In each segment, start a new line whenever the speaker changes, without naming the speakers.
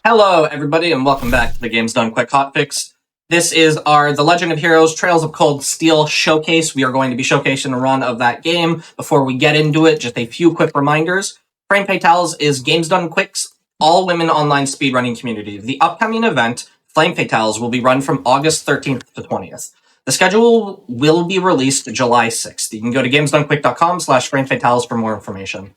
Hello, everybody, and welcome back to the Games Done Quick Hotfix. This is our The Legend of Heroes Trails of Cold Steel showcase. We are going to be showcasing a run of that game. Before we get into it, just a few quick reminders. Frame Fatales is Games Done Quick's all-women online speedrunning community. The upcoming event, Flame Fatales, will be run from August 13th to 20th. The schedule will be released July 6th. You can go to gamesdonequick.com/framefatales for more information.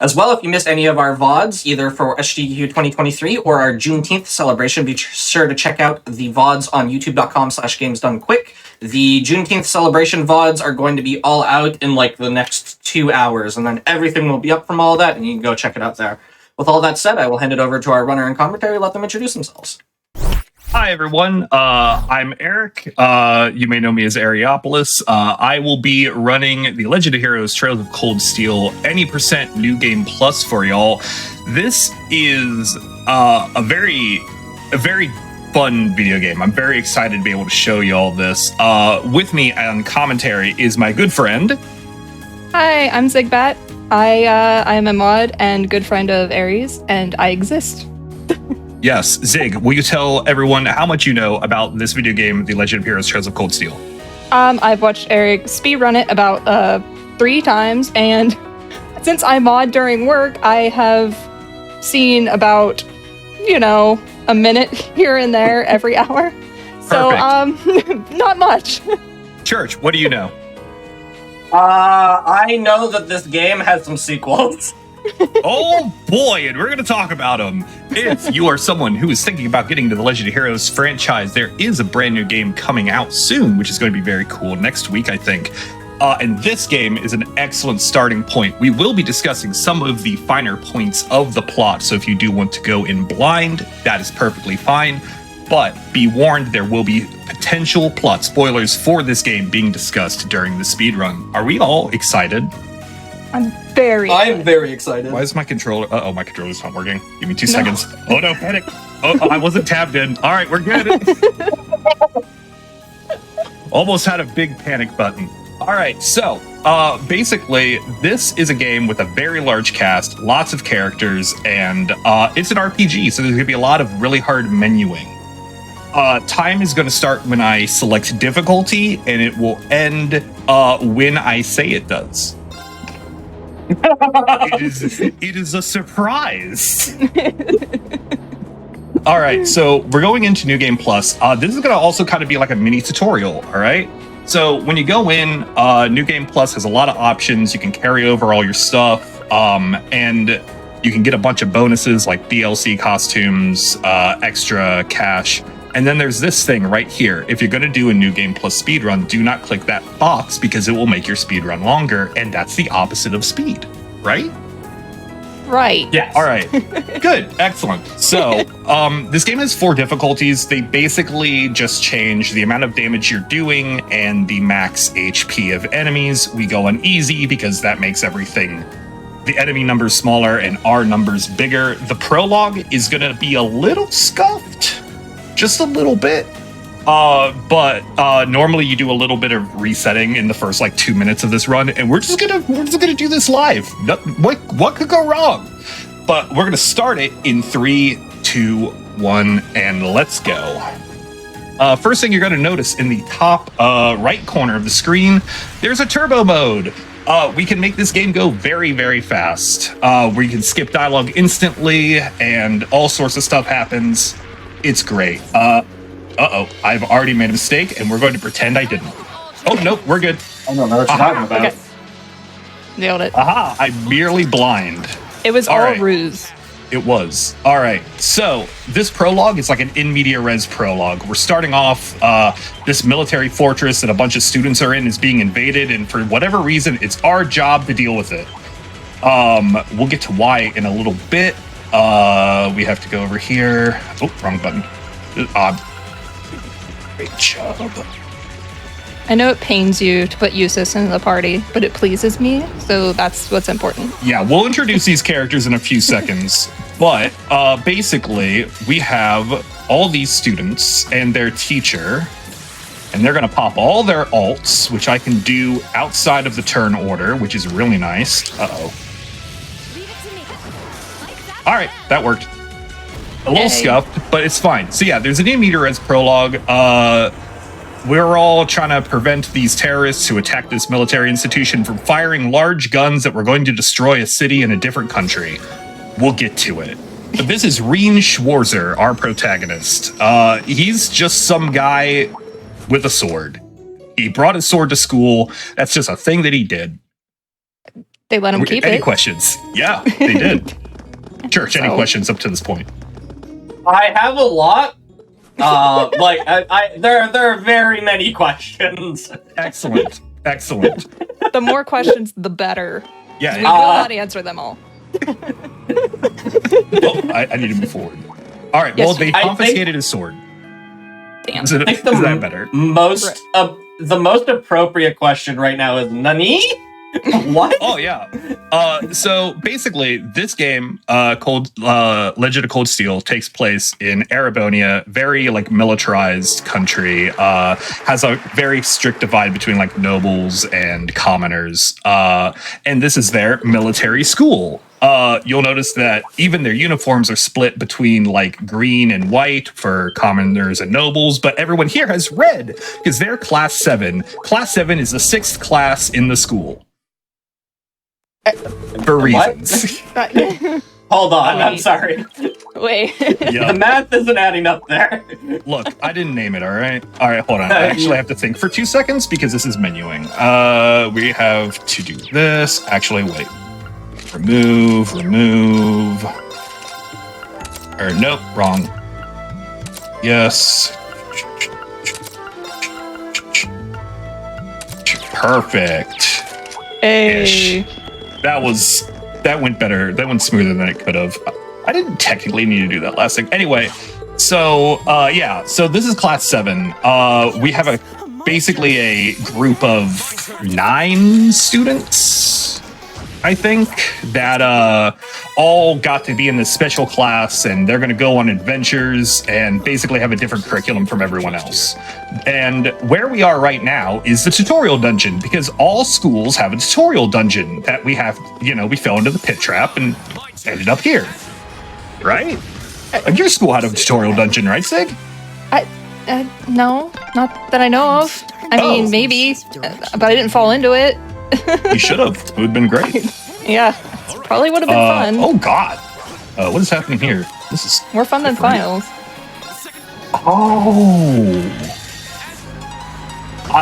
As well, if you missed any of our VODs, either for GDQ 2023 or our Juneteenth celebration, be sure to check out the VODs on youtube.com/gamesdonequick. The Juneteenth celebration VODs are going to be all out in like the next 2 hours, and then everything will be up from all that, and you can go check it out there. With all that said, I will hand it over to our runner and commentary, let them introduce themselves.
Hi, everyone. I'm Eric. You may know me as Ariopolis. I will be running the Legend of Heroes Trails of Cold Steel any % New Game Plus for y'all. This is a very fun video game. I'm very excited to be able to show y'all this. With me on commentary is my good friend.
Hi, I'm Zigbat. I'm a mod and good friend of Ares, and I exist.
Yes, Zig, will you tell everyone how much you know about this video game, The Legend of Heroes Trails of Cold Steel?
I've watched Eric speedrun it about 3 times, and since I mod during work, I have seen about, a minute here and there every hour. So, not much.
Church, what do you know?
I know that this game has some sequels.
Oh boy, and we're going to talk about them. If you are someone who is thinking about getting to the Legend of Heroes franchise, there is a brand new game coming out soon, which is going to be very cool next week, I think. And this game is an excellent starting point. We will be discussing some of the finer points of the plot, so if you do want to go in blind, that is perfectly fine. But be warned, there will be potential plot spoilers for this game being discussed during the speedrun. Are we all excited?
I'm very
excited.
Why is my controller... Uh-oh, my controller's not working. Give me 2 seconds. Oh, no, panic. Oh, I wasn't tabbed in. All right, we're good. Almost had a big panic button. All right, so basically, this is a game with a very large cast, lots of characters, and it's an RPG, so there's going to be a lot of really hard menuing. Time is going to start when I select difficulty, and it will end when I say it does. It is a surprise. All right, so we're going into New Game Plus. This is going to also kind of be like a mini tutorial, all right? So when you go in, New Game Plus has a lot of options. You can carry over all your stuff, and you can get a bunch of bonuses like DLC costumes, extra cash. And then there's this thing right here. If you're going to do a New Game Plus speedrun, do not click that box because it will make your speedrun longer, and that's the opposite of speed, right?
Right.
Yeah. All right. Good. Excellent. So this game has 4 difficulties. They basically just change the amount of damage you're doing and the max HP of enemies. We go on easy because that makes everything, the enemy numbers smaller and our numbers bigger. The prologue is going to be a little scuffed. Just a little bit, but normally you do a little bit of resetting in the first 2 minutes of this run, and we're just gonna do this live. What could go wrong? But we're gonna start it in 3, 2, 1, and let's go. First thing you're gonna notice in the top right corner of the screen, there's a turbo mode. We can make this game go very, very fast. We can skip dialogue instantly, and all sorts of stuff happens. It's great. Uh-oh, I've already made a mistake, and we're going to pretend I didn't. Oh, nope, we're good.
I don't know what you're talking about.
Okay. Nailed it.
Aha, I'm merely blind.
It was all ruse.
It was. All right, so this prologue is like an in media res prologue. We're starting off, this military fortress that a bunch of students are in is being invaded, and for whatever reason, it's our job to deal with it. We'll get to why in a little bit. We have to go over here. Oh, wrong button. Great job.
I know it pains you to put Eustace in the party, but it pleases me, so that's what's important.
Yeah, we'll introduce these characters in a few seconds, but basically, we have all these students and their teacher, and they're going to pop all their alts, which I can do outside of the turn order, which is really nice. Uh-oh. All right, that worked. A little scuffed, but it's fine. So yeah, there's a new meter as prologue. We're all trying to prevent these terrorists who attacked this military institution from firing large guns that were going to destroy a city in a different country. We'll get to it. But this is Reen Schwarzer, our protagonist. He's just some guy with a sword. He brought his sword to school. That's just a thing that he did.
They let him keep it.
Any questions? Yeah, they did. Church, any questions up to this point?
I have a lot. There are very many questions.
Excellent.
The more questions, the better.
Yeah.
We will not answer them all.
Well, I need to move forward. All right.
Yes,
well, they confiscated his sword.
Damn.
Is that better?
The most appropriate question right now is Nani? What?
Oh yeah. So basically, this game, Legend of Cold Steel, takes place in Erebonia, very like militarized country. Has a very strict divide between like nobles and commoners. And this is their military school. You'll notice that even their uniforms are split between like green and white for commoners and nobles, but everyone here has red because they're class 7. Class 7 is the 6th class in the school. For reasons.
Hold on, I'm sorry.
Wait.
The math isn't adding up there.
Look, I didn't name it, all right? All right, hold on. I actually have to think for 2 seconds because this is menuing. We have to do this. Actually, wait. Remove. Or nope, wrong. Yes. Perfect.
Hey.
That went better. That went smoother than it could have. I didn't technically need to do that last thing. Anyway, so so this is class 7. We have basically a group of 9 students, I think, that all got to be in this special class, and they're going to go on adventures and basically have a different curriculum from everyone else. And where we are right now is the tutorial dungeon, because all schools have a tutorial dungeon that we have, we fell into the pit trap and ended up here. Right? Your school had a tutorial dungeon, right, Sig?
No, not that I know of. I mean, maybe, but I didn't fall into it.
You should have. It would have been great.
Yeah, probably would have been fun.
Oh, God. What is happening here? This is
more fun than finals.
Oh.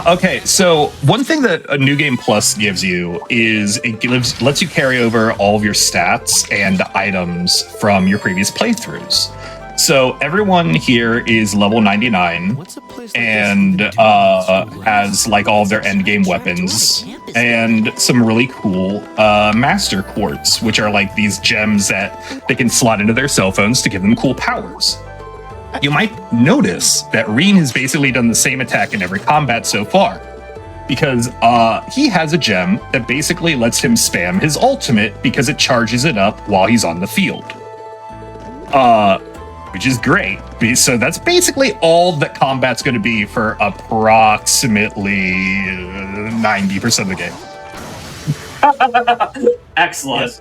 Okay, so one thing that a New Game Plus gives you is lets you carry over all of your stats and items from your previous playthroughs. So everyone here is level 99 and has like all of their endgame weapons and some really cool master quartz, which are like these gems that they can slot into their cell phones to give them cool powers. You might notice that Reen has basically done the same attack in every combat so far, because he has a gem that basically lets him spam his ultimate because it charges it up while he's on the field. Which is great. So that's basically all that combat's going to be for approximately 90% of the game.
Excellent.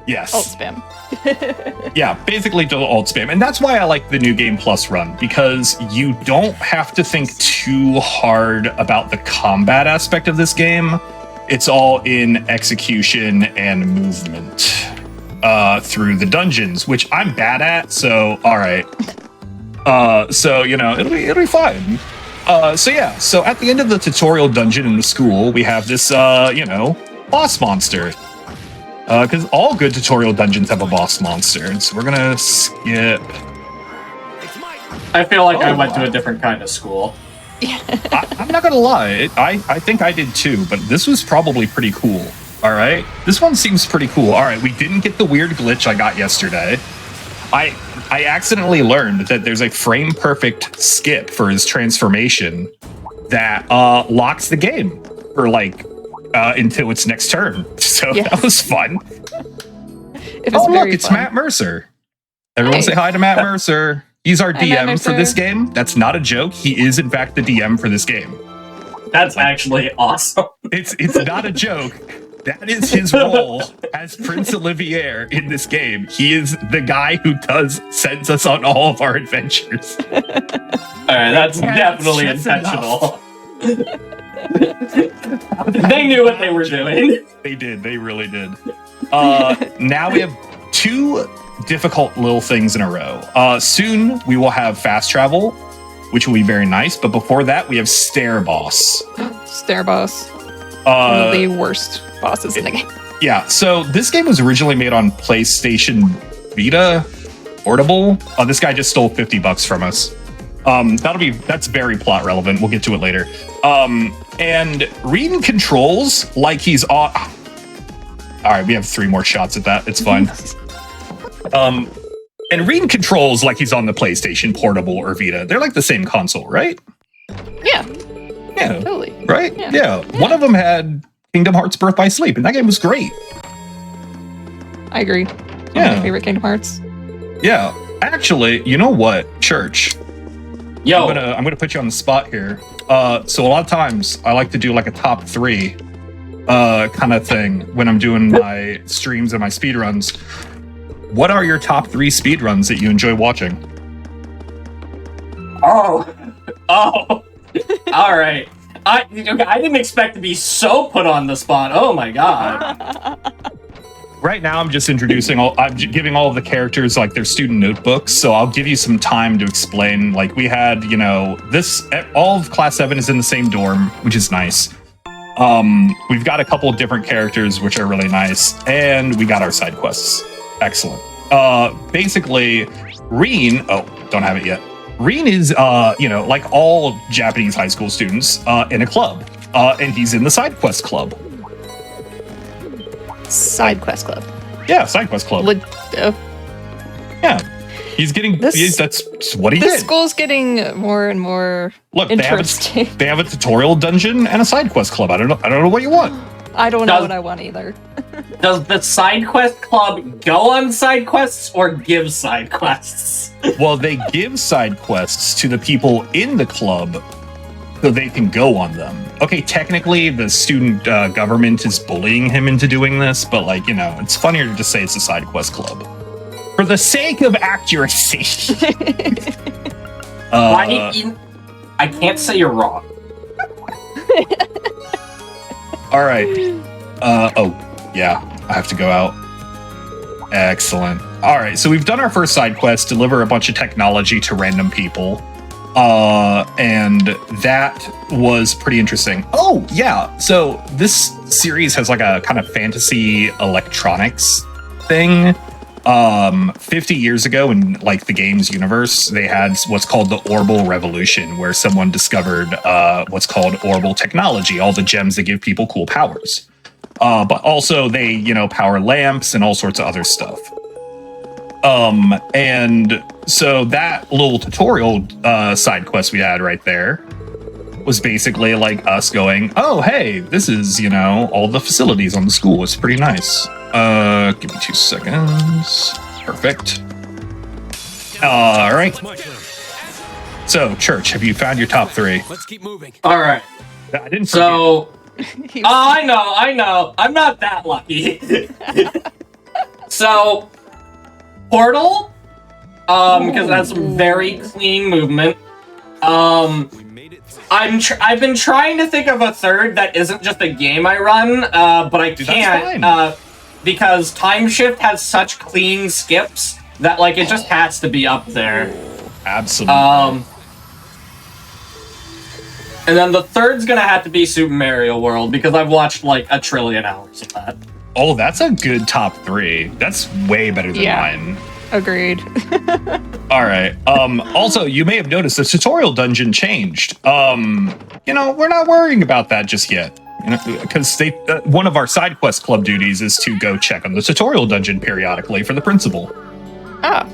Yes.
Alt spam.
Yeah, basically the alt spam. And that's why I like the New Game Plus run, because you don't have to think too hard about the combat aspect of this game. It's all in execution and movement through the dungeons, which I'm bad at, so all right. So, it'll be fine. So at the end of the tutorial dungeon in the school, we have this, boss monster. Because all good tutorial dungeons have a boss monster, and so we're gonna skip.
I feel like I went to a different kind of school.
I'm not gonna lie, I think I did too, but this was probably pretty cool. All right, this one seems pretty cool. All right, we didn't get the weird glitch I got yesterday. I accidentally learned that there's a frame perfect skip for his transformation that locks the game for like until its next turn. So that was fun. It's Matt Mercer. Everyone say hi to Matt Mercer. He's our DM for this game. That's not a joke. He is in fact the DM for this game.
That's actually awesome.
It's not a joke. That is his role as Prince Olivier in this game. He is the guy who sends us on all of our adventures.
All right, that's definitely intentional. They knew what they were doing.
They did. They really did. Now we have 2 difficult little things in a row. Soon we will have fast travel, which will be very nice. But before that, we have Stair Boss.
Stair Boss. One of the worst bosses in the game.
Yeah, so this game was originally made on PlayStation Vita Portable. This guy just stole $50 from us. That's very plot relevant. We'll get to it later. And Reed controls like he's on. All right, we have 3 more shots at that. It's fine. And Reed controls like he's on the PlayStation Portable or Vita. They're like the same console, right?
Yeah.
Yeah.
Totally.
Right? Yeah. One of them had Kingdom Hearts Birth by Sleep, and that game was great.
I agree. One of my favorite Kingdom Hearts.
Yeah. Actually, you know what? Church.
Yo.
I'm gonna put you on the spot here. So a lot of times I like to do like a top 3 kind of thing when I'm doing my streams and my speedruns. What are your top 3 speedruns that you enjoy watching?
Oh. All right. I didn't expect to be so put on the spot. Oh my god.
Right now, I'm just introducing I'm giving all of the characters like their student notebooks. So I'll give you some time to explain. Like we had, all of Class 7 is in the same dorm, which is nice. We've got a couple of different characters, which are really nice, and we got our side quests. Excellent. Basically, Reen. Oh, don't have it yet. Reen is, like all Japanese high school students, in a club, and he's in the side quest club.
Side quest club.
Yeah, side quest club. Yeah, he's getting. That's what he did.
This school's getting more and more interesting.
They have a tutorial dungeon and a side quest club. I don't know what you want.
I don't know what I want either.
Does the side quest club go on side quests or give side quests?
Well, they give side quests to the people in the club so they can go on them. Okay, technically the student government is bullying him into doing this, but it's funnier to just say it's a side quest club. For the sake of accuracy.
I can't say you're wrong.
All right. I have to go out. Excellent. All right, so we've done our first side quest, deliver a bunch of technology to random people. And that was pretty interesting. Oh, yeah. So this series has like a kind of fantasy electronics thing. 50 years ago in like the games universe, they had what's called the Orbital Revolution, where someone discovered what's called Orbital technology, all the gems that give people cool powers. But also they, power lamps and all sorts of other stuff. And so that little tutorial side quest we had right there was basically like us going, oh, hey, this is, all the facilities on the school. It's pretty nice. Give me 2 seconds. Perfect. All right. So, Church, have you found your top 3?
Let's keep moving.
All right.
I didn't forget.
So, I know. I'm not that lucky. So, Portal, because it has some very clean movement.
We made it.
I've been trying to think of a third that isn't just a game I run, but I can't, because Time Shift has such clean skips that it just has to be up there.
Absolutely.
And then the third's gonna have to be Super Mario World, because I've watched a trillion hours of that.
Oh, that's a good top 3. That's way better than mine.
Agreed.
All right. Also, you may have noticed the tutorial dungeon changed. We're not worrying about that just yet. Because one of our side quest club duties is to go check on the tutorial dungeon periodically for the principal.
Ah.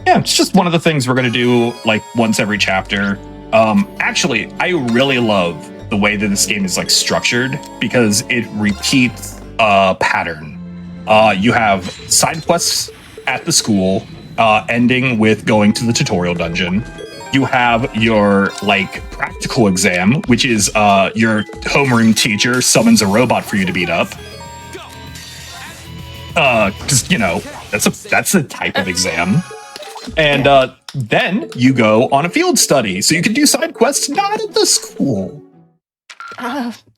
Yeah, it's just one of the things we're going to do once every chapter. Actually, I really love the way that this game is structured because it repeats a pattern. You have side quests at the school, ending with going to the tutorial dungeon. You have your practical exam, which is your homeroom teacher summons a robot for you to beat up. because that's a type of exam. And then you go on a field study, so you can do side quests not at the school.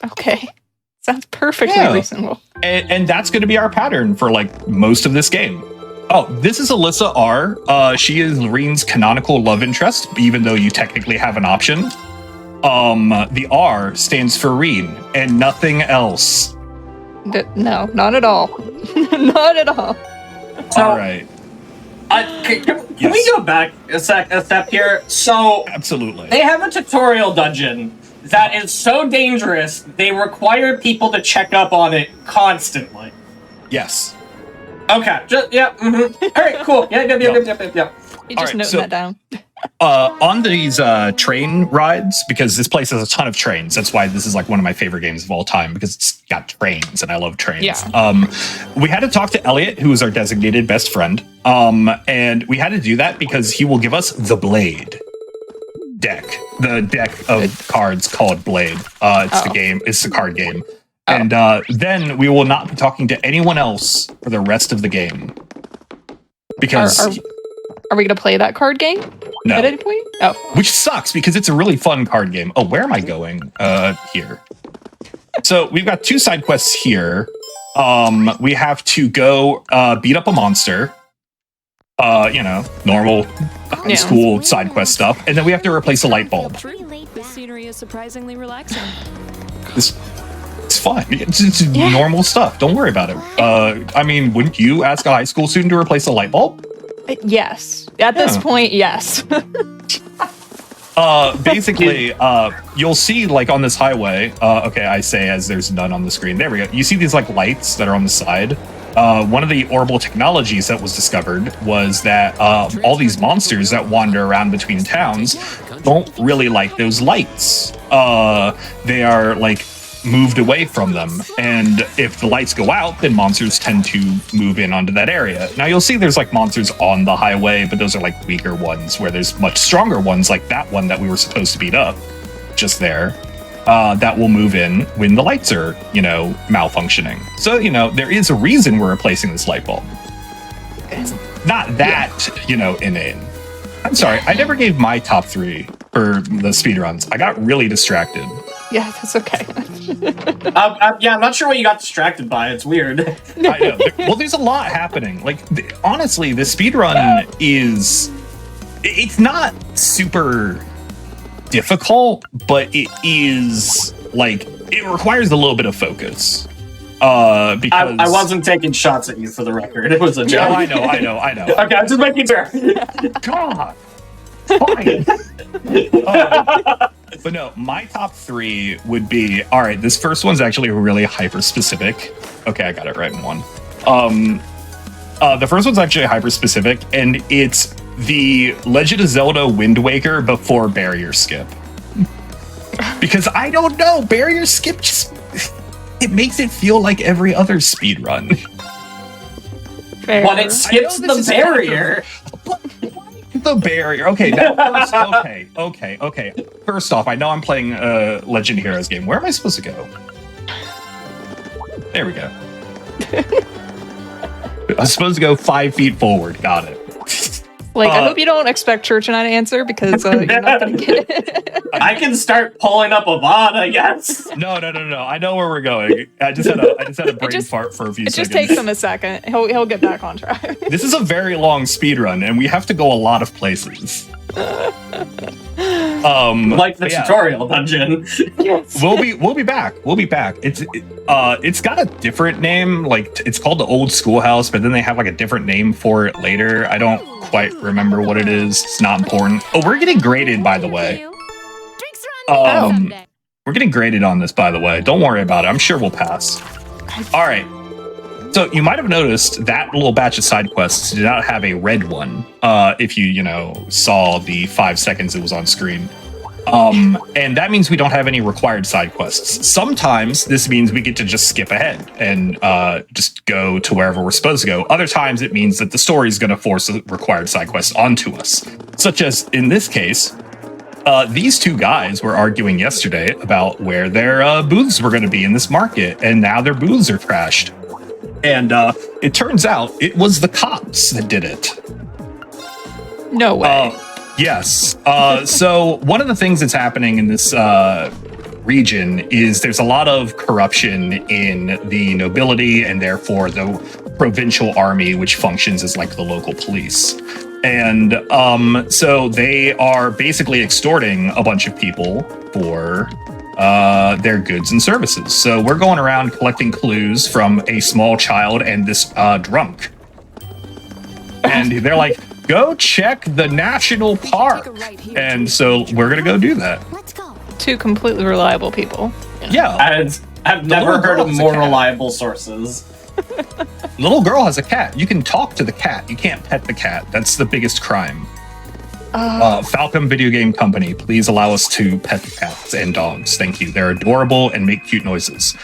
Okay. Sounds perfectly
Yeah.
reasonable.
And that's going to be our pattern for like most of this game. Oh, this is Alyssa R. She is Loreen's canonical love interest, even though you technically have an option. The R stands for Reen and nothing else.
No, not at all. Not at all.
So,
All right.
Can we go back a step here? So,
Absolutely.
they have a tutorial dungeon that is so dangerous, they require people to check up on it constantly.
Yes.
Okay, All right, cool. Yeah.
You just
right,
noting
so-
that down.
On these train rides, because this place has a ton of trains. That's why this is like one of my favorite games of all time, because it's got trains and I love trains.
Yeah.
We had to talk to Elliot, who is our designated best friend. And we had to do that because he will give us the Blade deck. The deck of cards called Blade. It's the game. It's the card game. And then we will not be talking to anyone else for the rest of the game. Because
Are we going to play that card game
no.
at any point? Oh.
Which sucks because it's a really fun card game. Oh, where am I going? Here. So we've got 2 side quests here. We have to go beat up a monster. Normal high school side quest stuff. And then we have to replace a light bulb.
This scenery is surprisingly relaxing.
It's fine. It's normal stuff. Don't worry about it. Wouldn't you ask a high school student to replace a light bulb?
Yes. At this point, yes.
Basically, you'll see like on this highway, okay, I say as there's none on the screen. There we go. You see these like lights that are on the side. One of the orbital technologies that was discovered was that all these monsters that wander around between towns don't really like those lights. They are like moved away from them, and if the lights go out, then monsters tend to move in onto that area. Now you'll see there's like monsters on the highway, but those are like weaker ones, where there's much stronger ones like that one that we were supposed to beat up just there, that will move in when the lights are malfunctioning. So there is a reason we're replacing this light bulb. It's not that inane. I'm sorry, I never gave my top 3 for the speedruns. I got really distracted.
Yeah, that's okay.
I'm not sure what you got distracted by. It's weird.
I know. Well, there's a lot happening. Like, honestly, the speedrun it's not super difficult, but it is, like, it requires a little bit of focus. Because
I wasn't taking shots at you, for the record. It was a joke.
No, I know.
Okay, I'm just making sure.
God. Fine. But no, my top 3 would be, all right, this first one's actually really hyper specific. Okay, I got it right in one. The first one's actually hyper specific, and it's the Legend of Zelda Wind Waker before Barrier Skip. Because I don't know, Barrier Skip just, it makes it feel like every other speedrun.
Fair.
But it skips the barrier.
The barrier. Okay, that first, okay. First off, I know I'm playing a Legend Heroes game. Where am I supposed to go? There we go. I'm supposed to go 5 feet forward. Got it.
I hope you don't expect Church and I to answer, because you're not going to get it.
I can start pulling up a VOD, I guess.
No. I know where we're going. I just had a brain fart for a few
It
seconds.
just takes him a second. He'll get back on track.
This is a very long speed run, and we have to go a lot of places.
Like the
but yeah.
tutorial dungeon.
Yes.
We'll be back. It's got a different name. Like, it's called the Old Schoolhouse, but then they have like a different name for it later. I don't quite remember what it is. It's not important. Oh, we're getting graded, by the way. We're getting graded on this, by the way. Don't worry about it. I'm sure we'll pass. All right. So you might have noticed that little batch of side quests did not have a red one. If you saw the 5 seconds it was on screen. And that means we don't have any required side quests. Sometimes this means we get to just skip ahead and just go to wherever we're supposed to go. Other times it means that the story is going to force a required side quest onto us. Such as in this case, these 2 guys were arguing yesterday about where their booths were going to be in this market, and now their booths are trashed. And it turns out it was the cops that did it.
No way.
Yes. So one of the things that's happening in this region is there's a lot of corruption in the nobility and therefore the provincial army, which functions as like the local police. And so they are basically extorting a bunch of people for their goods and services. So we're going around collecting clues from a small child and this drunk. And they're like, go check the national park. And so we're going to go do that.
Let's go.
Two completely reliable people.
Yeah.
I've
The
never
little
heard
girl
of
has a
more
cat.
reliable sources.
Little girl has a cat. You can talk to the cat. You can't pet the cat. That's the biggest crime. Falcom Video Game Company, please allow us to pet the cats and dogs. Thank you. They're adorable and make cute noises.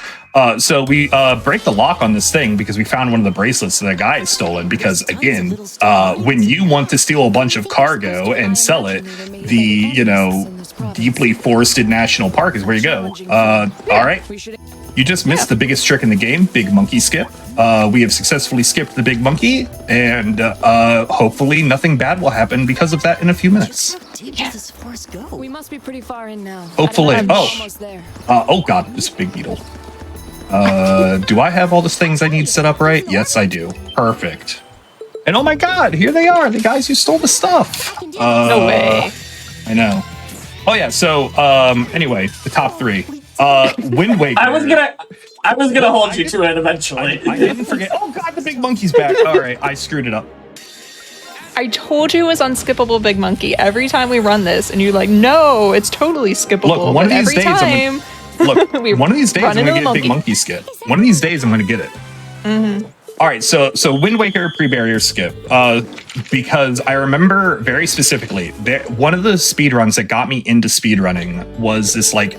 So we break the lock on this thing because we found one of the bracelets that a guy has stolen. Because again, when you want to steal a bunch of cargo and sell it, the deeply forested national park is where you go. All right. You just missed the biggest trick in the game, Big Monkey Skip. We have successfully skipped the Big Monkey, and hopefully nothing bad will happen because of that in a few minutes.
How deep does this forest go?
We must be pretty far in now.
Hopefully.
I don't know,
Oh.
I'm almost there.
Oh god, this big beetle. Do I have all the things I need set up right? Yes, I do. Perfect. And oh my god, here they are, the guys who stole the stuff.
No way.
I know. Oh yeah, so anyway, the top three. Wind Waker.
I was gonna hold you to it eventually.
I didn't forget. Oh god, the big monkey's back. All right, I screwed it up.
I told you it was unskippable Big Monkey every time we run this, and you're like, no, it's totally skippable.
Look, one of
But
these
every
days
time,
Look,
we
one of these days I'm
run
gonna
into
get
a
a big
monkey.
monkey skip. One of these days I'm gonna get it. All right, so Wind Waker pre-barrier skip, because I remember very specifically one of the speedruns that got me into speedrunning was this like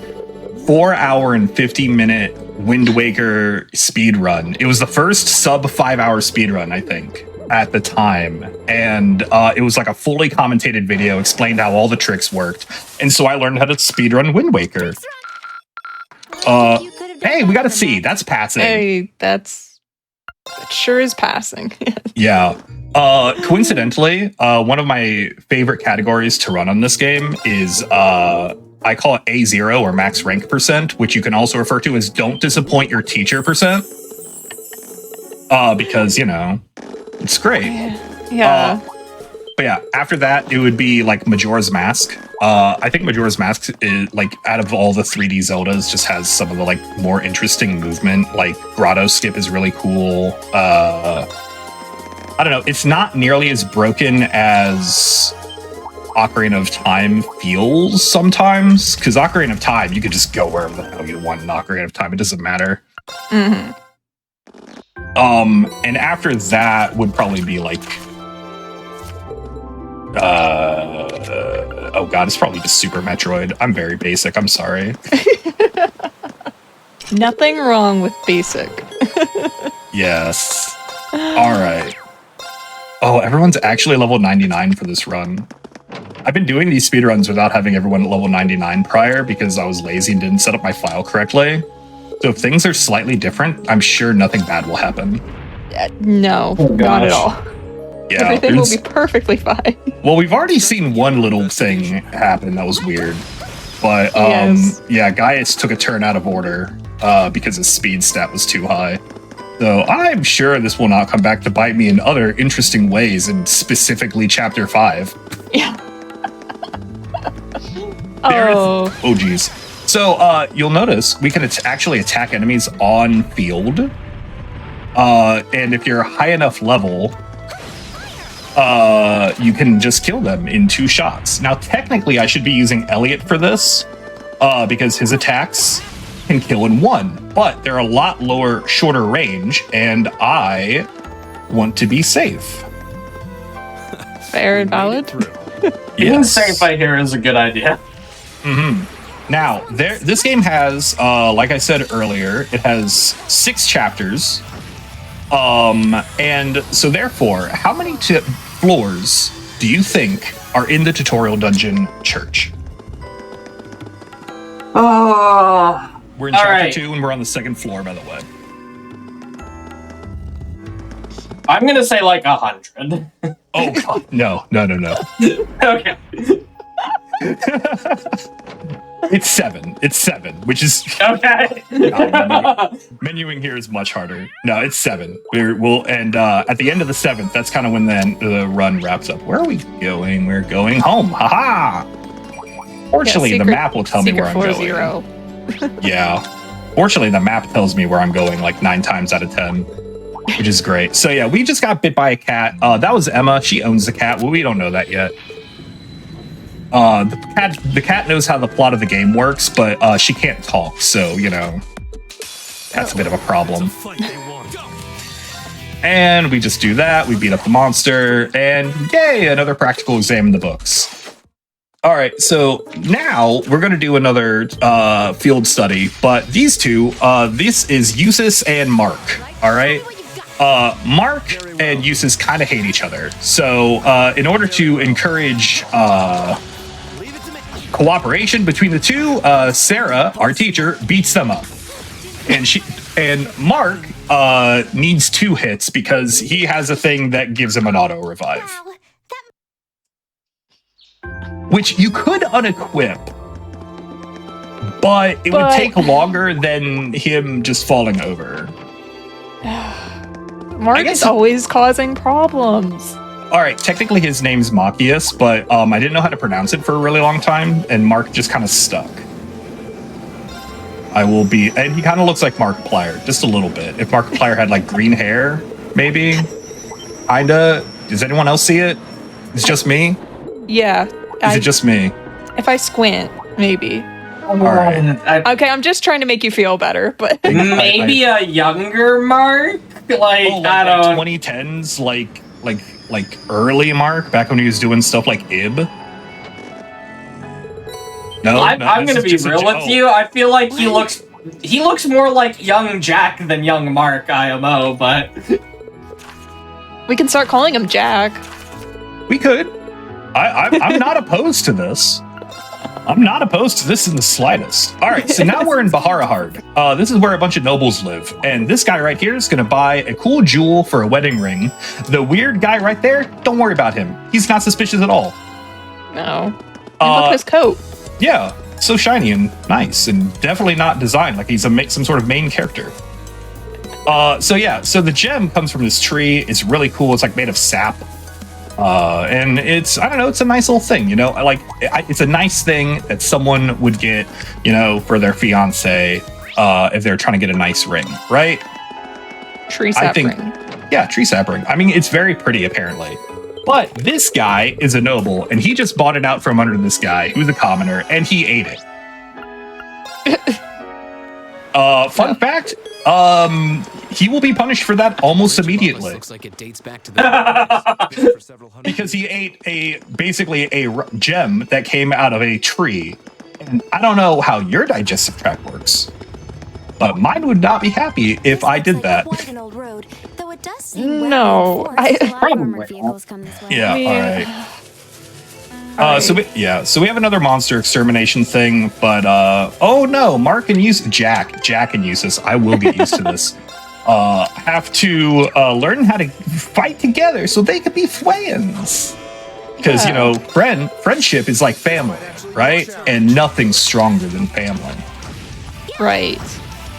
4 hour and 50-minute Wind Waker speedrun. It was the first sub 5 hour speedrun, I think, at the time, and it was like a fully commentated video, explained how all the tricks worked, and so I learned how to speedrun Wind Waker. Hey, we got a C. That's passing.
Hey, that sure is passing.
Yeah. Coincidentally, one of my favorite categories to run on this game is I call it A0 or max rank percent, which you can also refer to as don't disappoint your teacher percent. Because, it's great.
Yeah.
But yeah, after that, it would be like Majora's Mask. I think Majora's Mask is like out of all the 3D Zeldas, just has some of the like more interesting movement. Like Grotto Skip is really cool. I don't know. It's not nearly as broken as Ocarina of Time feels sometimes. Because Ocarina of Time, you could just go wherever the hell you want in Ocarina of Time. It doesn't matter.
Mm-hmm.
And after that would probably be like oh god, it's probably just Super Metroid. I'm very basic, I'm sorry.
Nothing wrong with basic.
Yes. Alright. Oh, everyone's actually level 99 for this run. I've been doing these speedruns without having everyone at level 99 prior because I was lazy and didn't set up my file correctly. So if things are slightly different, I'm sure nothing bad will happen.
No,
Oh,
not at
gosh.
all.
Yeah,
Everything will
there's-
be perfectly fine.
Well, we've already seen one little thing happen that was weird. But,
Yes.
yeah, Gaius took a turn out of order because his speed stat was too high. So I'm sure this will not come back to bite me in other interesting ways, and specifically Chapter 5.
Yeah.
There is-
Oh,
Oh, geez. So, you'll notice we can actually attack enemies on field. And if you're high enough level, you can just kill them in 2 shots. Now, technically, I should be using Elliot for this, because his attacks can kill in 1, but they're a lot shorter range, and I want to be safe.
fair and valid.
Being safe, I hear, is a good idea.
Now, this game has, like I said earlier, it has 6 chapters. And so therefore, how many floors do you think are in the tutorial dungeon church?
Oh,
We're in
All
chapter
right.
2 and we're on the 2nd floor, by the way.
I'm gonna say like 100.
Oh God, no.
Okay.
It's 7. It's 7, which is
Okay.
menuing here is much harder. No, it's 7. We'll and at the end of the 7th, that's kind of when the run wraps up. Where are we going? We're going home. Haha. Fortunately, the map will tell me where I'm going. Yeah. Fortunately, the map tells me where I'm going like 9 times out of 10, which is great. So yeah, we just got bit by a cat. That was Emma. She owns the cat. Well, we don't know that yet. The cat knows how the plot of the game works, but she can't talk, so you know that's a bit of a problem. And we just do that. We beat up the monster, and yay, another practical exam in the books. All right, so now we're going to do another field study, but these two, this is Eustace and Mark. All right. Mark and Eustace kind of hate each other. So in order to encourage cooperation between the two, Sarah, our teacher, beats them up. And Mark needs 2 hits because he has a thing that gives him an auto revive. Which you could unequip, but it would take longer than him just falling over.
Mark is always causing problems.
All right, technically his name's Machias, but I didn't know how to pronounce it for a really long time, and Mark just kind of stuck. And he kind of looks like Markiplier, just a little bit. If Markiplier had like green hair, maybe, kinda. Does anyone else see it? It's just me?
Yeah.
Is it just me?
If I squint, maybe.
All right.
Okay, I'm just trying to make you feel better, but
Maybe a younger Mark?
Like I don't 2010s, like early Mark, back when he was doing stuff like Ib. No,
I'm gonna be real with you. I feel like he looks more like young Jack than young Mark IMO, but
we can start calling him Jack.
We could. I'm not opposed to this. I'm not opposed to this in the slightest. All right, so now we're in Baharahard. This is where a bunch of nobles live. And this guy right here is going to buy a cool jewel for a wedding ring. The weird guy right there, don't worry about him. He's not suspicious at all.
No. And look at his coat.
Yeah, so shiny and nice, and definitely not designed like he's some sort of main character. So the gem comes from this tree. It's really cool. It's like made of sap. And it's, I don't know, it's a nice little thing, you know, it's a nice thing that someone would get, you know, for their fiance, if they're trying to get a nice ring, right?
Tree sap ring.
Yeah, tree sap ring. I mean, it's very pretty, apparently. But this guy is a noble, and he just bought it out from under this guy, who's a commoner, and he ate it. Fun fact, he will be punished for that almost immediately.
Looks like it dates back to the
because he ate basically a gem that came out of a tree. And I don't know how your digestive tract works, but mine would not be happy if I did that.
No,
Yeah, all right. So we have another monster extermination thing, but oh no, Mark and Jack and Eustace, I will get used to this. Have to learn how to fight together so they could be friends. Because you know, friendship is like family, right? And nothing's stronger than family.
Right.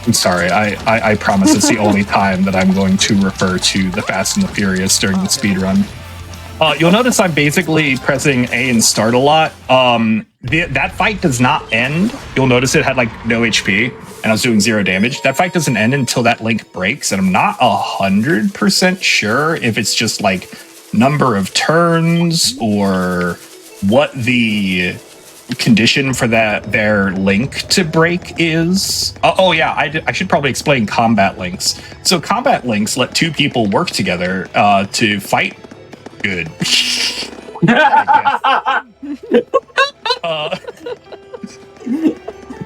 I'm sorry, I promise it's the only time that I'm going to refer to the Fast and the Furious during the speedrun. You'll notice I'm basically pressing A and start a lot. That fight does not end. You'll notice it had like no HP and I was doing 0 damage. That fight doesn't end until that link breaks, and I'm not 100% sure if it's just like number of turns or what the condition for their link to break is. I should probably explain combat links. So combat links let 2 people work together to fight good.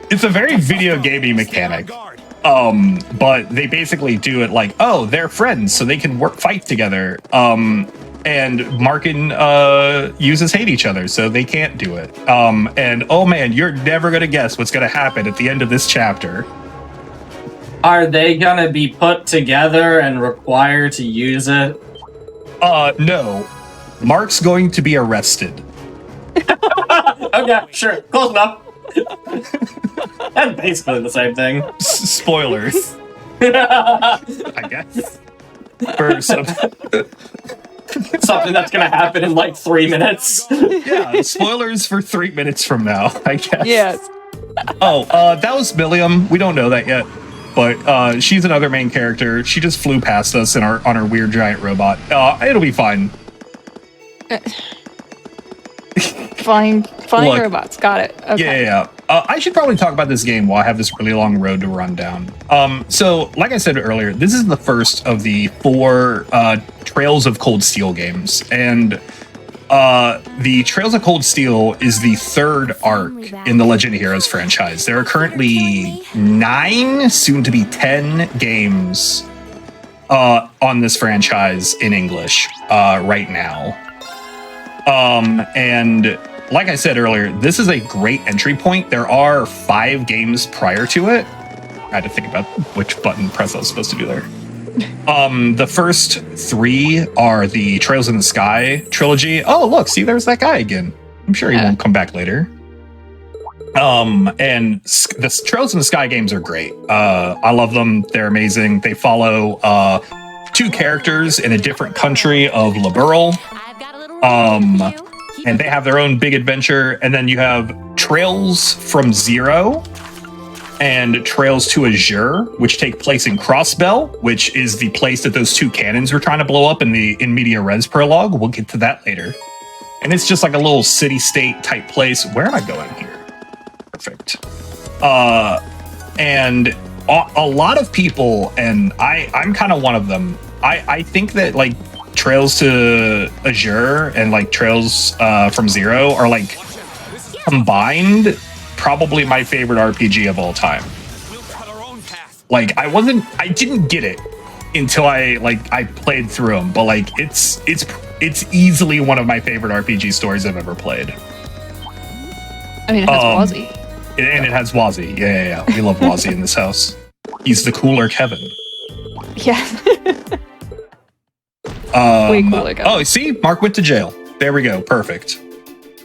It's a very video gamey mechanic. But they basically do it like, oh, they're friends, so they can fight together. And Mark and Eustace hate each other, so they can't do it. And oh man, you're never gonna guess what's gonna happen at the end of this chapter.
Are they gonna be put together and required to use it?
No. Mark's going to be arrested.
Okay, sure. Close enough. That's basically the same thing.
Spoilers, I guess. For
Something that's gonna happen in like 3 minutes.
yeah, spoilers for 3 minutes from now, I guess.
Yes.
That was Milliam. We don't know that yet. But she's another main character. She just flew past us on our weird giant robot. It'll be fine.
Flying
Look.
robots. Got it. Okay.
Yeah. I should probably talk about this game while I have this really long road to run down. So, like I said earlier, this is the first of the 4 Trails of Cold Steel games. And the Trails of Cold Steel is the 3rd arc in the Legend of Heroes franchise. There are currently 9, soon to be 10 games on this franchise in English right now. And like I said earlier, this is a great entry point. There are 5 games prior to it. I had to think about which button press I was supposed to do there. The first 3 are the Trails in the Sky trilogy. Oh, look, see, there's that guy again. I'm sure he won't come back later. And the Trails in the Sky games are great. I love them. They're amazing. They follow 2 characters in a different country of Liberl. And they have their own big adventure. And then you have Trails from Zero and Trails to Azure, which take place in Crossbell, which is the place that those 2 cannons were trying to blow up in the In Media Res prologue. We'll get to that later. And it's just like a little city-state type place. Where am I going here? Perfect. And a lot of people, and I'm kind of one of them, I think that like Trails to Azure and like Trails from Zero are like combined probably my favorite RPG of all time. Like I didn't get it until I played through them, but like it's easily one of my favorite RPG stories I've ever played.
I mean, it has Wazzy.
And it has Wazzy. Yeah. We love Wazzy in this house. He's the cooler Kevin.
Yeah. Way cooler guy.
Oh, see? Mark went to jail. There we go. Perfect.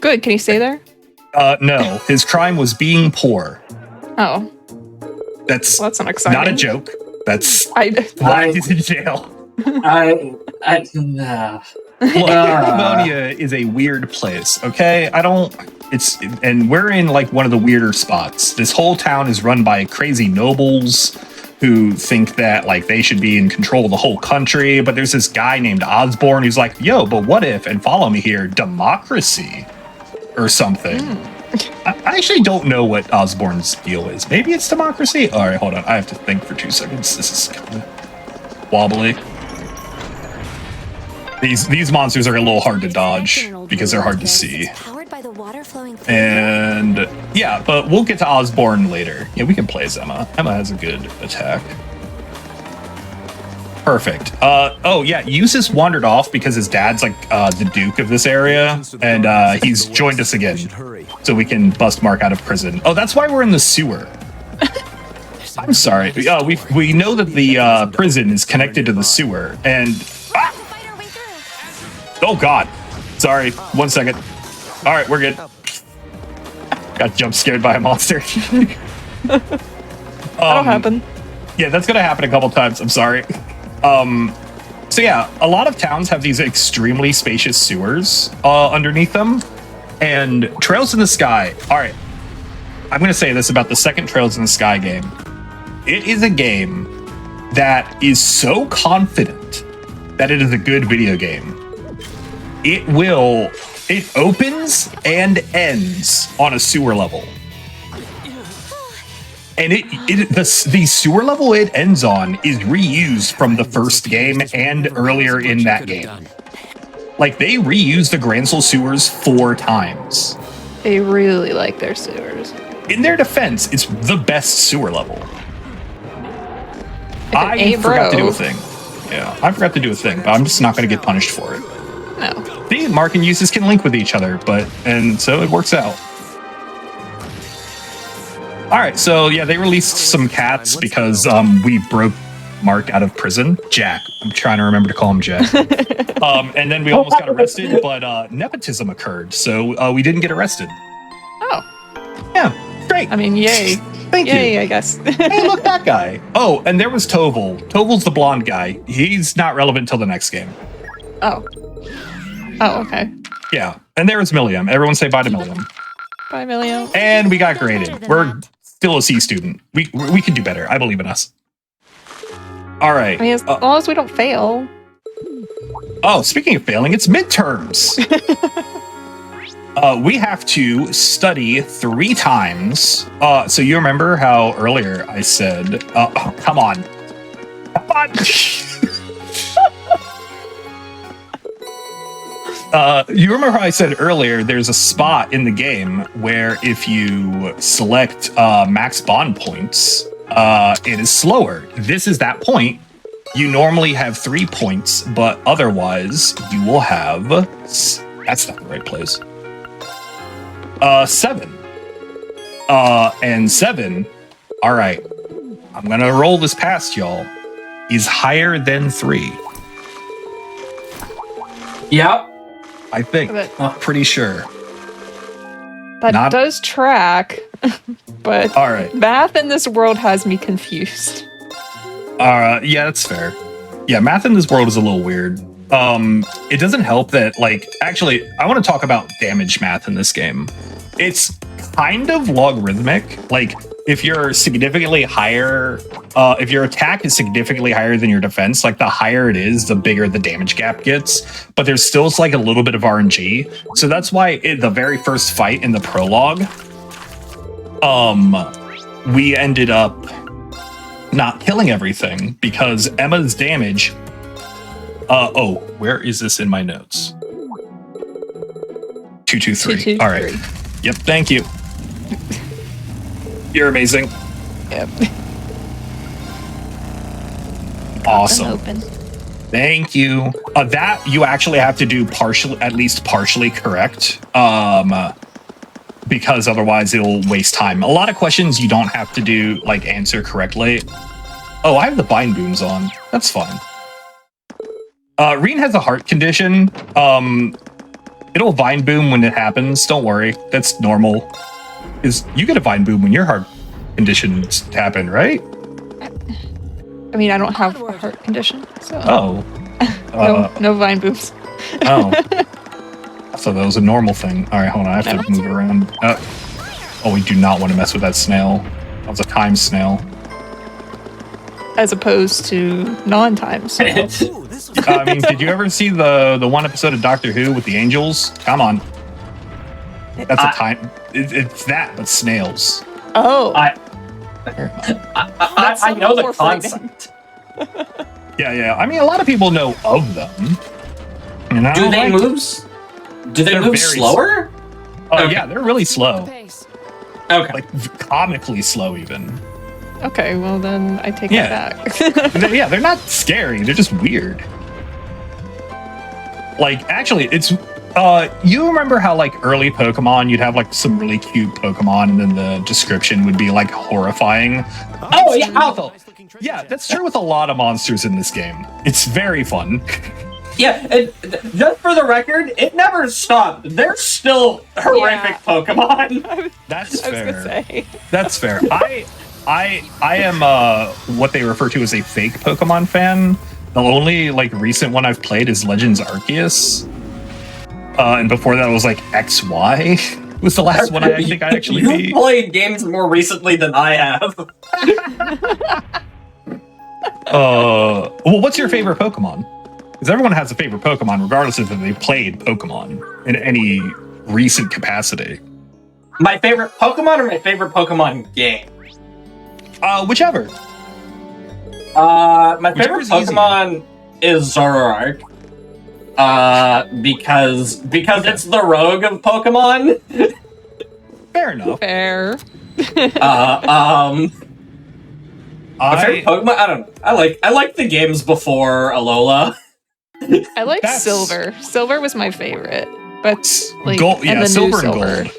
Good. Can he stay there?
No. His crime was being poor.
Oh.
That's
Well, that's not exciting.
not a joke. That's
I
why he's in jail.
Uh.
is a weird place, okay? And we're in like one of the weirder spots. This whole town is run by crazy nobles who think that like they should be in control of the whole country, but there's this guy named Osborne who's like, yo, but what if, and follow me here, democracy or something. I actually don't know what Osborne's deal is. Maybe it's democracy? All right, hold on. I have to think for 2 seconds. This is kind of wobbly. These monsters are a little hard to dodge because they're hard to see. And yeah, but we'll get to Osborne later. Yeah, we can play as Emma. Emma has a good attack. Perfect. Oh yeah, Eustace wandered off because his dad's like the Duke of this area, and he's joined us again, so we can bust Mark out of prison. Oh, that's why we're in the sewer. I'm sorry. We know that the prison is connected to the sewer, and oh god, sorry. 1 second. All right, we're good. Got jump scared by a monster.
That'll happen.
Yeah, that's gonna happen a couple times. I'm sorry. So yeah, a lot of towns have these extremely spacious sewers underneath them, and Trails in the Sky. All right, I'm gonna say this about the second Trails in the Sky game. It is a game that is so confident that it is a good video game. It opens and ends on a sewer level. And the sewer level it ends on is reused from the first game and earlier in that game. Like, they reused the Gransel sewers 4 times.
They really like their sewers.
In their defense, it's the best sewer level. I
ain't
forgot to do a
broke.
thing. Yeah, I forgot to do a thing, but I'm just not going to get punished for it.
No.
See, Mark and Eustace can link with each other, and so it works out. All right, so yeah, they released some cats because we broke Mark out of prison. Jack. I'm trying to remember to call him Jack. And then we almost got arrested, but nepotism occurred, so we didn't get arrested.
Oh.
Yeah, great.
I mean, yay.
Thank
Yay,
you.
I guess.
Hey, look, that guy. Oh, and there was Toval. Toval's the blonde guy. He's not relevant till the next game.
Oh. Oh, okay.
Yeah, and there was Milliam. Everyone say bye to Milliam.
Bye, Emilio.
And we got graded. We're still a C student. We can do better. I believe in us. All right.
I mean, as long as we don't fail.
Oh, speaking of failing, it's midterms. We have to study 3 times. So you remember how earlier I said, oh, come on. Come on. You remember how I said earlier, there's a spot in the game where if you select max bond points, it is slower. This is that point. You normally have 3 points, but otherwise you will have... That's not the right place. 7. And 7, all right, I'm gonna roll this past y'all, is higher than 3.
Yep.
I think. Pretty sure.
That does track, but
All right.
math in this world has me confused.
Yeah, that's fair. Yeah, math in this world is a little weird. It doesn't help that, like, actually, I want to talk about damage math in this game. It's kind of logarithmic. Like, if you're significantly higher, if your attack is significantly higher than your defense, like the higher it is, the bigger the damage gap gets. But there's still like a little bit of RNG. So that's why in the very first fight in the prologue, we ended up not killing everything because Emma's damage. Oh, where is this in my notes? 223. All right. Yep. Thank you. You're amazing.
Yep.
Awesome.
Open.
Thank you. That you actually have to do at least partially correct. Because otherwise it'll waste time. A lot of questions you don't have to do, like, answer correctly. Oh, I have the bind booms on. That's fine. Reen has a heart condition. It'll vine boom when it happens. Don't worry. That's normal. You get a vine boom when your heart conditions happen, right?
I mean, I don't have a heart condition, so...
Oh.
No vine booms.
Oh. I thought that was a normal thing. All right, hold on. I have to move around. Oh, we do not want to mess with that snail. That was a time snail.
As opposed to non-time snail.
I mean, did you ever see the one episode of Doctor Who with the angels? Come on. That's a time... It's that, but snails.
Oh.
I know the concept.
Yeah. I mean, a lot of people know of them. You know,
Do they move slower?
Oh,
Okay.
yeah, they're really slow.
Okay.
Like, comically slow, even.
Okay, well then I take it back.
They're not scary. They're just weird. Like, actually, it's... you remember how, like, early Pokemon, you'd have, like, some really cute Pokemon, and then the description would be, like, horrifying?
Oh, yeah.
Yeah, that's true with a lot of monsters in this game. It's very fun.
Yeah, just for the record, it never stopped. There's still horrific Pokemon.
That's
I was
fair.
gonna say.
That's fair. I am what they refer to as a fake Pokemon fan. The only, like, recent one I've played is Legends Arceus. And before that was like XY was the last one I think I actually beat.
You've played games more recently than I have.
Well, what's your favorite Pokemon? Because everyone has a favorite Pokemon, regardless of if they played Pokemon in any recent capacity.
My favorite Pokemon or my favorite Pokemon game?
Whichever.
My favorite Pokemon is Zoroark. Because it's the rogue of Pokemon.
Fair enough.
Fair.
My favorite Pokemon, I don't know. I like the games before Alola.
I like Silver. Silver was my favorite. But like
Gold, yeah,
and the
Silver
new
and Gold.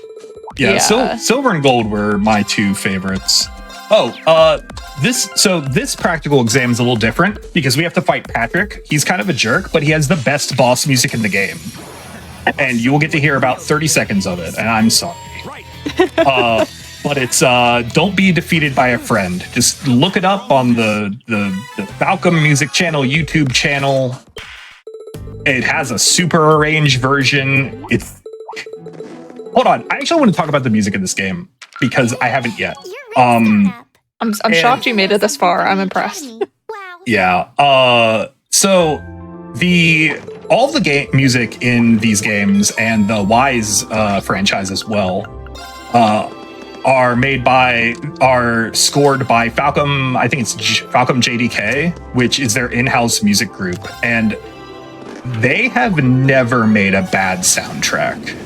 Yeah,
Yeah.
Silver and Gold were my 2 favorites. This practical exam is a little different because we have to fight Patrick. He's kind of a jerk, but he has the best boss music in the game. And you will get to hear about 30 seconds of it, and I'm sorry. But it's Don't Be Defeated by a Friend. Just look it up on the Falcom Music Channel YouTube channel. It has a super arranged version. Hold on, I actually want to talk about the music in this game because I haven't yet.
I'm shocked you made it this far. I'm impressed.
Yeah. So all the game music in these games and the Wise franchise as well are scored by Falcom. I think it's Falcom GDQ, which is their in-house music group, and they have never made a bad soundtrack.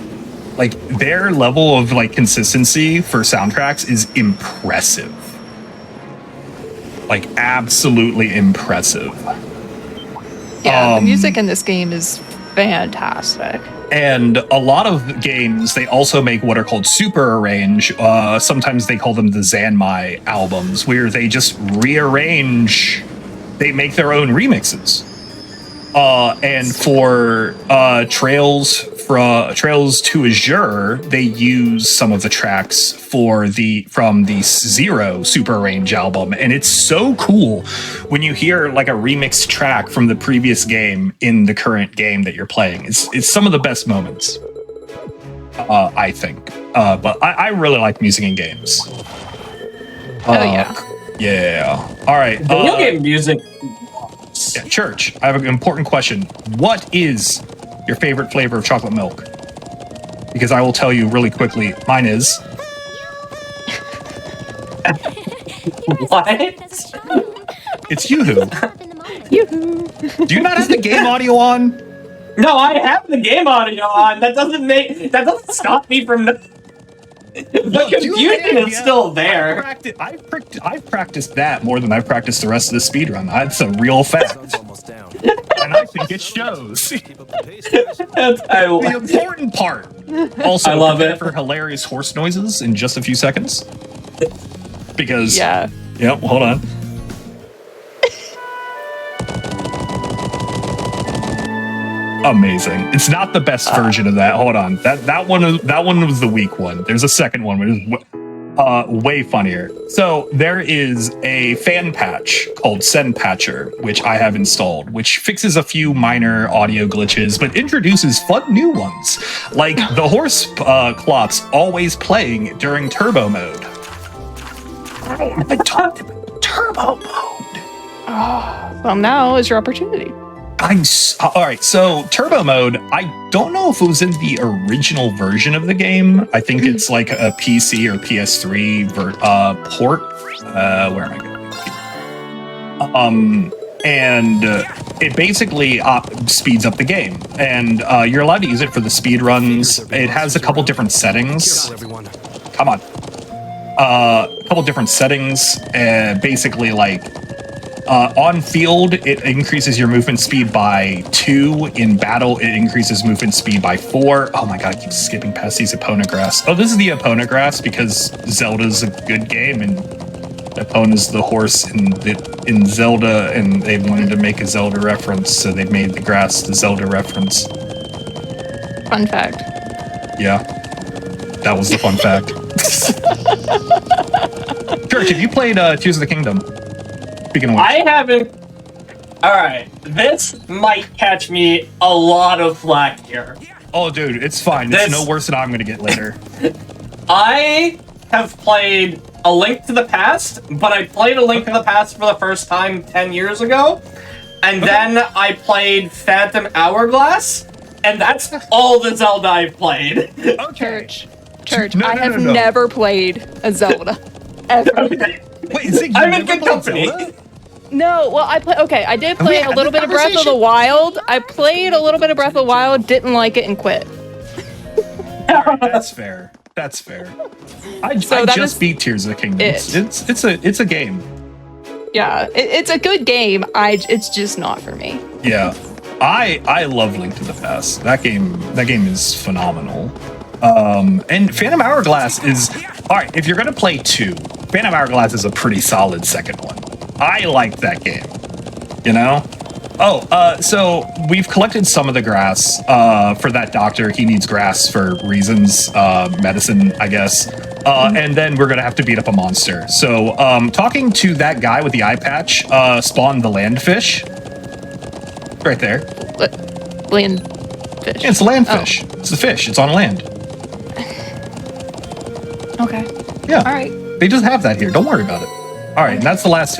Like, their level of like consistency for soundtracks is impressive. Like, absolutely impressive.
Yeah, the music in this game is fantastic.
And a lot of games, they also make what are called super arrange. Sometimes they call them the Zanmai albums, where they just rearrange. They make their own remixes. And for Trails to Azure, they use some of the tracks from the Zero Super Range album, and it's so cool when you hear like a remixed track from the previous game in the current game that you're playing. It's some of the best moments, I think. But I really like music in games.
Yeah.
All right.
Video game music.
Yeah, Church, I have an important question. What is your favorite flavor of chocolate milk? Because I will tell you really quickly, mine is...
What?
It's Yoo-Hoo.
Yoo-hoo.
Do you not have the game audio on?
No, I have the game audio on. That doesn't stop me from... The confusion is still there.
I've practiced that more than I've practiced the rest of the speedrun. That's a real fact. And I think it shows. The important part. Also,
I love it.
For hilarious horse noises in just a few seconds. Because...
Yeah.
Yep, hold on. Amazing. It's not the best version of that. Hold on. That one was the weak one. There's a second one which is way funnier. So there is a fan patch called Send Patcher, which I have installed, which fixes a few minor audio glitches, but introduces fun new ones, like the horse clops always playing during turbo mode. I talked about turbo mode.
Well, now is your opportunity.
All right, so turbo mode, I don't know if it was in the original version of the game. I think it's like a PC or PS3 port. Where am I going? And it basically speeds up the game, and you're allowed to use it for the speed runs. It has a couple different settings. Come on. A couple different settings, basically like on field, it increases your movement speed by 2. In battle, it increases movement speed by 4. Oh my god, I keep skipping past these Eponagrass. Oh, this is the Eponagrass because Zelda's a good game and Epona's the horse in Zelda, and they wanted to make a Zelda reference, so they made the grass the Zelda reference.
Fun fact.
Yeah, that was the fun fact. Church, have you played Tears of the Kingdom? Speaking of which.
I haven't. Alright, this might catch me a lot of flack here.
Oh, dude, it's fine. It's no worse than I'm going to get later.
I have played A Link to the Past, but I played A Link to the Past for the first time 10 years ago, and then I played Phantom Hourglass, and that's all the Zelda I've played.
Okay.
Church,
No,
I have
no.
never played a Zelda. Ever.
Okay.
Wait, Zig,
I'm in good company.
No, well, I did play a little bit of Breath of the Wild. I played a little bit of Breath of the Wild, didn't like it, and quit.
That's fair. That's fair. I just beat Tears of the Kingdom. It's a game.
Yeah, it's a good game. It's just not for me.
Yeah, I love Link to the Past. That game is phenomenal. And Phantom Hourglass is all right. If you're gonna play 2, Phantom Hourglass is a pretty solid second one. I like that game. You know. Oh, so we've collected some of the grass for that doctor. He needs grass for reasons, medicine, I guess. And then we're gonna have to beat up a monster. So, talking to that guy with the eye patch spawned the landfish. Right there.
Land fish.
Yeah, it's a landfish. Oh. It's a fish. It's on land.
Okay.
Yeah.
All right.
They just have that here. Don't worry about it. All right, and that's the last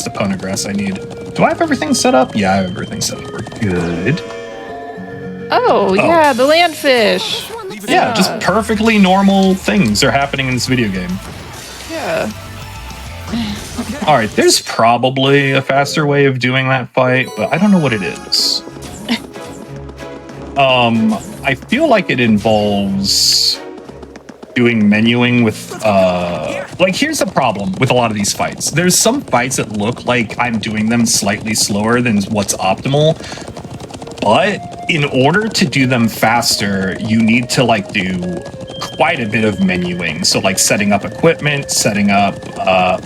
opponent grass I need. Do I have everything set up? Yeah, I have everything set up. We're good.
Oh, yeah, the landfish.
Yeah, just perfectly normal things are happening in this video game.
Yeah.
All right, there's probably a faster way of doing that fight, but I don't know what it is. I feel like it involves doing menuing with like, here's the problem with a lot of these fights. There's some fights that look like I'm doing them slightly slower than what's optimal, but in order to do them faster, you need to like do quite a bit of menuing. So like setting up equipment, setting up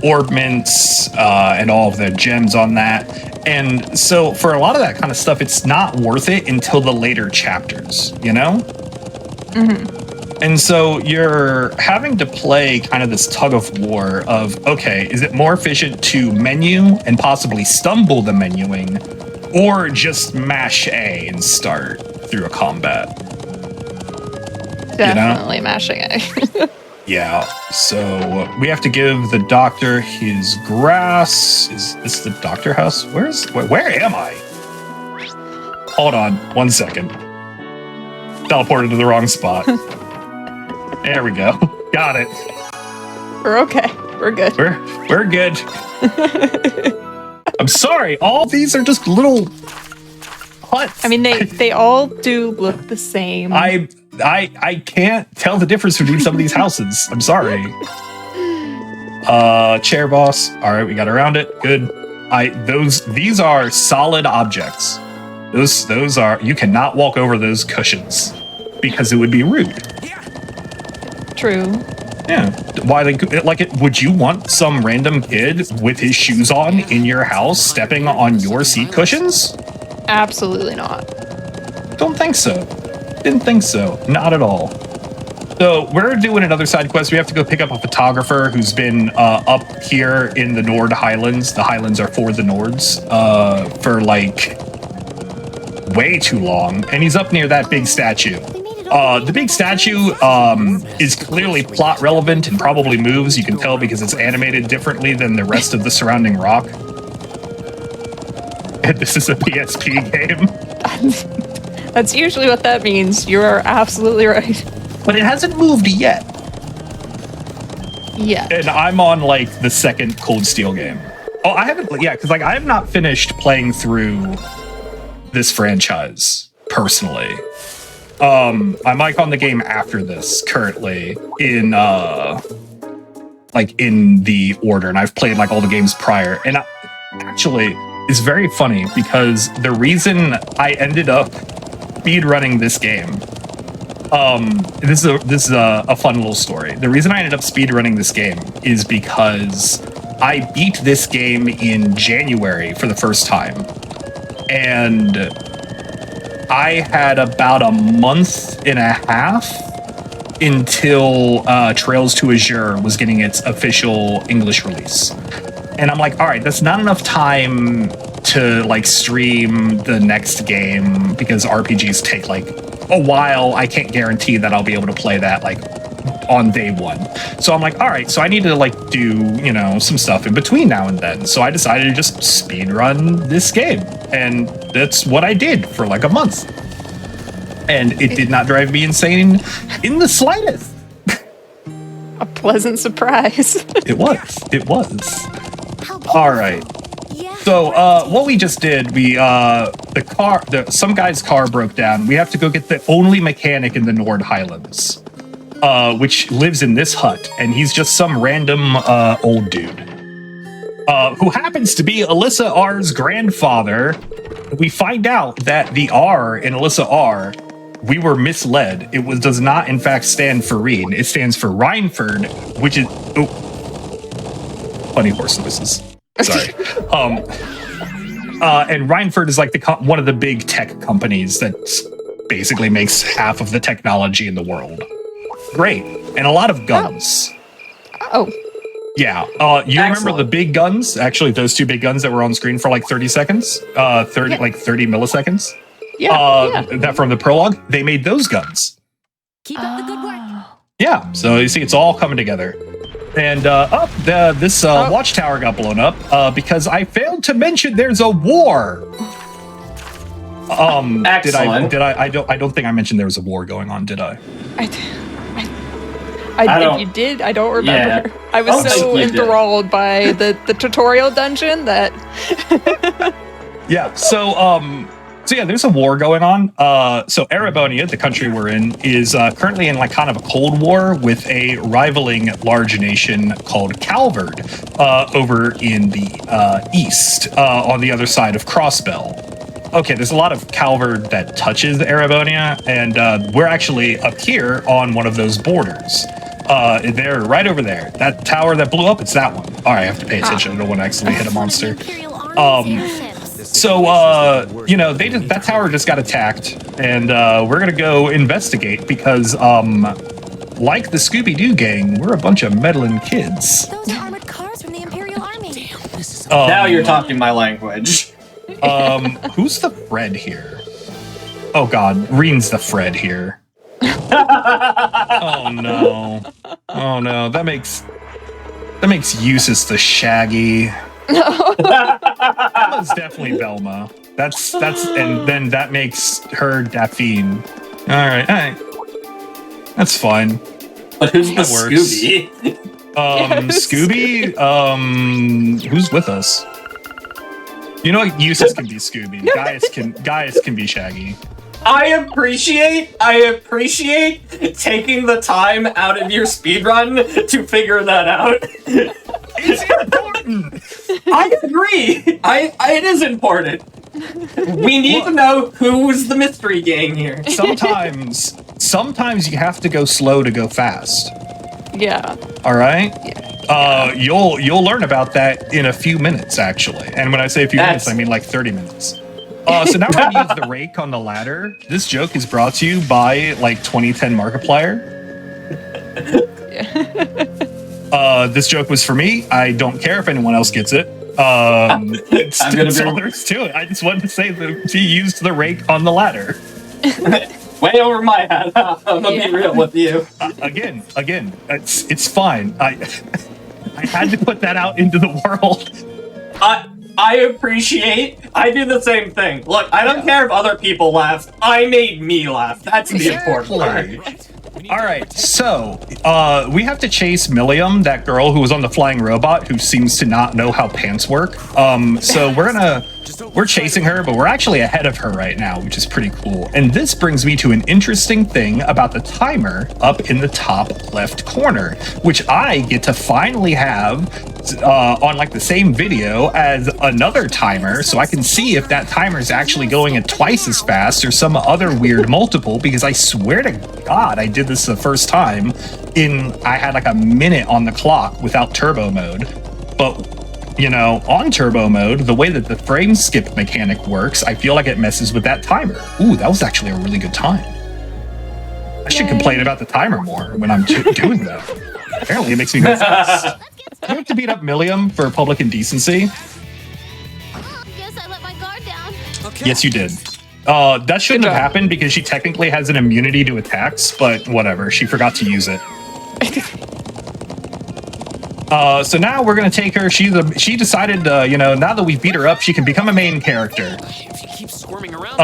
orbments, and all of the gems on that. And so for a lot of that kind of stuff, it's not worth it until the later chapters, you know?
Mm-hmm.
And so you're having to play kind of this tug of war of, okay, is it more efficient to menu and possibly stumble the menuing, or just mash A and start through a combat?
Definitely mashing A.
Yeah, so we have to give the doctor his grass. Is this the doctor house? Where am I? Hold on, 1 second. Teleported to the wrong spot. There we go. Got it.
We're okay. We're good.
We're good. I'm sorry. All these are just little huts.
I mean, they all do look the same.
I can't tell the difference between some of these houses. I'm sorry. Chair boss. All right, we got around it. Good. These are solid objects. Those are, you cannot walk over those cushions because it would be rude.
True.
Yeah. Why would you want some random kid with his shoes on in your house stepping on your seat cushions?
Absolutely not.
Don't think so. Didn't think so. Not at all. So we're doing another side quest. We have to go pick up a photographer who's been up here in the Nord Highlands. The Highlands are for the Nords for like way too long. And he's up near that big statue. The big statue is clearly plot relevant and probably moves. You can tell because it's animated differently than the rest of the surrounding rock. This is a PSP game.
That's usually what that means. You are absolutely right.
But it hasn't moved yet.
Yeah.
And I'm on like the second Cold Steel game. Oh, I haven't, yeah, because like I have not finished playing through this franchise personally. I'm like on the game after this currently in like in the order, and I've played like all the games prior. And actually, it's very funny because the reason I ended up speedrunning this game, this is a fun little story. The reason I ended up speedrunning this game is because I beat this game in January for the first time, and I had about a month and a half until Trails to Azure was getting its official English release. And I'm like, all right, that's not enough time to like stream the next game because RPGs take like a while. I can't guarantee that I'll be able to play that like on day one. So I'm like, all right, so I need to like do, you know, some stuff in between now and then. So I decided to just speedrun this game. And that's what I did for like a month. And it did not drive me insane in the slightest.
A pleasant surprise.
It was. All right. So what we just did, some guy's car broke down. We have to go get the only mechanic in the Nord Highlands, which lives in this hut, and he's just some random old dude who happens to be Alyssa R's grandfather. We find out that the R in Alyssa R we were misled. It does not, in fact, stand for Reen. It stands for Rhineford, which is... Oh. Funny horse noises. Sorry. And Rhineford is like one of the big tech companies that basically makes half of the technology in the world. Great. And a lot of guns.
Oh.
Yeah. You remember the big guns? Actually, those two big guns that were on screen for like 30 seconds? 30 milliseconds?
Yeah.
That from the prologue? They made those guns.
Keep up the good work.
Yeah. So you see, it's all coming together. And this watchtower got blown up because I failed to mention there's a war.
Excellent.
Did I don't think I mentioned there was a war going on, did I?
I think you did. I don't remember.
Yeah.
I was so
think you
enthralled by the tutorial dungeon that.
Yeah. So yeah, there's a war going on. So Erebonia, the country we're in, is currently in like kind of a cold war with a rivaling large nation called Calvard over in the east, on the other side of Crossbell. Okay, there's a lot of Calvard that touches Erebonia, and we're actually up here on one of those borders. They're right over there. That tower that blew up, it's that one. All right, I have to pay attention. I don't want to accidentally hit a monster. So, that tower just got attacked, and we're gonna go investigate because, like the Scooby-Doo gang, we're a bunch of meddling kids.
Those are armored cars from the Imperial Army.
Damn, this is
Now you're talking my language.
Who's the Fred here? Oh God, Reen's the Fred here. Oh no, that makes Eustace the Shaggy. Velma's definitely Velma. That's and then that makes her Daphne. All right, that's fine.
But who's the
That works.
Scooby?
Scooby. Who's with us? You know, Eustace can be Scooby. Gaius can be Shaggy.
I appreciate taking the time out of your speedrun to figure that out.
It's important.
I agree. It is important. We need to know who's the mystery gang here.
Sometimes you have to go slow to go fast.
Yeah.
All right. You'll learn about that in a few minutes, actually. And when I say a few minutes, I mean like 30 minutes. So now we're gonna use the rake on the ladder. This joke is brought to you by like 2010 Markiplier. This joke was for me. I don't care if anyone else gets it. That's all there is to it. I just wanted to say that he used the rake on the ladder.
Way over my head. I'm gonna be real with you.
Again, it's fine. I had to put that out into the world.
I appreciate. I do the same thing. Look, I don't care if other people laugh. I made me laugh. That's the important part.
All right, so we have to chase Milliam, that girl who was on the flying robot who seems to not know how pants work. So we're chasing her, but we're actually ahead of her right now, which is pretty cool. And this brings me to an interesting thing about the timer up in the top left corner, which I get to finally have on like the same video as another timer, so I can see if that timer is actually going at twice as fast or some other weird multiple, because I swear to God I did this the first time I had like a minute on the clock without turbo mode. But you know, on turbo mode, the way that the frame skip mechanic works, I feel like it messes with that timer. Ooh, that was actually a really good time. I should complain about the timer more when I'm doing that. Apparently it makes me go fast. You have to beat up Milliam for public indecency.
Guess I let my guard down.
okay.
Yes, you did. That shouldn't have happened because she technically has an immunity to attacks, but whatever. She forgot to use it. So now we're gonna take her. She decided, now that we beat her up, she can become a main character.
If you keep squirming around,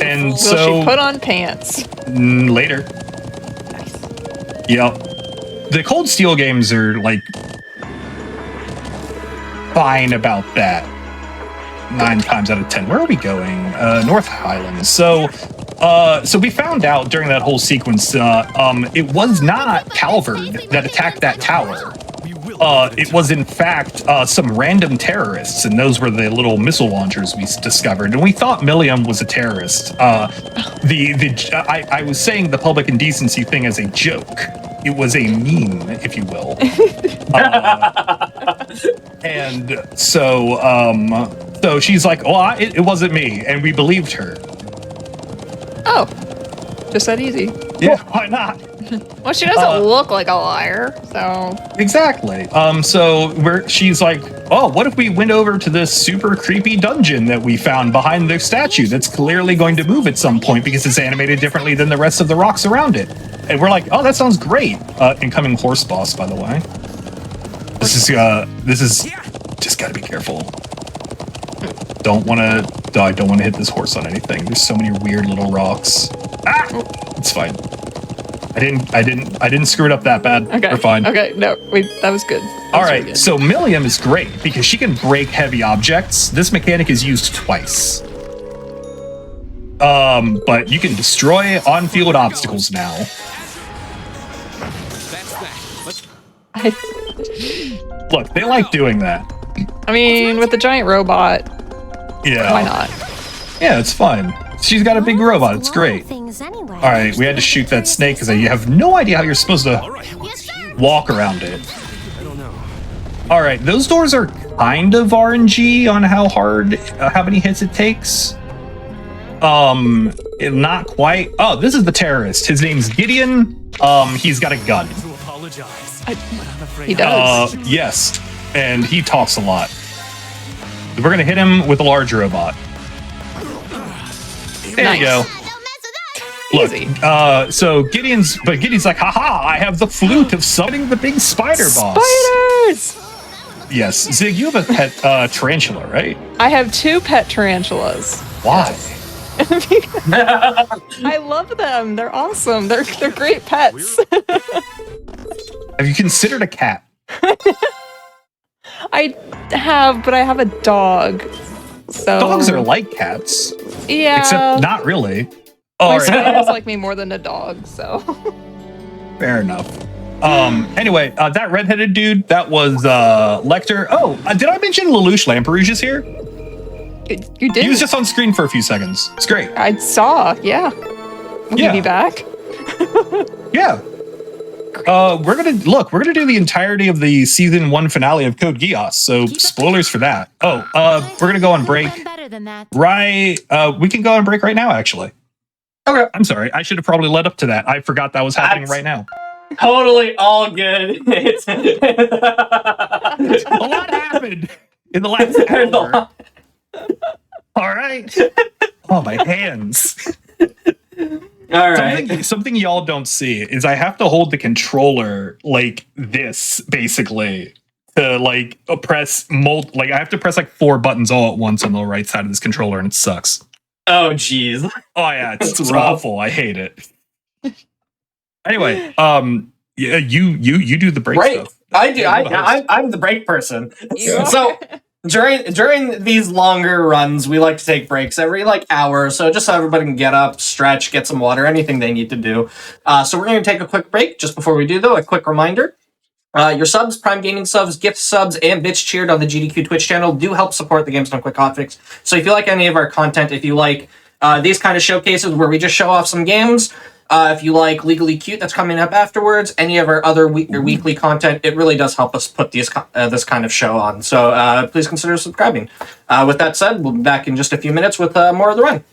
And
Will
so
she put on pants?
later. Yep. The Cold Steel games are like fine about that. 9 times out of 10. Where are we going? North Highlands. So we found out during that whole sequence, it was not Calvard that attacked that tower.
we will
it was in fact some random terrorists, and those were the little missile launchers we discovered. And we thought Milliam was a terrorist. I was saying the public indecency thing as a joke. It was a meme, if you will. And so she's like, "Well, it wasn't me," and we believed her.
Oh, just that easy.
Yeah, why not?
Well, she doesn't look like a liar, so...
Exactly. She's like, "Oh, what if we went over to this super creepy dungeon that we found behind the statue that's clearly going to move at some point because it's animated differently than the rest of the rocks around it?" And we're like, "Oh, that sounds great." Incoming horse boss, by the way. This is just gotta be careful. I don't want to hit this horse on anything. There's so many weird little rocks. Ah! It's fine. I didn't screw it up that bad.
Okay.
We're fine.
Okay, no, that was good.
All right, so Milliam is great because she can break heavy objects. This mechanic is used twice. But you can destroy on-field obstacles now.
That's that. Let's
Look, they like doing that.
I mean, with the giant robot,
Yeah.
why not?
Yeah, it's fine. She's got a big robot. It's great.
Things anyway.
All right, we had to shoot that snake because you have no idea how you're supposed to
Yes, sir.
walk around it.
I don't know.
All right, those doors are kind of RNG on how many hits it takes. Not quite. Oh, this is the terrorist. His name's Gideon. He's got a gun.
To apologize.
He does.
Yes, and he talks a lot. We're gonna hit him with a large robot. There you go.
Don't mess with that.
Look,
Easy.
so Gideon's like, haha, I have the flute of summoning the big spider boss.
Spiders!
Yes, Zig, you have a pet tarantula, right?
I have 2 pet tarantulas.
Why?
I love them. They're awesome. They're great pets.
Have you considered a cat?
I have, but I have a dog. So
Dogs are like cats,
yeah.
except not really.
My
All right,
spiders like me more than a dog. So
fair enough. Anyway, that redheaded dude, that was Lecter. Oh, did I mention Lelouch Lamperouge is here?
you did.
He was just on screen for a few seconds. It's great.
I saw. Yeah. Will
Yeah.
he be back?
Yeah. We're gonna do the entirety of the season 1 finale of Code Geass, so spoilers for that. Oh, we're gonna go on break.
I'm better than that.
Right, we can go on break right now, actually.
Okay.
I'm sorry, I should have probably led up to that. I forgot that was happening right now.
Totally all good.
A lot happened in the last hour. All right. Oh, my hands.
All right.
Something y'all don't see is I have to hold the controller like this, basically, to like press I have to press like 4 buttons all at once on the right side of this controller, and it sucks.
Oh, jeez.
Oh yeah, it's
That's rough.
awful. I hate it. Anyway, yeah, you do the break
Break.
stuff.
I do.
Yeah, you're the host.
I'm the break person.
You are.
So during these longer runs, we like to take breaks every hour, so just so everybody can get up, stretch, get some water, anything they need to do. So we're going to take a quick break. Just before we do, though, a quick reminder. Your subs, Prime Gaming subs, gift subs, and bitch cheered on the GDQ Twitch channel do help support the Games Done Quick Hotfix. So if you like any of our content, if you like these kind of showcases where we just show off some games, if you like Legally Cute that's coming up afterwards, any of our other weekly content, it really does help us put this kind of show on. So please consider subscribing. With that said, we'll be back in just a few minutes with more of the run.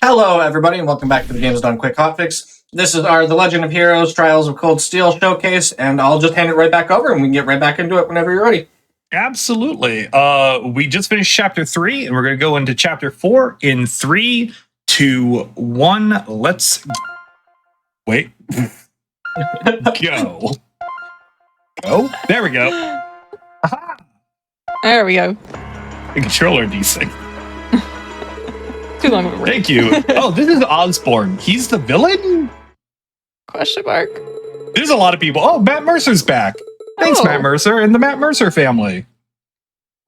Hello, everybody, and welcome back to the Games Done Quick Hotfix. This is our The Legend of Heroes Trials of Cold Steel showcase, and I'll just hand it right back over, and we can get right back into it whenever you're ready.
Absolutely. We just finished chapter 3, and we're going to go into chapter 4 in 3, 2, 1. Let's wait. Go. Go. There we go. Aha.
There we go.
The controller desync.
Too long of a break.
Thank you. Oh, this is Osborne. He's the villain?
Question mark.
There's a lot of people. Oh, Matt Mercer's back. Thanks,
Oh.
Matt Mercer and the Matt Mercer family.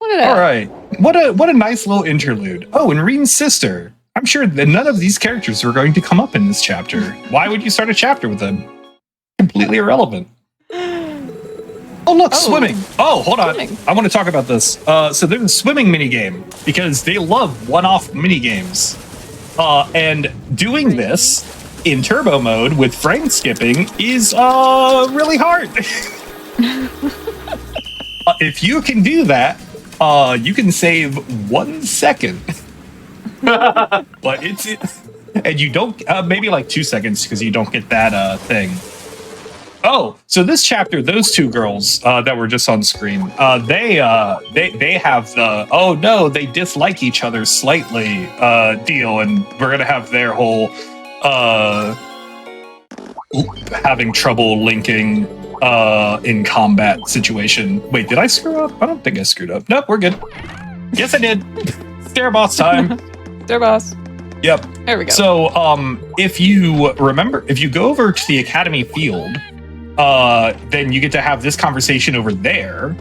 Look at that.
All right. What a nice little interlude. Oh, and Reen's sister. I'm sure that none of these characters are going to come up in this chapter. Why would you start a chapter with them? Completely irrelevant. Oh, look, swimming. Oh, hold on.
Swimming.
I want to talk about this. So there's a swimming minigame because they love one-off minigames. And doing this in turbo mode with frame skipping is really hard. If you can do that, you can save 1 second. But and you don't, maybe like 2 seconds because you don't get that thing. Oh, so this chapter, those two girls that were just on screen, they have the oh no, they dislike each other slightly deal, and we're gonna have their whole having trouble linking in combat situation. Wait, did I screw up? I don't think I screwed up. Nope, we're good. Yes, I did. Stair boss time.
Stair boss.
Yep.
There we go.
So, if you remember, if you go over to the Academy field, then you get to have this conversation over there.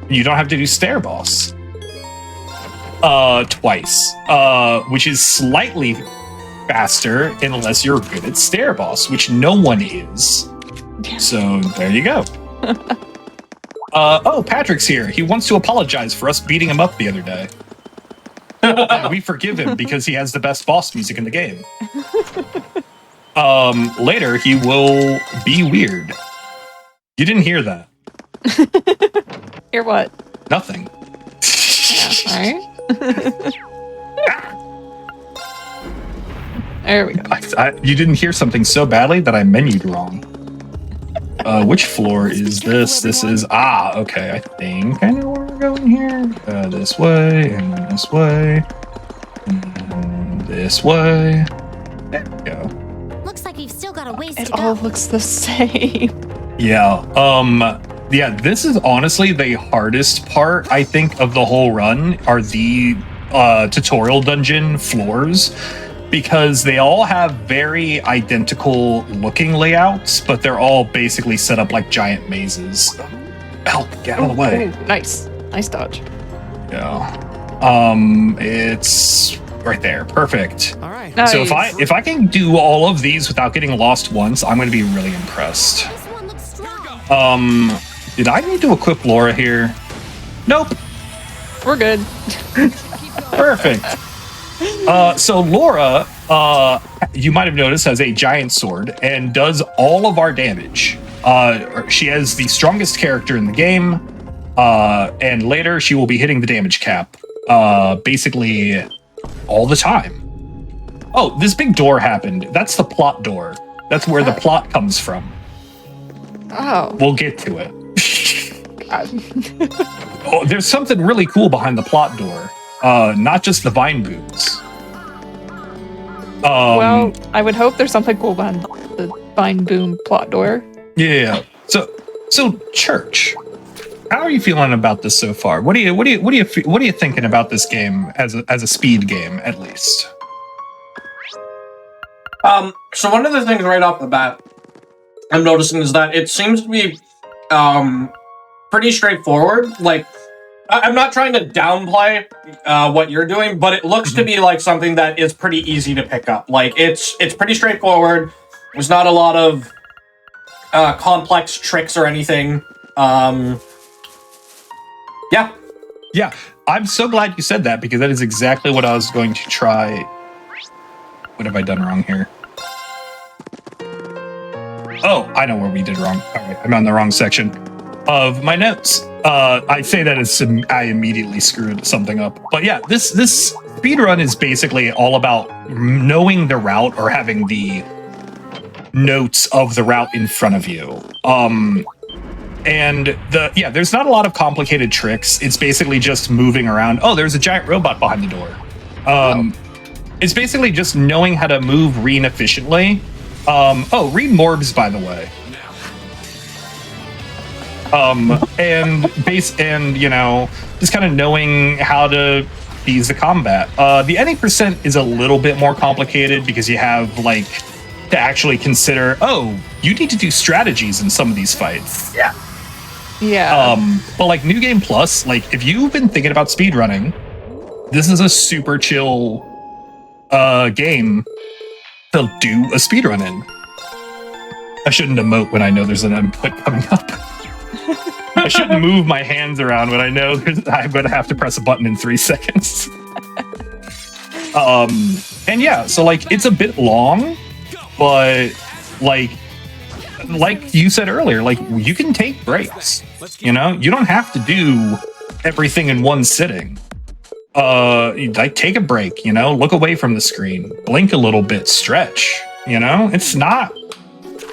You don't have to do stair boss twice, which is slightly faster unless you're good at stair boss, which no one is. So there you go. Oh, Patrick's here. He wants to apologize for us beating him up the other day. We forgive him because he has the best boss music in the game. Later, he will be weird. You didn't hear that.
Hear what?
Nothing.
Yeah, alright. There we go.
You didn't hear something so badly that I menued wrong. Which floor is this? This is... Ah, okay. I think I know where we're going here. This way, and then this way. And this way. There we go.
Looks like we've still got a ways
It
to
all
go.
looks the same.
Yeah. Yeah, this is honestly the hardest part, I think, of the whole run, are the tutorial dungeon floors. Because they all have very identical looking layouts, but they're all basically set up like giant mazes. Help, get out of the way.
Ooh, nice. Nice dodge.
Yeah. It's right there. Perfect.
All right.
Nice.
So if I can do all of these without getting lost once, I'm going to be really impressed.
This one looks strong.
Did I need to equip Laura here? Nope.
We're good.
Perfect. So Laura, you might have noticed, has a giant sword and does all of our damage. She has the strongest character in the game, and later she will be hitting the damage cap, basically all the time. Oh, this big door happened. That's the plot door. That's where the plot comes from.
Oh.
We'll get to it.
God.
Oh, there's something really cool behind the plot door. Not just the vine boots.
Well, I would hope there's something cool behind the Vine Boom plot door.
Yeah. So Church, how are you feeling about this so far? What are you thinking about this game as a speed game, at least?
So one of the things right off the bat I'm noticing is that it seems to be pretty straightforward. Like, I'm not trying to downplay what you're doing, but it looks to be like something that is pretty easy to pick up. Like, it's pretty straightforward. There's not a lot of complex tricks or anything. Yeah.
Yeah, I'm so glad you said that, because that is exactly what I was going to try. What have I done wrong here? Oh, I know where we did wrong. All right, I'm on the wrong section of my notes. I say that as I immediately screwed something up. But yeah, this speedrun is basically all about knowing the route or having the notes of the route in front of you. And there's not a lot of complicated tricks. It's basically just moving around. Oh, there's a giant robot behind the door. It's basically just knowing how to move Reen efficiently. Reen Morbs, by the way. And just kind of knowing how to ease the combat. The any percent is a little bit more complicated because you have to actually consider, you need to do strategies in some of these fights.
Yeah.
Yeah.
But New Game Plus, if you've been thinking about speedrunning, this is a super chill game to do a speedrun in. I shouldn't emote when I know there's an input coming up. I shouldn't move my hands around when I know I'm going to have to press a button in 3 seconds. And yeah, so like it's a bit long, but like you said earlier, like you can take breaks. You know, you don't have to do everything in one sitting. Like take a break, you know, look away from the screen, blink a little bit, stretch, you know. It's not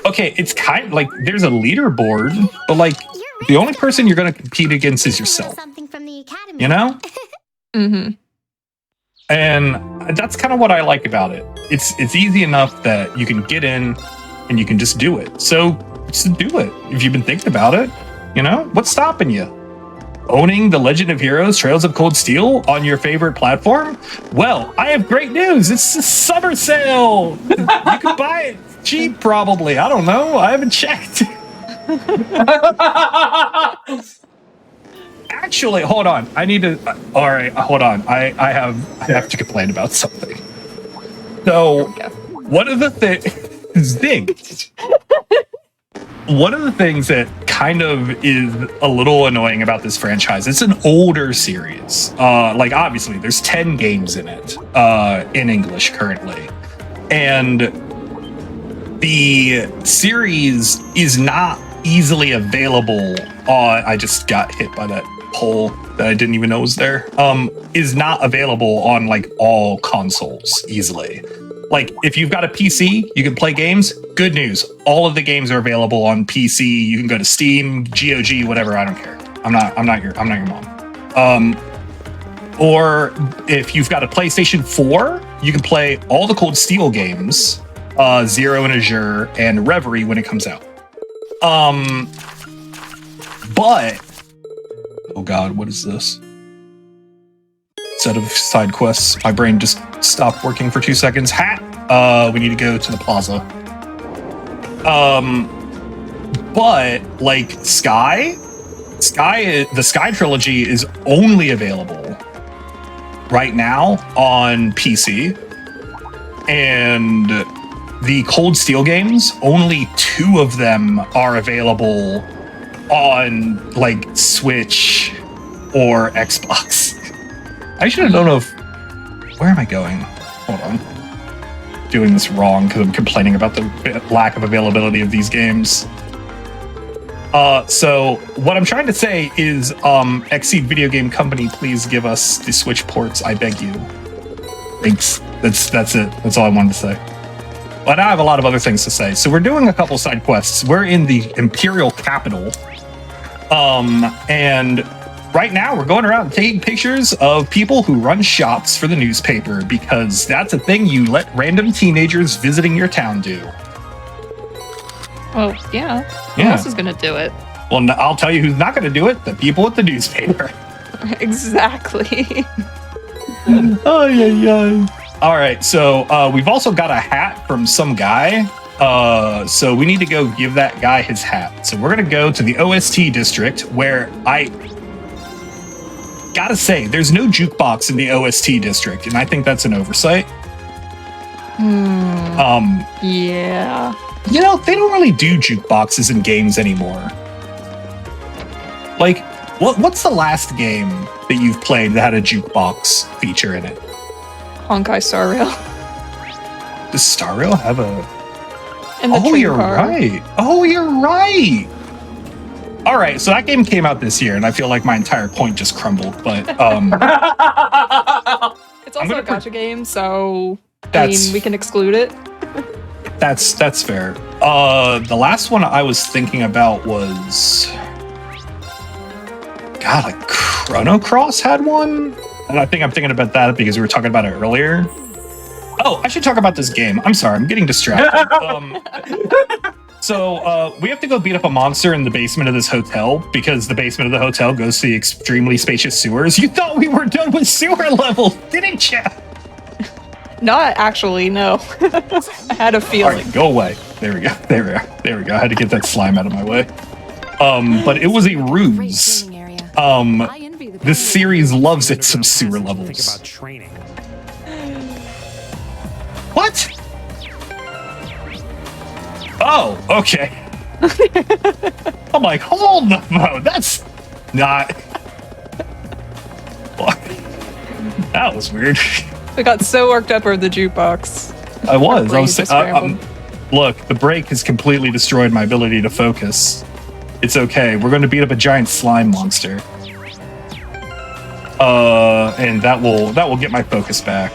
okay, it's kind of like there's a leaderboard, but like the only person you're going to compete against is yourself.
Something from the academy.
You know?
Mm-hmm.
And that's kind of what I like about it. It's easy enough that you can get in and you can just do it. So just do it. If you've been thinking about it, you know, what's stopping you? Owning The Legend of Heroes Trails of Cold Steel on your favorite platform? Well, I have great news. It's a summer sale. You can buy it cheap, probably. I don't know. I haven't checked. Actually, hold on. I need to. All right, hold on. I have to complain about something. So, one of the things. One of the things that kind of is a little annoying about this franchise, it's an older series. Like obviously, there's 10 games in it in English currently, and the series is not easily available on. I just got hit by that pole that I didn't even know was there. Is not available on like all consoles easily. Like if you've got a PC, you can play games. Good news, all of the games are available on PC. You can go to Steam, GOG, whatever. I don't care. I'm not your mom. Or if you've got a PlayStation 4, you can play all the Cold Steel games, Zero and Azure, and Reverie when it comes out. But oh god, what is this? Set of side quests. My brain just stopped working for 2 seconds. We need to go to the plaza. But like the Sky trilogy is only available right now on PC, and the Cold Steel games, only 2 of them are available on like Switch or Xbox. I should have known of. Where am I going? Hold on. Doing this wrong because I'm complaining about the lack of availability of these games. So what I'm trying to say is, Exceed Video Game Company, please give us the Switch ports. I beg you. Thanks. That's it. That's all I wanted to say. But I have a lot of other things to say. So we're doing a couple side quests. We're in the Imperial Capital. And right now we're going around taking pictures of people who run shops for the newspaper, because that's a thing you let random teenagers visiting your town do.
Well, yeah. Who else is going to do it?
Well, I'll tell you who's not going to do it. The people at the newspaper.
Exactly.
Oh, yeah. All right, so we've also got a hat from some guy. So we need to go give that guy his hat. So we're going to go to the OST district, where I gotta say, there's no jukebox in the OST district, and I think that's an oversight.
Yeah.
You know, they don't really do jukeboxes in games anymore. Like, what's the last game that you've played that had a jukebox feature in it?
Honkai Star Rail.
Does Star Rail have a...
And the
oh,
train
you're
car.
right. Oh, you're right. All right, so that game came out this year, and I feel like my entire point just crumbled. But
it's also a gacha game, so I
That's-
mean, we can exclude it.
that's fair. The last one I was thinking about was, God, like Chrono Cross had one, and I think I'm thinking about that because we were talking about it earlier. Oh, I should talk about this game. I'm sorry, I'm getting distracted. So we have to go beat up a monster in the basement of this hotel, because the basement of the hotel goes to the extremely spacious sewers. You thought we were done with sewer levels, didn't you?
Not actually, no. I had a
All
feeling.
right, go away. There we go. There we go. I had to get that slime out of my way. But it was a ruse. This series loves it some sewer
Think
levels.
about training.
Oh, okay. I'm like, hold the phone. That's not. That was weird.
We got so worked up over the jukebox.
I was.
brains just scrambled.
Look, the break has completely destroyed my ability to focus. It's okay. We're going to beat up a giant slime monster. And that will get my focus back.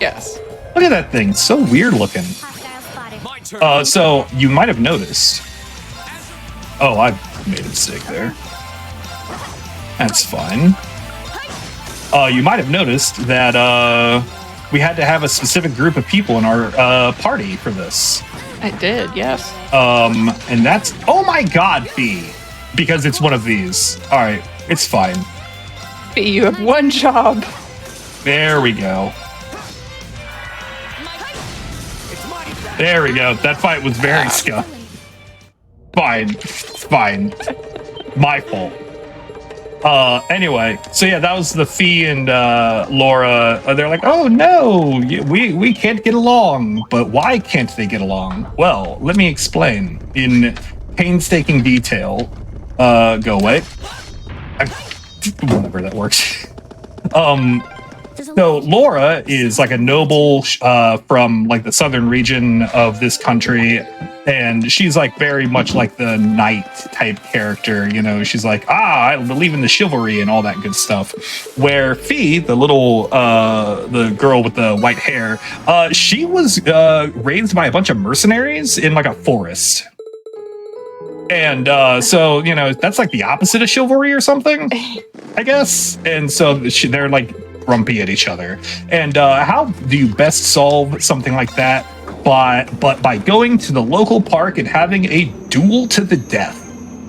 Yes.
Look at that thing. So weird looking.
Hostile spotted.
My turn.
So you might have noticed. Oh, I made a mistake there. That's fine. You might have noticed that we had to have a specific group of people in our party for this.
I did, yes.
And that's, oh my god, Fee, because it's one of these. All right, it's fine.
But you have one job.
There we go. There we go. That fight was very scuffed. Fine. Fine. My fault. Anyway, so yeah, that was the Fee and Laura. They're like, oh no, we can't get along. But why can't they get along? Well, let me explain in painstaking detail. Go away. Whatever that works. So Laura is like a noble from like the southern region of this country, and she's like very much like the knight type character. You know, she's like, I believe in the chivalry and all that good stuff. Where Fee, the little the girl with the white hair, she was raised by a bunch of mercenaries in like a forest. And so, you know, that's like the opposite of chivalry or something, I guess. And so they're like grumpy at each other. And how do you best solve something like that? But by going to the local park and having a duel to the death.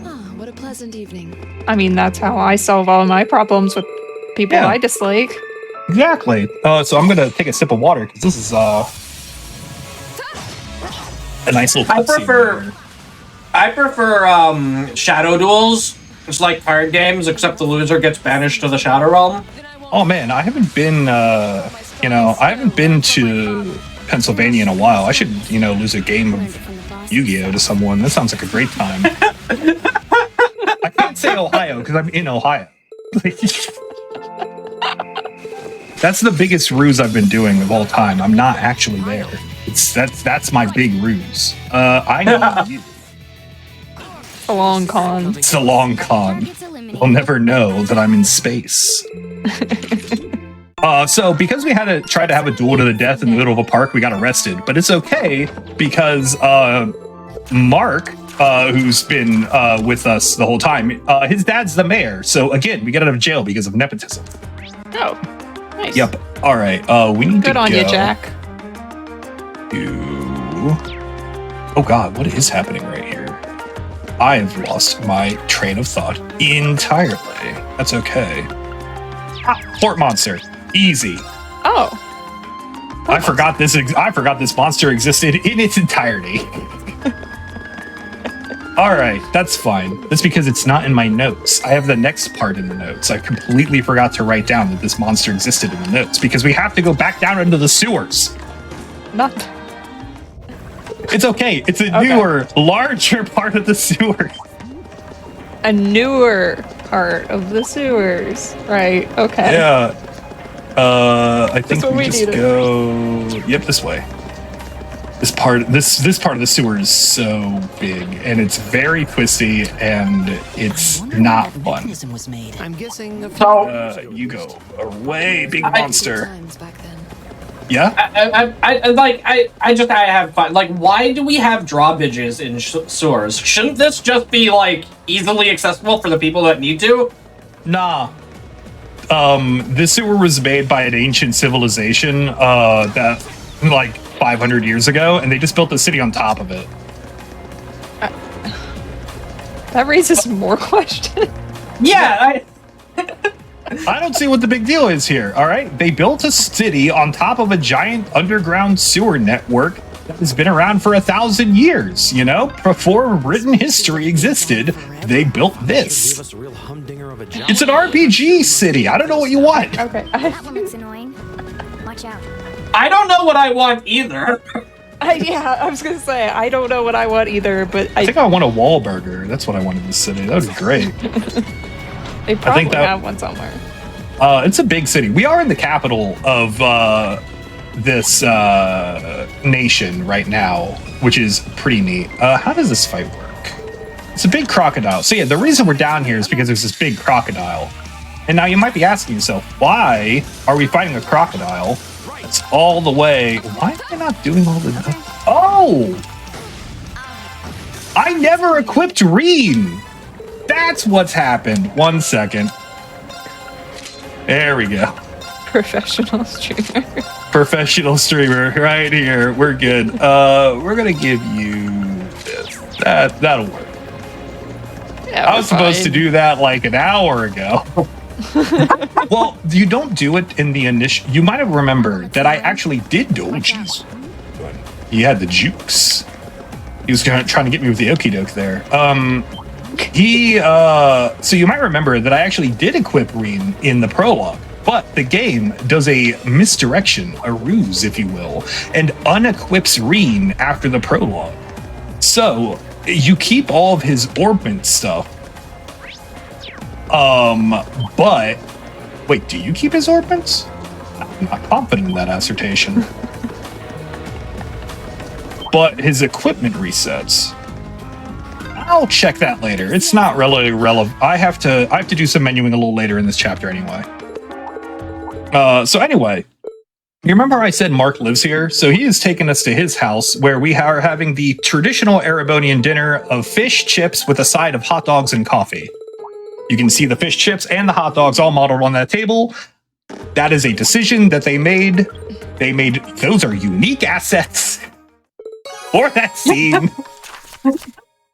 Ah, what a pleasant evening.
I mean, that's how I solve all my problems with people
Yeah.
I dislike.
Exactly. So I'm going to take a sip of water because this is a nice little cutscene.
I prefer shadow duels. It's like card games, except the loser gets banished to the Shadow Realm.
Oh man, I haven't been, I haven't been to Pennsylvania in a while. I should, lose a game of Yu-Gi-Oh to someone. That sounds like a great time. I can't say Ohio because I'm in Ohio. That's the biggest ruse I've been doing of all time. I'm not actually there. That's my big ruse. I know you.
It's a long con.
It's a long con.
Target's eliminated.
We'll never know that I'm in space. So because we had to try to have a duel to the death in the middle of a park, we got arrested. But it's okay because Mark, who's been with us the whole time, his dad's the mayor. So again, we get out of jail because of nepotism.
Oh, nice.
Yep. All right. We need to
Good on
go
you, Jack.
to... Oh God, what is happening right here? I have lost my train of thought entirely. That's okay. Port monster. Easy.
Oh.
I forgot this monster existed in its entirety. All right, that's fine. That's because it's not in my notes. I have the next part in the notes. I completely forgot to write down that this monster existed in the notes because we have to go back down into the sewers.
Not.
It's okay. It's a
Okay.
newer, larger part of the sewer.
A newer part of the sewers. Right, okay.
Yeah. I think
what
we
we
just
needed.
go. Yep, this way. This part of the sewer is so big, and it's very twisty, and it's not fun.
I'm guessing a few
So,
years ago.
You go away, big
I-
monster.
Times back then.
Yeah.
I have fun. Like, why do we have drawbridges in sewers? Shouldn't this just be like easily accessible for the people that need to?
Nah. This sewer was made by an ancient civilization that like 500 years ago, and they just built a city on top of it.
That raises more questions.
Yeah,
I don't see what the big deal is here, all right? They built a city on top of a giant underground sewer network that has been around for 1,000 years, Before written history existed, they built
Gave
this.
us a real humdinger of a job.
It's an RPG city. I don't know what you want.
Okay.
That one looks annoying. Watch out.
I don't know what I want either.
I was gonna say I don't know what I want either, but
I think I want a Wahlburger. That's what I want in the city. That would be great.
they probably have one somewhere.
It's a big city. We are in the capital of this nation right now, which is pretty neat. How does this fight work? It's a big crocodile. So yeah, the reason we're down here is because there's this big crocodile. And now you might be asking yourself, why are we fighting a crocodile? It's all the way. Why am I not doing all the... Oh! I never equipped Reen! That's what's happened. 1 second. There we go.
Professional streamer.
Professional streamer right here. We're good. We're gonna give you this. That'll work.
Yeah,
I was supposed to do that like an hour ago. Well, you don't do it in the initial. You might have remembered that I actually did do it. Jeez. He had the jukes. He was trying to get me with the okie doke there. So you might remember that I actually did equip Reen in the prologue, but the game does a misdirection, a ruse, if you will, and unequips Reen after the prologue. So you keep all of his orbment stuff. But wait, do you keep his orbments? I'm not confident in that assertion. But his equipment resets. I'll check that later. It's not really relevant. I have to do some menuing a little later in this chapter anyway. So anyway, you remember I said Mark lives here? So he has taken us to his house where we are having the traditional Erebonian dinner of fish, chips with a side of hot dogs and coffee. You can see the fish chips and the hot dogs all modeled on that table. That is a decision that they made. Those are unique assets for that scene.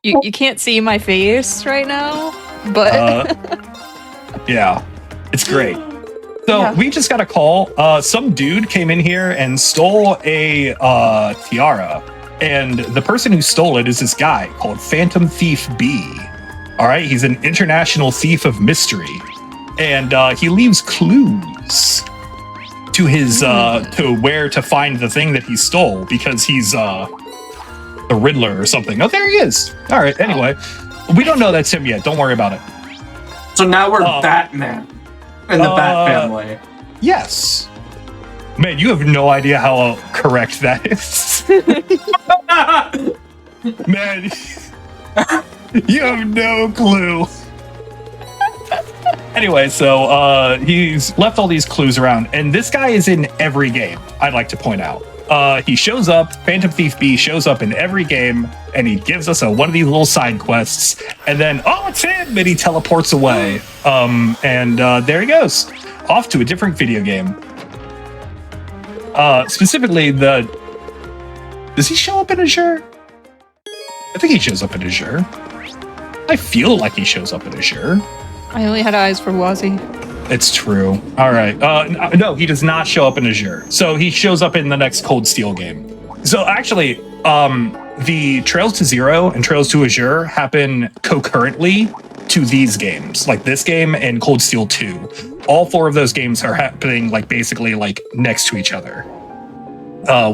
You can't see my face right now, but
yeah, it's great. So
yeah.
We just got a call. Some dude came in here and stole a tiara, and the person who stole it is this guy called Phantom Thief B. All right, he's an international thief of mystery, and he leaves clues to his to where to find the thing that he stole because he's the Riddler or something. Oh, there he is. All right. Anyway, we don't know that's him yet. Don't worry about it.
So now we're Batman in the Bat family.
Yes. Man, you have no idea how correct that is. Man, you have no clue. Anyway, so he's left all these clues around, and this guy is in every game, I'd like to point out. He shows up, Phantom Thief B shows up in every game, and he gives us one of these little side quests, and then, oh, it's him! And he teleports away. There he goes, off to a different video game. Specifically, does he show up in Azure? I think he shows up in Azure. I feel like he shows up in Azure.
I only had eyes for Wazzy.
It's true. All right. No, he does not show up in Azure. So he shows up in the next Cold Steel game. So actually, the Trails to Zero and Trails to Azure happen concurrently to these games, like this game and Cold Steel 2. All four of those games are happening basically next to each other,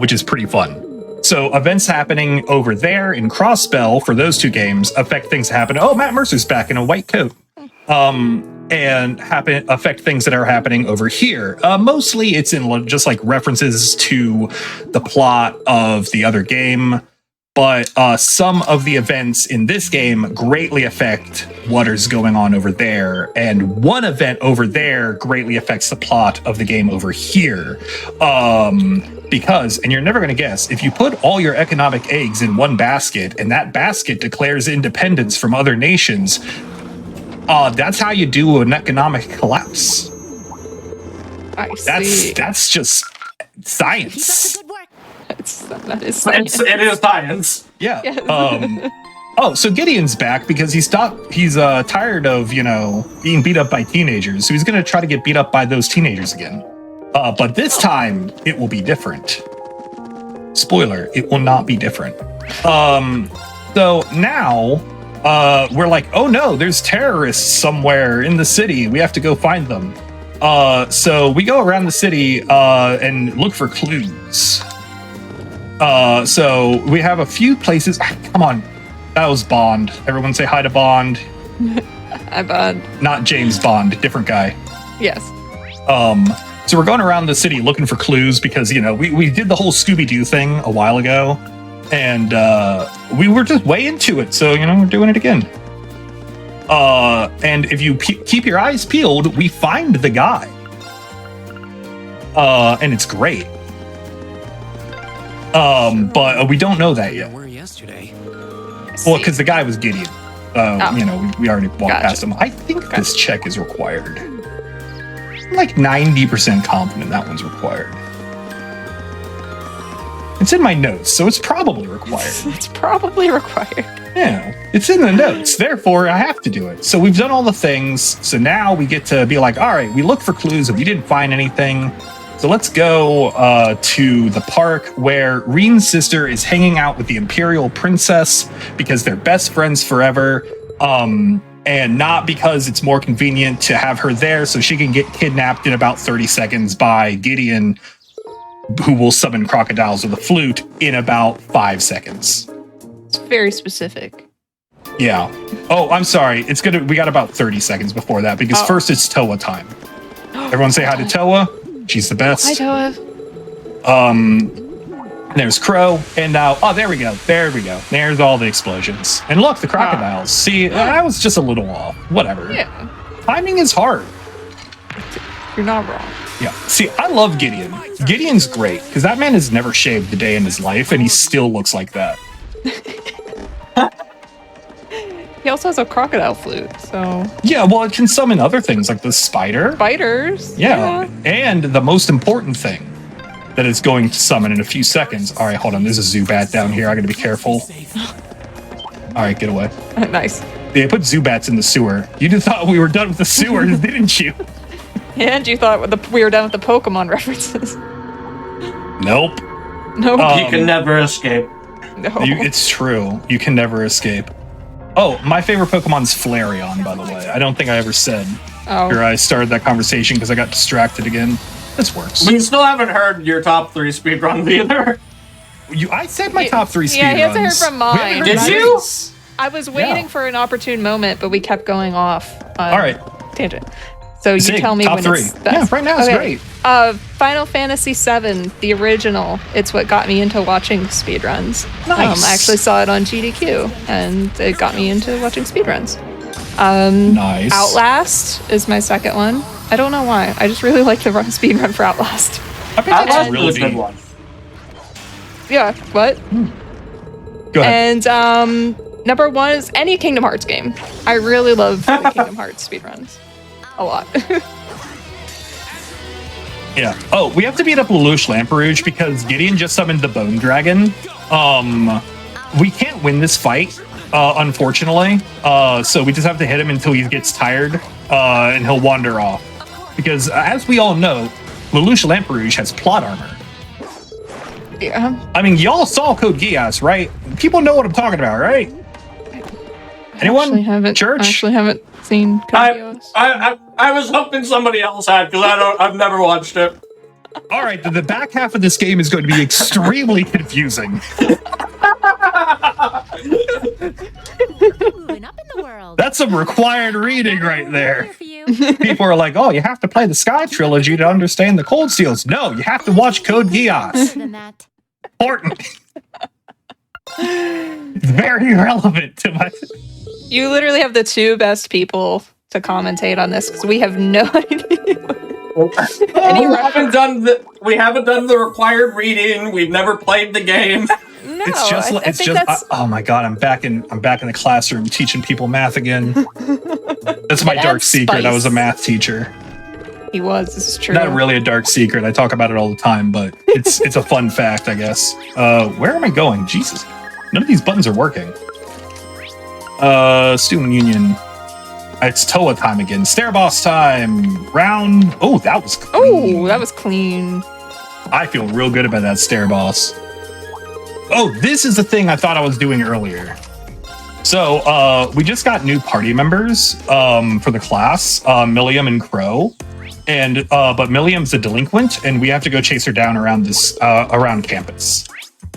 which is pretty fun. So events happening over there in Crossspell for those two games affect things that happen. Oh, Matt Mercer's back in a white coat. And affect things that are happening over here. Mostly it's in just references to the plot of the other game, but some of the events in this game greatly affect what is going on over there, and one event over there greatly affects the plot of the game over here. Because, and you're never going to guess, if you put all your economic eggs in one basket and that basket declares independence from other nations, that's how you do an economic collapse.
I see.
That's just science.
Keep up the good work.
That is science.
It is science.
Yeah.
Yes.
So Gideon's back because he's tired of, being beat up by teenagers. So he's going to try to get beat up by those teenagers again. But this time it will be different. Spoiler, it will not be different. So now we're like, oh no, there's terrorists somewhere in the city. We have to go find them. So we go around the city and look for clues. So we have a few places. Come on, that was Bond. Everyone say hi to Bond.
Hi, Bond.
Not James Bond, different guy.
Yes.
So we're going around the city looking for clues because, you know, we did the whole Scooby-Doo thing a while ago, and we were just way into it. So, you know, we're doing it again. And if you keep your eyes peeled, we find the guy. And it's great. But we don't know that yet.
Where yesterday?
Well, because the guy was Gideon. You know, we already walked past him. I think this check is required. I'm like 90% confident that one's required. It's in my notes, so it's probably required.
It's probably required.
Yeah, it's in the notes, therefore I have to do it. So we've done all the things, so now we get to be like, all right, we looked for clues and we didn't find anything. So let's go to the park where Reen's sister is hanging out with the Imperial Princess because they're best friends forever. And not because it's more convenient to have her there so she can get kidnapped in about 30 seconds by Gideon, who will summon crocodiles with a flute in about 5 seconds.
It's very specific.
Yeah. Oh, I'm sorry. We got about 30 seconds before that because first it's Toa time. Everyone say hi to Toa. She's the best.
Hi, Toa.
There's Crow, and now, there we go. There's all the explosions. And look, the crocodiles. See, I was just a little off. Whatever.
Yeah.
Timing is hard.
You're not wrong.
Yeah. See, I love Gideon. Gideon's great, because that man has never shaved a day in his life, and he still looks like that.
He also has a crocodile flute, so...
Yeah, well, it can summon other things, like the spider.
Spiders.
Yeah. And the most important thing that it's going to summon in a few seconds. All right, hold on. There's a Zubat down here. I gotta be careful. All right, get away.
Nice.
They put Zubats in the sewer. You just thought we were done with the sewers, didn't you?
And you thought we were done with the Pokemon references.
Nope.
No.
You can never escape.
No.
It's true. You can never escape. Oh, my favorite Pokemon's Flareon, by the way. I don't think I ever said. Or I started that conversation because I got distracted again. This works.
We still haven't heard your top 3 speedruns either.
I said my top 3 speedruns.
Yeah, he hasn't heard from mine.
Did you?
I was waiting for an opportune moment, but we kept going off.
All right.
Tangent. So
Zig,
you tell me
top
when
3.
it's best.
Yeah, right now it's great.
Final Fantasy VII, the original. It's what got me into watching speedruns.
Nice.
I actually saw it on GDQ, and it got me into watching speedruns.
Nice.
Outlast is my second one. I don't know why. I just really like the speedrun for Outlast.
I bet that's
Outlast
really
was a good one.
Yeah, what?
Go ahead.
And number 1 is any Kingdom Hearts game. I really love the Kingdom Hearts speedruns. A lot.
Yeah. Oh, we have to beat up Lelouch Lamperouge because Gideon just summoned the Bone Dragon. We can't win this fight, unfortunately. So we just have to hit him until he gets tired, and he'll wander off. Because as we all know, Lelouch Lamperouge has plot armor.
Yeah.
I mean, y'all saw Code Geass, right? People know what I'm talking about, right? Anyone?
I
Church?
actually haven't seen Code Geass.
I was hoping somebody else had because I've never watched it.
All right, the back half of this game is going to be extremely confusing.
Moving up in the world.
That's some required reading right there.
Here for you.
People are like, oh, you have to play the Sky Trilogy to understand the Cold Steels. No, you have to watch Code Geass.
Other than that.
Important. It's very relevant to my...
You literally have the 2 best people to commentate on this because we have no idea.
We haven't done the required reading. We've never played the game.
No,
It's just,
I
it's
think
just.
that's
Oh my god, I'm back in the classroom teaching people math again. That's my
It
dark
adds
secret. I was a
spice.
math teacher.
he was. This is true.
Not really a dark secret. I talk about it all the time, but it's a fun fact, I guess. Where am I going? Jesus, none of these buttons are working. Student Union. It's Toa time again. Stair boss time. Round. Oh, that was clean.
Oh, that was clean.
I feel real good about that stair boss. Oh, this is the thing I thought I was doing earlier. So, we just got new party members for the class, Milliam and Crow. And but Milliam's a delinquent, and we have to go chase her down around around campus.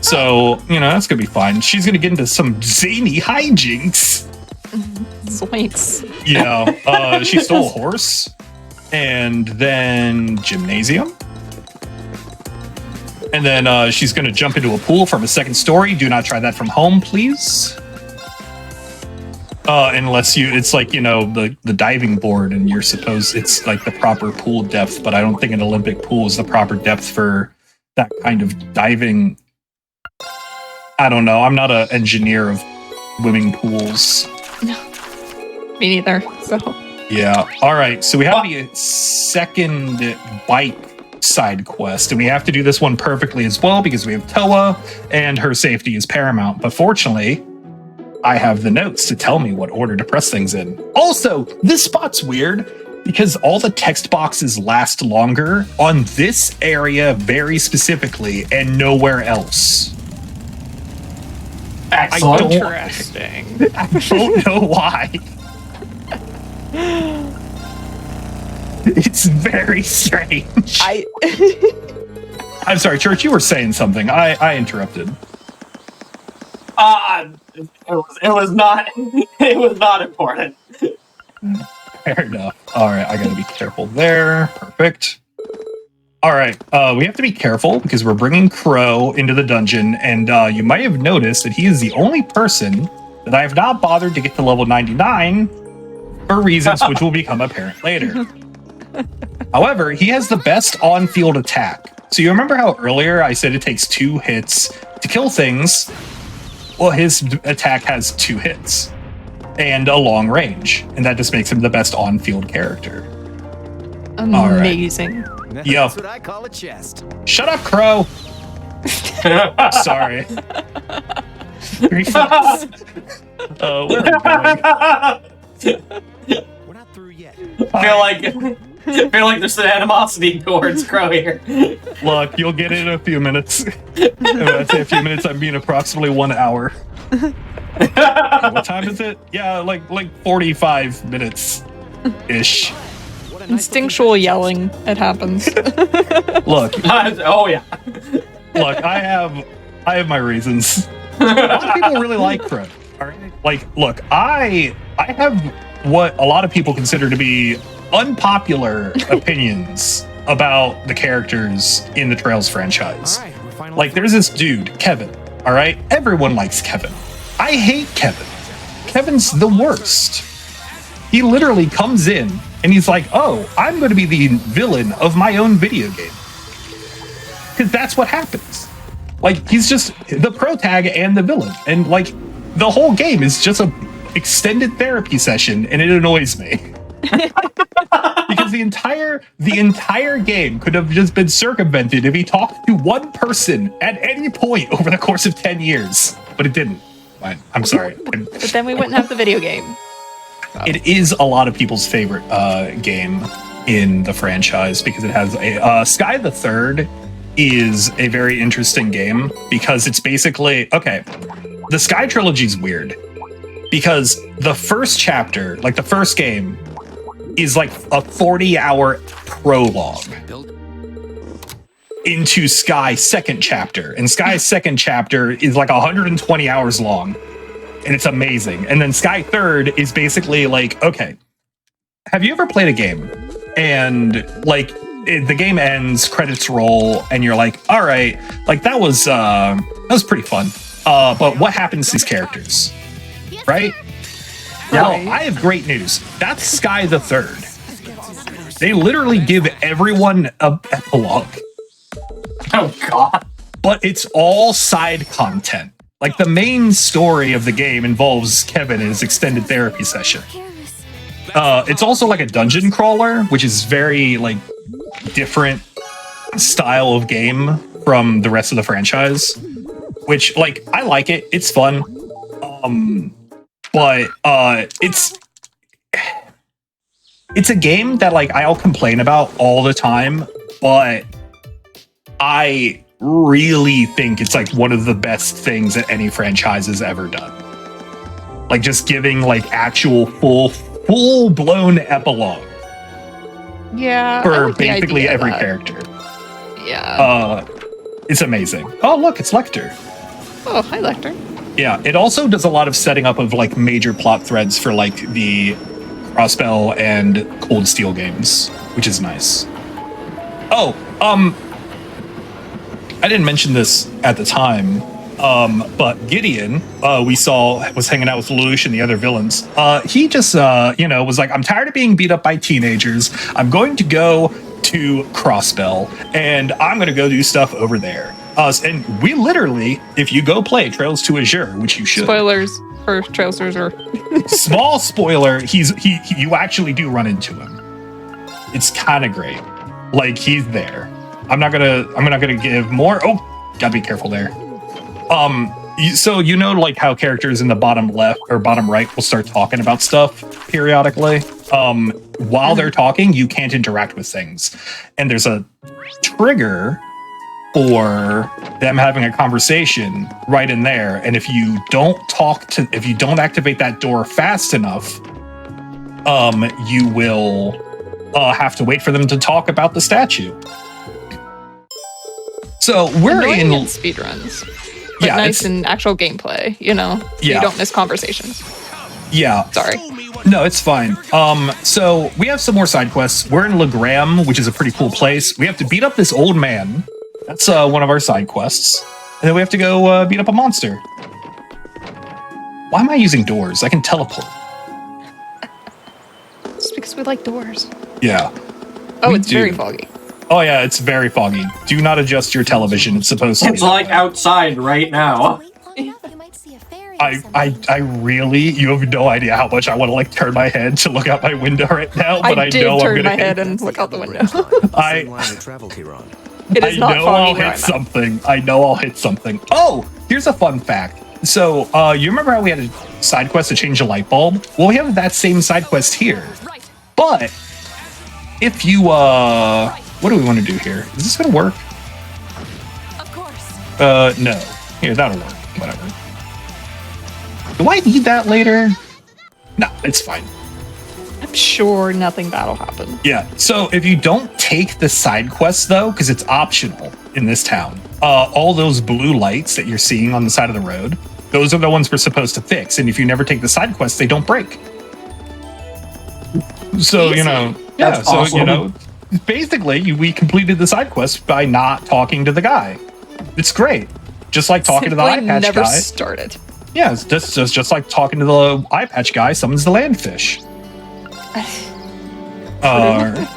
So, that's going to be fine. She's going to get into some zany hijinks.
Zoinks.
Yeah. She stole a horse. And then gymnasium. And then she's going to jump into a pool from a second story. Do not try that from home, please. Unless it's like, the diving board and you're supposed it's like the proper pool depth, but I don't think an Olympic pool is the proper depth for that kind of diving. I don't know. I'm not an engineer of swimming pools.
Me neither. So
yeah. All right. So we have the second bike side quest, and we have to do this one perfectly as well because we have Toa and her safety is paramount. But fortunately, I have the notes to tell me what order to press things in. Also, this spot's weird because all the text boxes last longer on this area very specifically and nowhere else.
Excellent.
interesting.
I don't know why. It's very strange. I'm sorry, Church, you were saying something. I interrupted.
It was not important.
Fair enough. All right, I gotta be careful there. Perfect. All right, we have to be careful because we're bringing Crow into the dungeon, and you might have noticed that he is the only person that I have not bothered to get to level 99 for reasons which will become apparent later. However, he has the best on-field attack. So you remember how earlier I said it takes 2 hits to kill things? Well, his attack has 2 hits and a long range, and that just makes him the best on-field character.
Amazing.
That's what I call a chest.
Shut up, Crow! Sorry. Reflex. Where are we going?
We're not through yet.
I feel like there's an animosity towards Crow here.
Look, you'll get it in a few minutes. And when I say a few minutes, I mean approximately 1 hour. What time is it? Yeah, like 45 minutes-ish.
Instinctual yelling. It happens.
Look,
Oh yeah.
look, I have my reasons. A lot of people really like Crow. All right? Like, look, I have what a lot of people consider to be unpopular opinions about the characters in the Trails franchise.
All right, we're finally
Like, there's this dude, Kevin, all right? Everyone likes Kevin. I hate Kevin. Kevin's the worst. He literally comes in and he's like, oh, I'm going to be the villain of my own video game. Because that's what happens. Like, he's just the protag and the villain. And, like, the whole game is just a extended therapy session, and it annoys me. Because the entire game could have just been circumvented if he talked to one person at any point over the course of 10 years. But it didn't. I'm sorry.
But then we wouldn't have the video game.
It is a lot of people's favorite game in the franchise because it has a Sky the Third is a very interesting game because it's basically okay. The Sky trilogy is weird because the first chapter, like the first game, is like a 40-hour prologue into Sky's second chapter, and Sky's second chapter is like 120 hours long. And it's amazing. And then Sky Third is basically like, okay, have you ever played a game and like the game ends, credits roll, and you're like, all right, like that was pretty fun. But what happens to these characters, right? Well, I have great news. That's Sky the Third. They literally give everyone a epilogue.
Oh god.
But it's all side content. Like, the main story of the game involves Kevin and his extended therapy session. It's also like a dungeon crawler, which is very, like, different style of game from the rest of the franchise. Which, like, I like it. It's fun. But it's a game that, like, I'll complain about all the time, but I really think it's like one of the best things that any franchise has ever done. Like, just giving like actual full-blown epilogue
Yeah.
for basically every character.
Yeah.
It's amazing. Oh, look, it's Lecter.
Oh, hi, Lecter.
Yeah, it also does a lot of setting up of like major plot threads for like the Crossbell and Cold Steel games, which is nice. Oh, I didn't mention this at the time, but Gideon, we saw, was hanging out with Lelouch and the other villains. He just, was like, I'm tired of being beat up by teenagers. I'm going to go to Crossbell, and I'm going to go do stuff over there. And we literally, if you go play Trails to Azure, which you should.
Spoilers for Trails to Azure.
Small spoiler, you actually do run into him. It's kind of great. Like, he's there. I'm not gonna give more. Oh, gotta be careful there. So like how characters in the bottom left or bottom right will start talking about stuff periodically. While they're talking, you can't interact with things, and there's a trigger for them having a conversation right in there. And if you don't activate that door fast enough, you will have to wait for them to talk about the statue. So we're
Annoying
in
speedruns. But
yeah,
nice in actual gameplay, you know?
Yeah.
You don't miss conversations.
Yeah.
Sorry.
No, it's fine. So we have some more side quests. We're in Legram, which is a pretty cool place. We have to beat up this old man. That's one of our side quests. And then we have to go beat up a monster. Why am I using doors? I can teleport.
It's because we like doors.
Yeah.
Oh,
We
it's
do.
very foggy.
Oh yeah, it's very foggy. Do not adjust your television. It's supposed to.
It's like outside right now.
Wait long enough, you might see a fairy. or
I really, you have no idea how much I want to like turn my head to look out my window right now, but I
did
know I'm
turn
gonna
my
hit.
head and look out the window.
I-
Same line we traveled here on.
It is
I
not
know I'll
foggy where
hit
I'm at.
something. I know I'll hit something. Oh, here's a fun fact. So, you remember how we had a side quest to change a light bulb? Well, we have that same side quest here. But if you, what do we want to do here? Is this gonna work?
Of course.
No. Here, that'll work. Whatever. Do I need that later? No, it's fine.
I'm sure nothing bad will happen.
Yeah, so if you don't take the side quests though, because it's optional in this town, all those blue lights that you're seeing on the side of the road, those are the ones we're supposed to fix. And if you never take the side quests, they don't break. So,
Easy.
That's
so,
awesome.
basically we completed the side quest by not talking to the guy. It's great. Just like talking to the eye
Simply
patch
never
guy.
started.
Yeah, it's just like talking to the eye patch guy summons the landfish.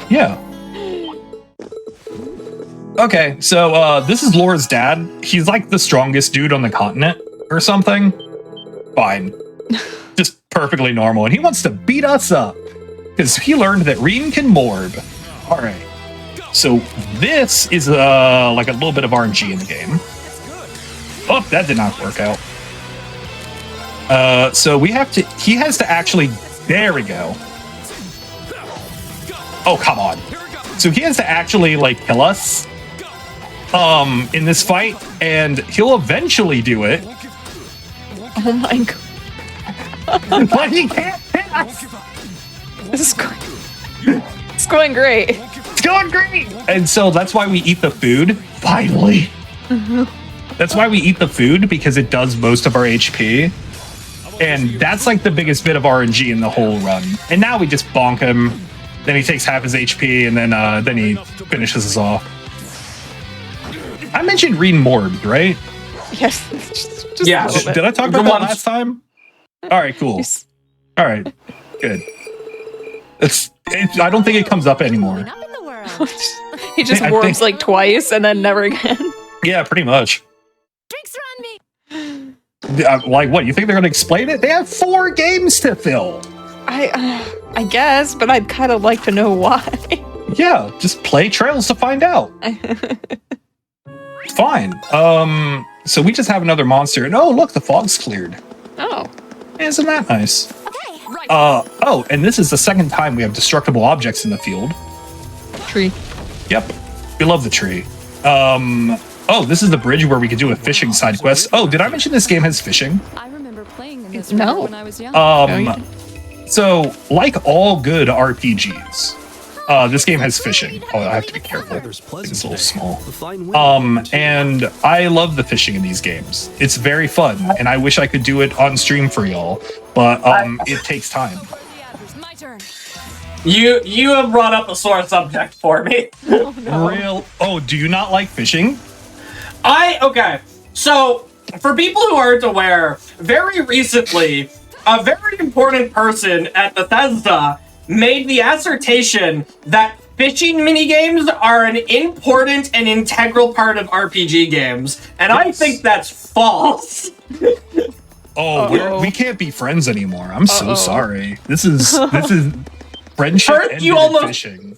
Yeah. Okay, so this is Laura's dad. He's like the strongest dude on the continent or something. Fine. Just perfectly normal. And he wants to beat us up because he learned that Reen can morb. All right. So this is like a little bit of RNG in the game. Oh, that did not work out. So he has to actually, there we go. Oh, come on. So he has to actually like kill us in this fight, and he'll eventually do it.
Oh my god.
But he can't hit us.
This is going. It's going great.
It's going great. And so that's why we eat the food. Finally. That's why we eat the food, because it does most of our HP. And that's like the biggest bit of RNG in the whole run. And now we just bonk him. Then he takes half his HP, and then he finishes us off. I mentioned Reen morbed, right?
Yes. Just
Yeah.
a little bit.
Did I talk about
The
that
ones-
last time? All right, cool.
Yes.
All right, good. I don't think it comes up anymore.
Up in the world.
He just
I
warps
think-
like twice and then never again.
Yeah, pretty much.
Drinks are on me.
Like, what? You think they're going to explain it? They have 4 games to fill.
I guess, but I'd kind of like to know why.
Yeah, just play Trails to find out. Fine. So we just have another monster, and oh, look, the fog's cleared.
Oh.
Isn't that nice?
Okay. Right.
Oh, and this is the second time we have destructible objects in the field.
Tree.
Yep, we love the tree. Oh, this is the bridge where we could do a fishing side quest. Oh, did I mention this game has fishing?
I remember playing in this
No.
when I was young.
No, you
So, like all good RPGs, This game has fishing. Oh, I have to be careful.
Weather's pleasant
It's a little
today.
small.
The flying wind
And I love the fishing in these games. It's very fun, and I wish I could do it on stream for y'all, but it takes time.
My turn.
You have brought up a sore subject for me.
Oh, do you not like fishing?
Okay. So, for people who aren't aware, very recently, a very important person at Bethesda made the assertion that fishing minigames are an important and integral part of RPG games, and I think that's false.
We can't be friends anymore. I'm so sorry. This is friendship
First,
ended
you
in
almost-
fishing.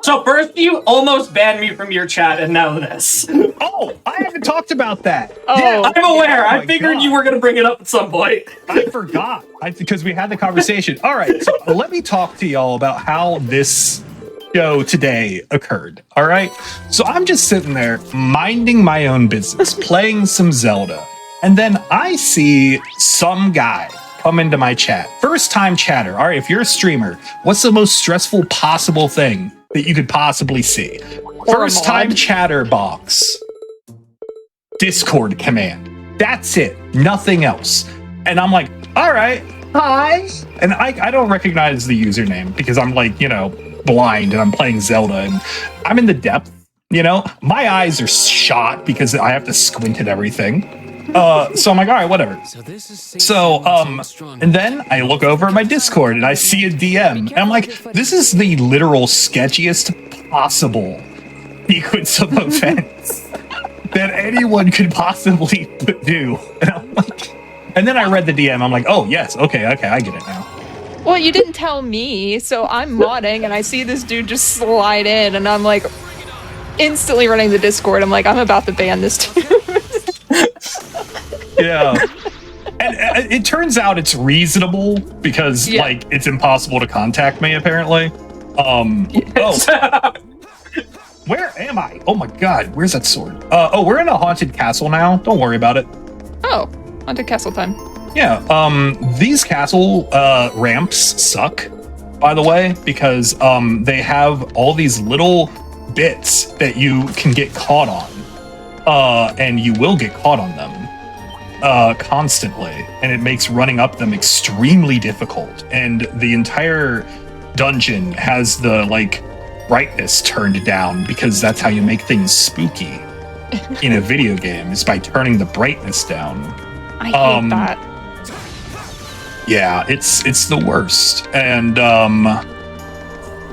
So first you almost banned me from your chat, and now this.
Oh, I haven't talked about that.
Oh.
I'm aware.
Oh
I
my
figured
God.
you were going to bring it up at some point.
I forgot because we had the conversation. All right, so let me talk to y'all about how this show today occurred. All right, so I'm just sitting there minding my own business, playing some Zelda, and then I see some guy come into my chat. First time chatter. All right, if you're a streamer, what's the most stressful possible thing that you could possibly see? First time chatter box. Discord command. That's it. Nothing else. And I'm like, all right, hi. And I don't recognize the username because I'm like, blind and I'm playing Zelda and I'm in the depth, My eyes are shot because I have to squint at everything. So I'm like, all right, whatever. So, and then I look over at my Discord and I see a DM and I'm like, this is the literal sketchiest possible sequence of events that anyone could possibly do. And I'm like, and then I read the DM. I'm like, oh yes, okay, I get it now.
Well, you didn't tell me, so I'm modding and I see this dude just slide in and I'm like instantly running the Discord. I'm like, I'm about to ban this dude.
Yeah. And it turns out it's reasonable because it's impossible to contact me apparently. Where am I? Oh my god, where's that sword? We're in a haunted castle now. Don't worry about it.
Oh, haunted castle time.
Yeah, these castle ramps suck, by the way, because they have all these little bits that you can get caught on. And you will get caught on them constantly, and it makes running up them extremely difficult. And the entire dungeon has the brightness turned down because that's how you make things spooky in a video game, is by turning the brightness down.
I hate that.
Yeah, it's the worst. And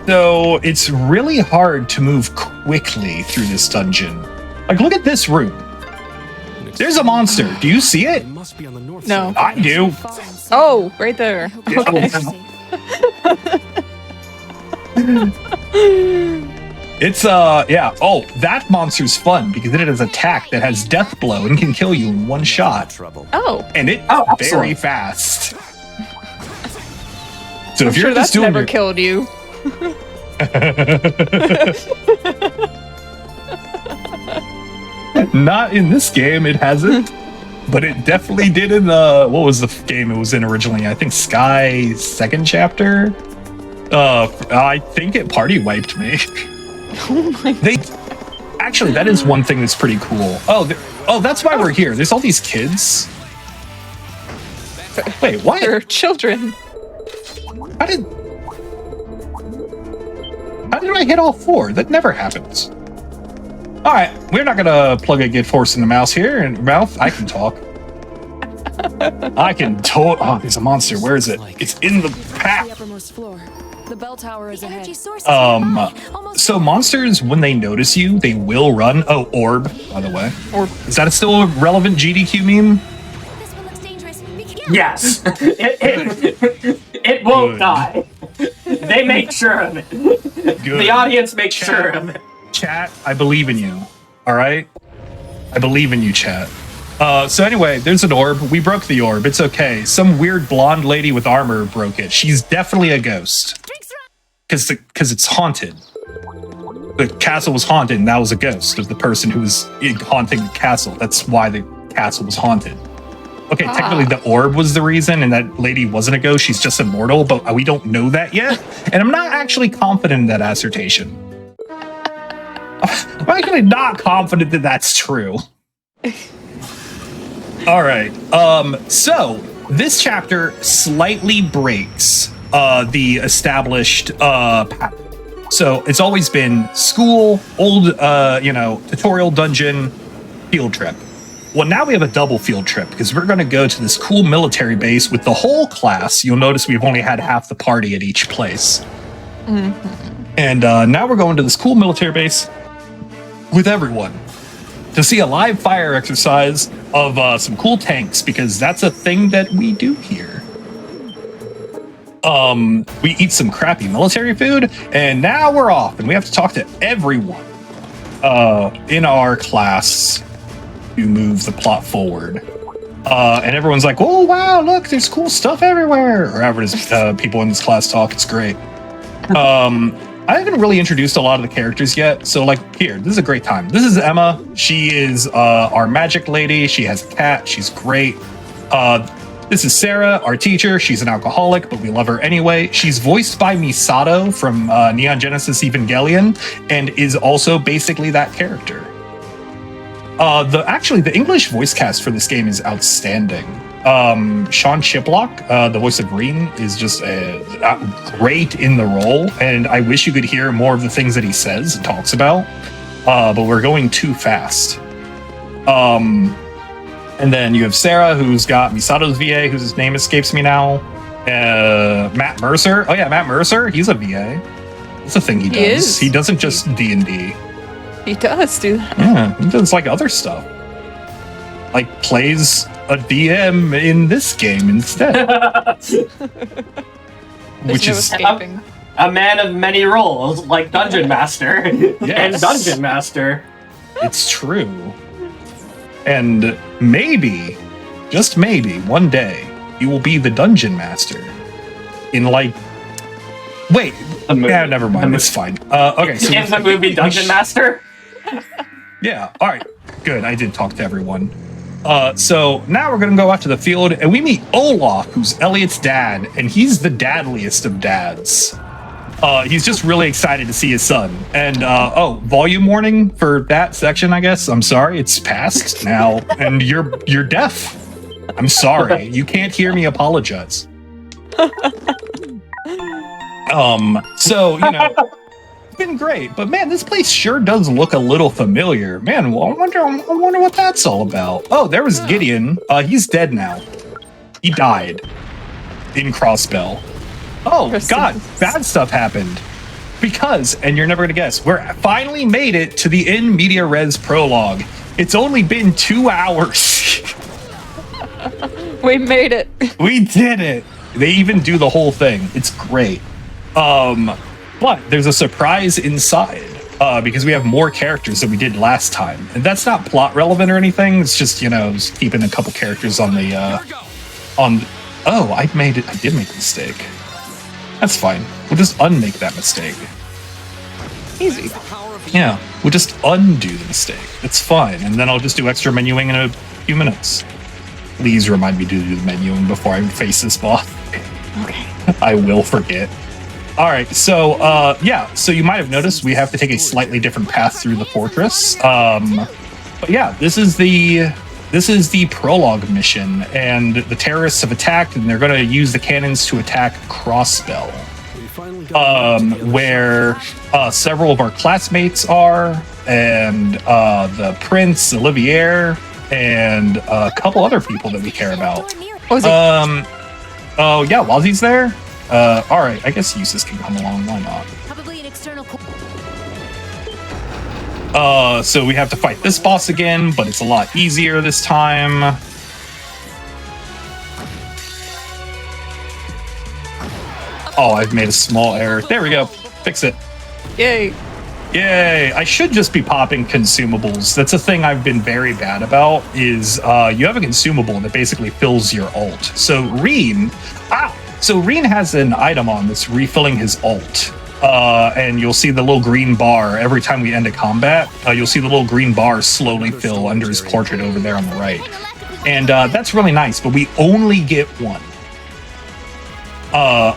so it's really hard to move quickly through this dungeon. Look at this room. There's a monster. Do you see it?
must be on the north
No.
side.
I do.
Oh, right there. Okay.
It's Oh, that monster's fun because it has attack that has death blow and can kill you in one shot.
Trouble.
Oh,
And it's
excellent.
very fast. So
I'm
if you're
sure
just
that's
doing
never
your-
killed you.
Not in this game, it hasn't. But it definitely did in the... What was the game it was in originally? I think Sky second chapter? I think it party wiped me.
Oh my
Actually, that is one thing that's pretty cool. Oh, that's why we're here. There's all these kids. Wait, what?
They're children.
How did I hit all four? That never happens. All right, we're not gonna plug a get force in the mouse here. And mouth, I can talk. I can talk. Oh, there's a monster. Where is it? It's in the path.
The uppermost floor. The bell tower is ahead.
Energy source is nearby. Almost
So monsters, when they notice you, they will run. Oh, orb, by the way.
Orb.
Is that still a relevant GDQ meme?
This one looks dangerous. Be careful.
Yes. It won't
Good.
die. They make sure of it.
Good.
The audience makes sure of it.
Chat, I believe in you. All right? I believe in you, chat. So anyway, there's an orb. We broke the orb. It's okay. Some weird blonde lady with armor broke it. She's definitely a ghost.
Drinks run.
Because it's haunted. The castle was haunted, and that was a ghost of the person who was haunting the castle. That's why the castle was haunted. Okay, technically the orb was the reason, and that lady wasn't a ghost. She's just immortal, but we don't know that yet. And I'm not actually confident in that assertion. I'm actually not confident that that's true. All right. So this chapter slightly breaks the established pattern. So it's always been school, old, tutorial dungeon, field trip. Well, now we have a double field trip because we're going to go to this cool military base with the whole class. You'll notice we've only had half the party at each place. Mm-hmm. And now we're going to this cool military base with everyone to see a live fire exercise of some cool tanks, because that's a thing that we do here. We eat some crappy military food, and now we're off, and we have to talk to everyone in our class to move the plot forward. And everyone's like, oh, wow, look, there's cool stuff everywhere. Or however it is, people in this class talk. It's great. I haven't really introduced a lot of the characters yet. So, here, this is a great time. This is Emma. She is our magic lady. She has a cat. She's great. This is Sarah, our teacher. She's an alcoholic, but we love her anyway. She's voiced by Misato from Neon Genesis Evangelion, and is also basically that character. The English voice cast for this game is outstanding. Sean Chiplock, the voice of Green, is just great in the role, and I wish you could hear more of the things that he says and talks about, but we're going too fast. And then you have Sarah, who's got Misato's VA, whose name escapes me now. Matt Mercer. Oh yeah, Matt Mercer. He's a VA. That's a thing he does. He doesn't just D&D.
He does do that.
Yeah, he does other stuff. Plays a DM in this game instead. Which is
escaping.
A man of many roles, like Dungeon Master and Dungeon Master.
It's true. And maybe, just maybe, one day, you will be the Dungeon Master. Wait. Yeah, never mind. It's fine. Okay. So
in the movie Dungeon Master?
Yeah. All right. Good. I did talk to everyone. So now we're going to go out to the field, and we meet Olaf, who's Elliot's dad, and he's the dadliest of dads. He's just really excited to see his son. And, volume warning for that section, I guess. I'm sorry, it's past now, and you're deaf. I'm sorry. You can't hear me apologize. So, it's been great, but man, this place sure does look a little familiar. Man, I wonder what that's all about. Oh, there was Gideon. He's dead now. He died in Crossbell. Oh, God, bad stuff happened. Because, and you're never going to guess, we're finally made it to the In Media Res prologue. It's only been 2 hours.
We made it.
We did it. They even do the whole thing. It's great. But there's a surprise inside, because we have more characters than we did last time. And that's not plot relevant or anything. It's just, just keeping a couple characters on the, oh, I did make a mistake. That's fine. We'll just unmake that mistake.
Easy.
Yeah, we'll just undo the mistake. It's fine. And then I'll just do extra menuing in a few minutes. Please remind me to do the menuing before I face this boss.
Okay.
I will forget. All right, so so you might have noticed we have to take a slightly different path through the fortress. But yeah, this is the prologue mission, and the terrorists have attacked, and they're going to use the cannons to attack Crossbell, where several of our classmates are, and the Prince, Olivier, and a couple other people that we care about. Oh yeah, while he's there. All right, I guess Eustace can come along. Why not?
Probably an external.
So we have to fight this boss again, but it's a lot easier this time. Oh, I've made a small error. There we go. Fix it.
Yay.
Yay. I should just be popping consumables. That's a thing I've been very bad about, is you have a consumable that basically fills your ult. So Reen has an item on that's refilling his ult. And you'll see the little green bar every time we end a combat. You'll see the little green bar slowly fill under his portrait over there on the right. And that's really nice, but we only get one.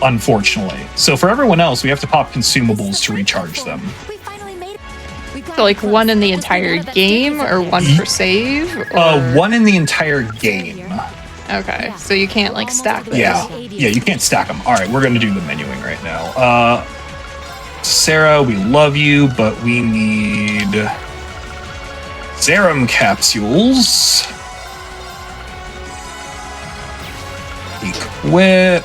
Unfortunately. So for everyone else, we have to pop consumables to recharge them.
We finally made it. We got
So like
close.
one in the
Once we
entire
know that
game
Jake is
or
okay.
one per save? Or...
One in the entire game.
Okay, so you can't like stack those.
Yeah, you can't stack them. All right, we're going to do the menuing right now. Sarah, we love you, but we need serum capsules. Equip.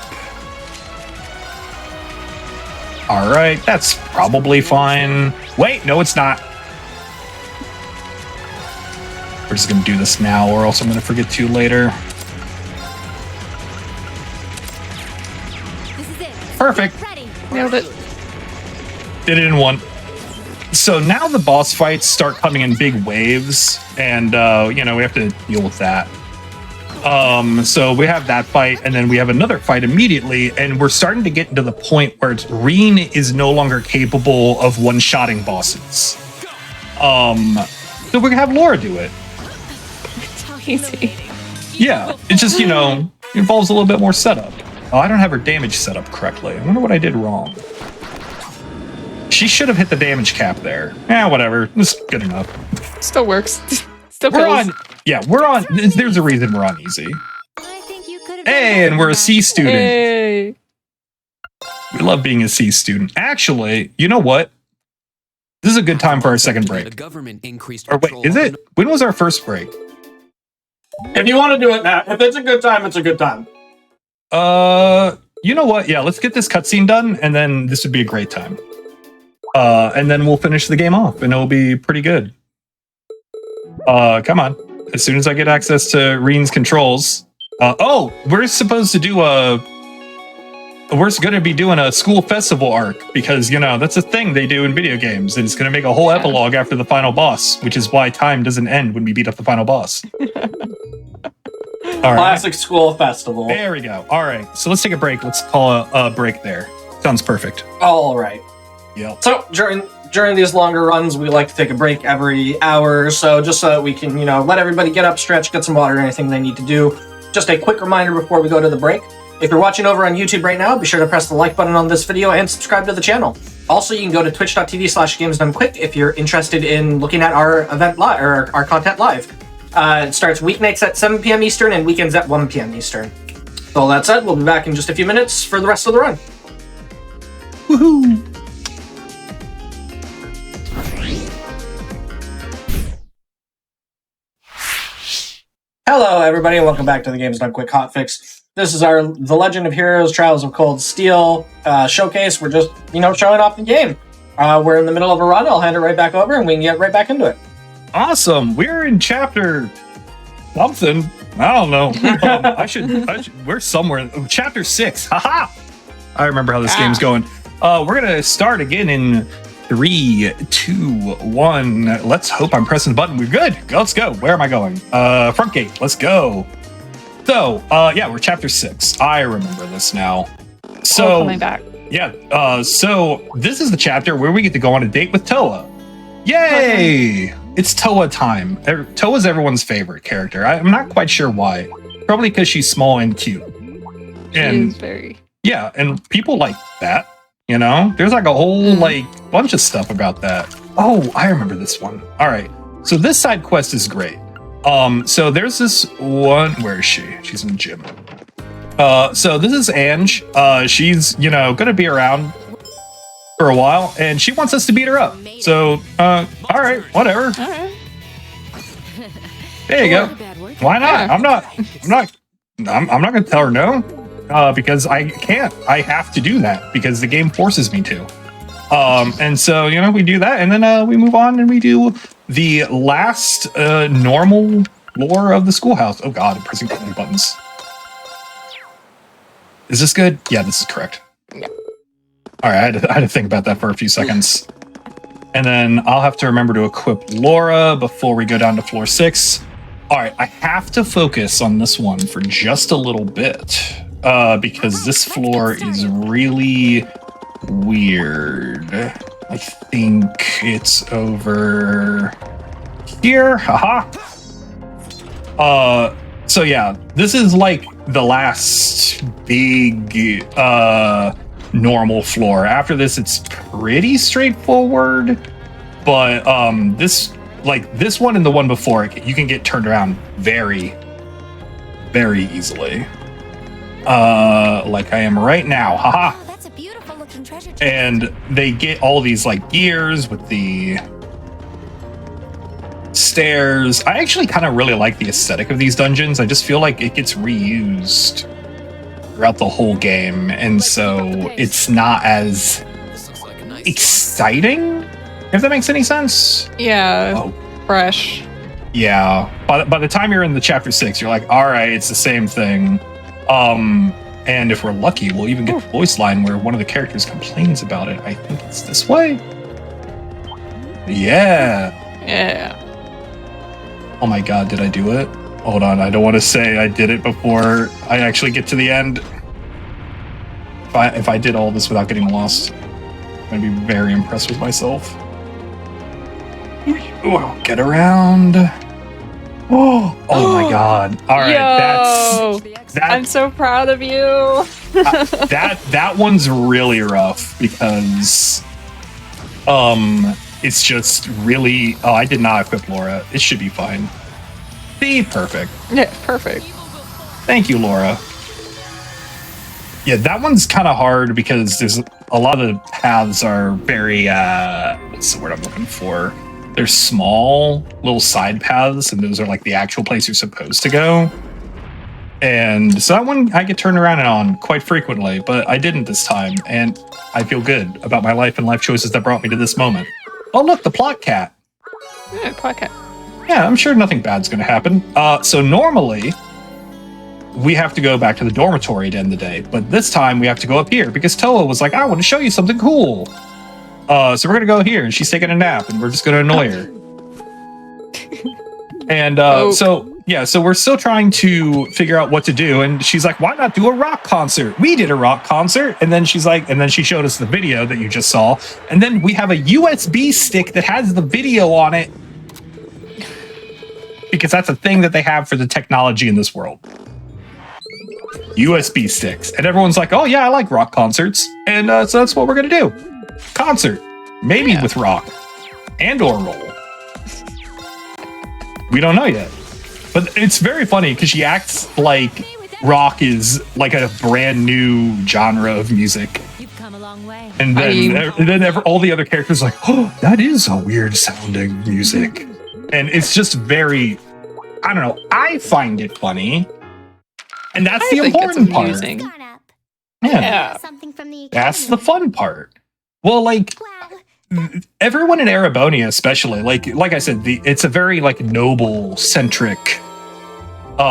All right, that's probably fine. Wait, no, it's not. We're just going to do this now, or else I'm going to forget to later.
This is it.
Perfect.
Ready.
Nailed it.
Did it in one. So now the boss fights start coming in big waves, and we have to deal with that. So we have that fight, and then we have another fight immediately, and we're starting to get into the point where Reen is no longer capable of one-shotting bosses. So we're gonna have Laura do it.
Easy.
Yeah, it's just, involves a little bit more setup. Oh, I don't have her damage set up correctly. I wonder what I did wrong. She should have hit the damage cap there. Whatever. It's good enough.
Still works. Still
We're
kills.
on. Yeah, we're on. There's a reason we're on easy.
I think you could have
Hey, and we're a C student.
Hey.
We love being a C student. Actually, you know what? This is a good time for our second
The
break.
government increased
Or wait,
control
is it? When was our first break?
If you want to do it now, if it's a good time, it's a good time.
You know what? Yeah, let's get this cutscene done, and then this would be a great time. And then we'll finish the game off, and it'll be pretty good. Come on. As soon as I get access to Reen's controls. We're supposed to do we're going to be doing a school festival arc, because, that's a thing they do in video games, and it's going to make a whole epilogue after the final boss, which is why time doesn't end when we beat up the final boss. All right.
Classic school festival.
There we go. All right. So let's take a break. Let's call a break there. Sounds perfect.
All right.
Yep.
So during these longer runs, we like to take a break every hour or so, just so that we can, let everybody get up, stretch, get some water, anything they need to do. Just a quick reminder before we go to the break. If you're watching over on YouTube right now, be sure to press the like button on this video and subscribe to the channel. Also, you can go to twitch.tv/gamesdonequick if you're interested in looking at our event live, or our content live. It starts weeknights at 7 p.m. Eastern and weekends at 1 p.m. Eastern. So all that said, we'll be back in just a few minutes for the rest of the run.
Woohoo!
Hello, everybody, and welcome back to the Games Done Quick Hotfix. This is our The Legend of Heroes Trials of Cold Steel showcase. We're just, showing off the game. We're in the middle of a run. I'll hand it right back over, and we can get right back into it.
Awesome. We're in chapter something. I don't know. I should. We're somewhere. Chapter 6. Haha. I remember how this game's going. We're gonna start again in 3, 2, 1. Let's hope I'm pressing the button. We're good. Let's go. Where am I going? Front gate. Let's go. So, we're chapter 6. I remember this now. So,
coming back.
Yeah. So this is the chapter where we get to go on a date with Toa. Yay! It's Toa time. Toa's everyone's favorite character. I'm not quite sure why. Probably because she's small and cute.
She is very.
Yeah, and people like that. There's like a whole bunch of stuff about that. Oh, I remember this one. All right. So this side quest is great. So there's this one. Where is she? She's in the gym. So this is Ange. She's, gonna be around for a while, and she wants us to beat her up. So, all right, whatever.
All right.
There you go.
Bad word.
Why not?
Yeah.
I'm not gonna tell her no, because I can't. I have to do that because the game forces me to. And so, we do that, and then we move on and we do the last normal lore of the schoolhouse. Oh God, I'm pressing too many buttons. Is this good? Yeah, this is correct.
Yeah.
All right, I had to think about that for a few seconds. And then I'll have to remember to equip Laura before we go down to floor 6. All right, I have to focus on this one for just a little bit because this floor is really weird. I think it's over here. Haha. So yeah, this is like the last big normal floor. After this, it's pretty straightforward. But this one and the one before it, you can get turned around very, very easily. Like I am right now. Haha.
Wow, that's a beautiful looking treasure chest.
And they get all these like gears with the stairs. I actually kind of really like the aesthetic of these dungeons. I just feel like it gets reused throughout the whole game, and so it's not as
This looks like a nice
exciting, if that makes any sense.
Yeah,
Oh,
fresh.
yeah. By the time you're in the chapter 6, you're like, all right, it's the same thing. And if we're lucky, we'll even get the voice line where one of the characters complains about it. I think it's this way. Yeah.
Yeah.
Oh my god, did I do it? Hold on, I don't want to say I did it before I actually get to the end. If I did all this without getting lost, I'm going to be very impressed with myself. Oh, get around. Oh my god. All right,
Yo,
that's
I'm so proud of you.
that one's really rough because it's just really I did not equip Laura. It should be fine. Be perfect.
Yeah, perfect.
Thank you, Laura. Yeah, that one's kind of hard because there's a lot of the paths are very what's the word I'm looking for? They're small little side paths, and those are like the actual place you're supposed to go. And so that one I get turned around on quite frequently, but I didn't this time, and I feel good about my life and life choices that brought me to this moment. Oh look, the plot cat.
Yeah, podcast.
Yeah, I'm sure nothing bad's going to happen. So normally, we have to go back to the dormitory to end the day, but this time we have to go up here because Toa was like, I want to show you something cool. So we're going to go here, and she's taking a nap, and we're just going to annoy her. And so we're still trying to figure out what to do, and she's like, why not do a rock concert? We did a rock concert, and then she's like, and then she showed us the video that you just saw, and then we have a USB stick that has the video on it, because that's a thing that they have for the technology in this world. USB sticks. And everyone's like, oh yeah, I like rock concerts. And so that's what we're going to do. Concert. Maybe with rock. And or roll. We don't know yet. But it's very funny because she acts like rock is like a brand new genre of music.
You've come a long way.
And then all the other characters are like, oh, that is a weird sounding music. And it's just very, I don't know, I find it funny. And that's the important part.
Gone up.
Yeah.
Something from the
That's the fun part. Well, like,
Wow.
everyone in Erebonia especially, like I said, it's a very, like, noble-centric, where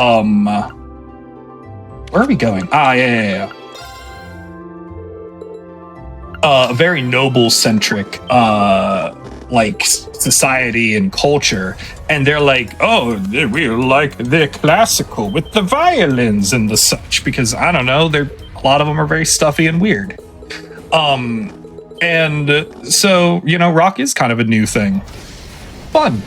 are we going? Yeah. A very noble-centric, like, society and culture, and they're like, oh, we're like the classical with the violins and the such, because I don't know, a lot of them are very stuffy and weird. And so, you know, rock is kind of a new thing. Fun.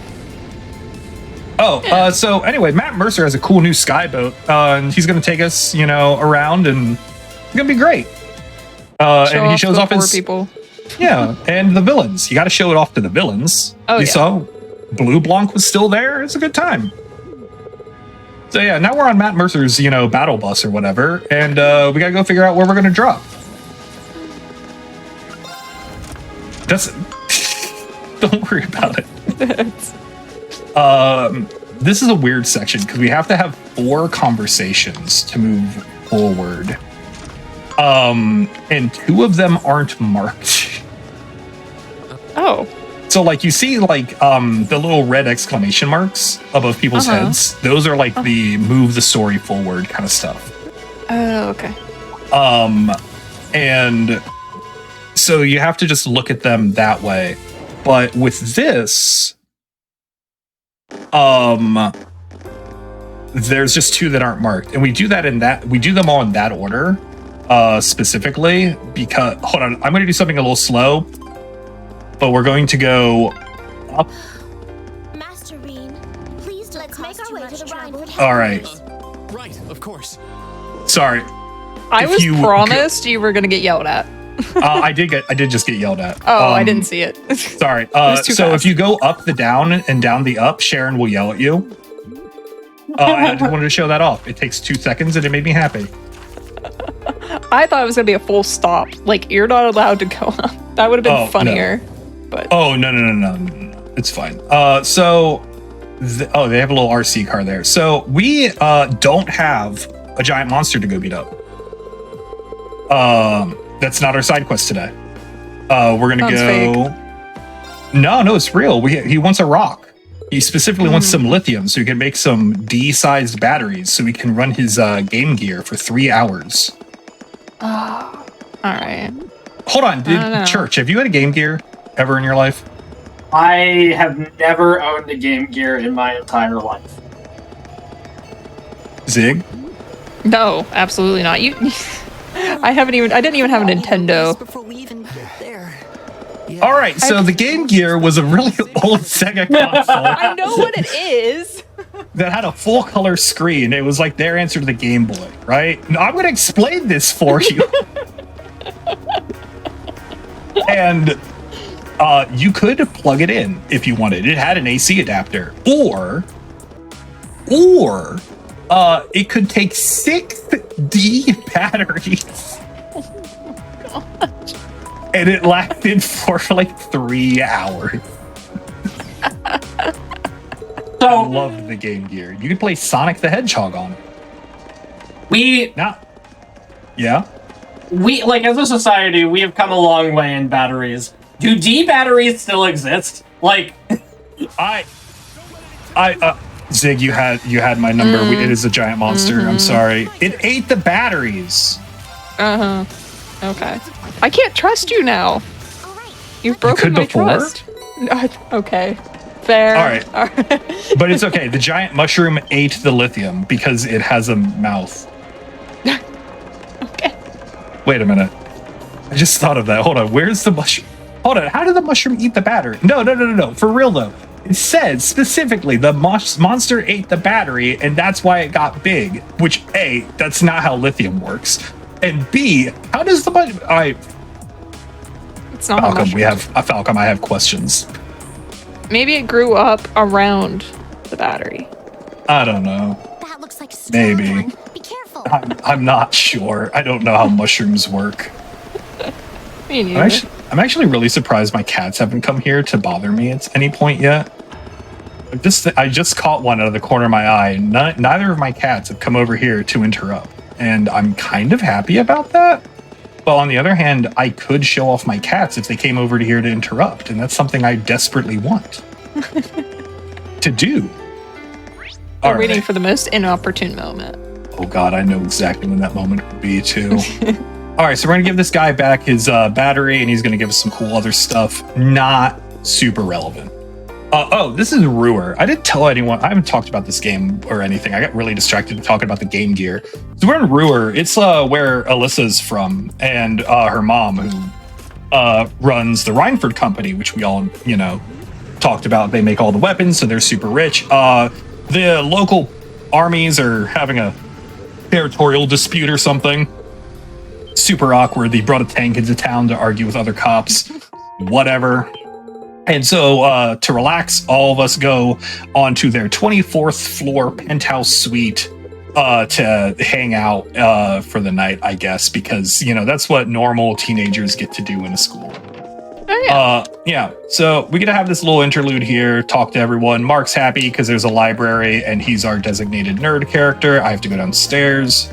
So anyway, Matt Mercer has a cool new skyboat, and he's going to take us, you know, around, and it's going to be great. And he shows off his
people.
Yeah, and the villains. You got to show it off to the villains.
Oh,
you
yeah.
saw Blue Blanc was still there. It's a good time. So yeah, now we're on Matt Mercer's, you know, battle bus or whatever, and we got to go figure out where we're going to drop. Don't worry about it. This is a weird section because we have to have 4 conversations to move forward. And 2 of them aren't marked.
Oh.
So like you see like the little red exclamation marks above people's heads. Those are like the move the story forward kind of stuff.
Oh, okay.
And so you have to just look at them that way. But with this, there's just 2 that aren't marked, and we do them all in that order, specifically because hold on, I'm going to do something a little slow, but we're going to go up.
Master Reen, please let's make our way to the Rhine.
All right.
Right, of course.
Sorry.
I
If
was
you-
promised you were gonna get yelled at.
I did just get yelled at.
Oh, I didn't see it.
Sorry.
was too
So
fast.
if you go up the down and down the up, Sharon will yell at you. I just wanted to show that off. It takes 2 seconds and it made me happy.
I thought it was gonna be a full stop. Like you're not allowed to go up. That would have been
Oh, no.
funnier. But
Oh, no. It's fine. They have a little RC car there. So we don't have a giant monster to go beat up. That's not our side quest today. We're gonna
Sounds
go. No, it's real. He wants a rock. He specifically wants some lithium so he can make some D-sized batteries so he can run his Game Gear for 3 hours.
all right.
Hold on,
I don't know.
Church, have you had a Game Gear ever in your life?
I have never owned a Game Gear in my entire life.
Zig?
No, absolutely not. You. I didn't even have a Nintendo.
Before we even get there.
All right, so the Game Gear was a really old Sega console
I know what it is.
that had a full color screen. It was like their answer to the Game Boy, right? Now, I'm going to explain this for you. And you could plug it in if you wanted. It had an AC adapter, or it could take 6 D batteries. And it lasted for like 3 hours. I
So
loved the Game Gear. You could play Sonic the Hedgehog on it.
we
Yeah.
like as a society, we have come a long way in batteries. Do D batteries still exist? Like,
Zig, you had my number. It is a giant monster. I'm sorry. It ate the batteries.
Okay. I can't trust you now.
All right.
You've broken
could
my
before?
trust. Okay. Fair.
All right. But it's okay. The giant mushroom ate the lithium because it has a mouth.
Okay.
Wait a minute. I just thought of that. Hold on. Where's the mushroom? Hold on. How did the mushroom eat the battery? No. For real though. It said specifically the monster ate the battery and that's why it got big. Which A, that's not how lithium works. And B, how does the mushroom...
It's not how
Falcom,
mushrooms-
Falcom, I have questions.
Maybe it grew up around the battery.
I don't know.
That looks like a
Maybe.
strong one. Be careful.
I'm not sure. I don't know how mushrooms work.
Me neither.
I'm actually really surprised my cats haven't come here to bother me at any point yet. I just caught one out of the corner of my eye. Neither of my cats have come over here to interrupt, and I'm kind of happy about that. But on the other hand, I could show off my cats if they came over to here to interrupt, and that's something I desperately want to do.
We're
All
waiting
right.
for the most inopportune moment.
Oh God, I know exactly when that moment would be too. All right, so we're gonna give this guy back his battery, and he's gonna give us some cool other stuff. Not super relevant. This is Ruhr. I didn't tell anyone. I haven't talked about this game or anything. I got really distracted talking about the Game Gear. So we're in Ruhr. It's where Alyssa's from, and her mom, who runs the Reinford Company, which we all, talked about. They make all the weapons, so they're super rich. The local armies are having a territorial dispute or something. Super awkward. They brought a tank into town to argue with other cops. Whatever. And so to relax, all of us go onto their 24th floor penthouse suite to hang out for the night, I guess, because, that's what normal teenagers get to do in a school.
Oh, yeah.
So we get to have this little interlude here, talk to everyone. Mark's happy because there's a library and he's our designated nerd character. I have to go downstairs,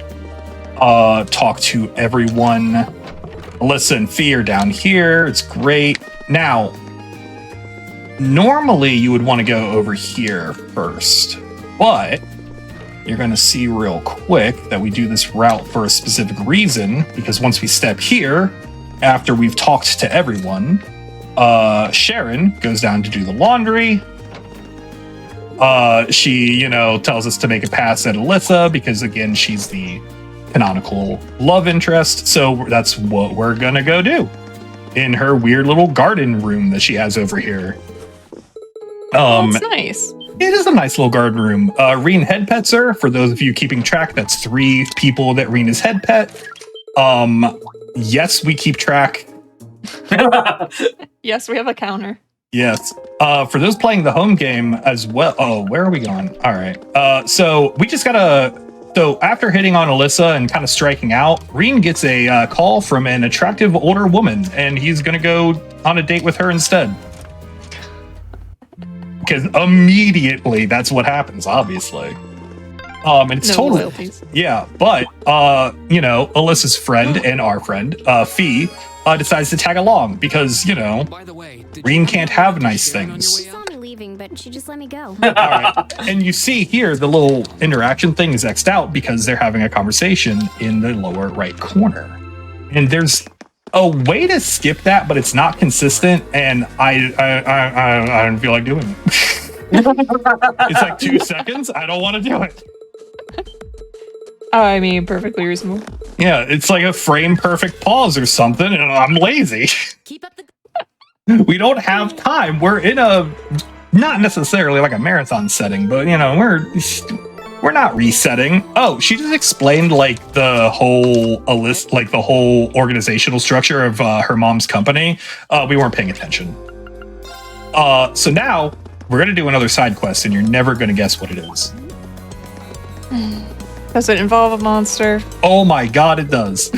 talk to everyone. Alyssa and Fee are down here. It's great. Now, normally you would want to go over here first, but you're going to see real quick that we do this route for a specific reason, because once we step here, after we've talked to everyone, Sharon goes down to do the laundry. She, tells us to make a pass at Alyssa because, again, she's the canonical love interest. So that's what we're going to go do in her weird little garden room that she has over here.
That's nice.
It is a nice little garden room. Reen head pets her. For those of you keeping track, that's 3 people that Reen is head pet. Yes, we keep track.
Yes, we have a counter.
Yes. For those playing the home game as well. Oh, where are we going? All right. So we just gotta. So after hitting on Alyssa and kind of striking out, Reen gets a call from an attractive older woman, and he's gonna go on a date with her instead. Because immediately that's what happens, obviously. And it's
No
totally
loyalties.
yeah, but Alyssa's friend and our friend, Fee, decides to tag along because,
By the way,
Reen can't have nice things.
She saw me leaving, but she just let me go.
All right. And you see here, the little interaction thing is X'd out because they're having a conversation in the lower right corner. And there's a way to skip that, but it's not consistent, and I don't feel like doing it. It's like 2 seconds. I don't want to do it.
I mean, perfectly reasonable.
Yeah, it's like a frame perfect pause or something, and I'm lazy.
Keep up the.
We don't have time. We're in a not necessarily like a marathon setting, but we're not resetting. Oh, she just explained like the whole the whole organizational structure of her mom's company. We weren't paying attention. So now we're gonna do another side quest, and you're never gonna guess what it is.
Does it involve a monster?
Oh my god, it does.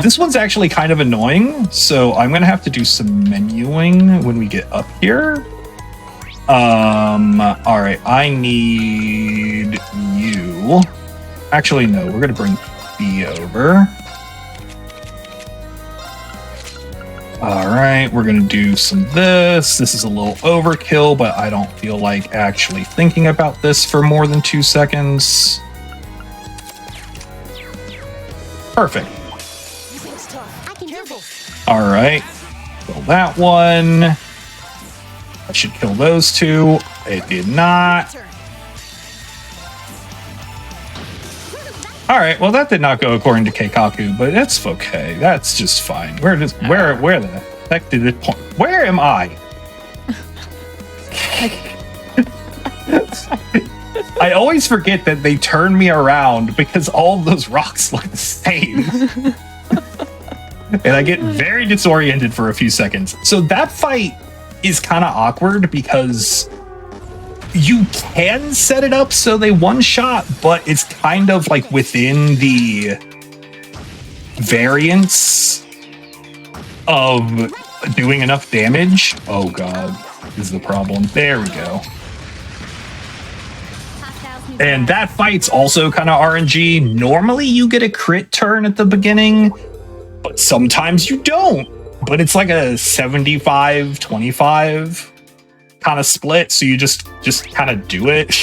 This one's actually kind of annoying, so I'm gonna have to do some menuing when we get up here. All right, I need you. Actually, no, we're gonna bring B over. All right, we're gonna do some this. This is a little overkill, but I don't feel like actually thinking about this for more than 2 seconds. Perfect.
I can do this.
All right, kill that one. I should kill those 2. It did not. All right, well that did not go according to Keikaku, but it's okay. That's just fine. Where the heck did it point? Where am I? I always forget that they turn me around because all of those rocks look the same. And I get very disoriented for a few seconds. So that fight is kind of awkward because you can set it up so they one-shot, but it's kind of like within the variance of doing enough damage. Oh god, is the problem. There we go. And that fight's also kind of RNG. Normally you get a crit turn at the beginning, but sometimes you don't. But it's like a 75-25 kind of split, so you just kind of do it.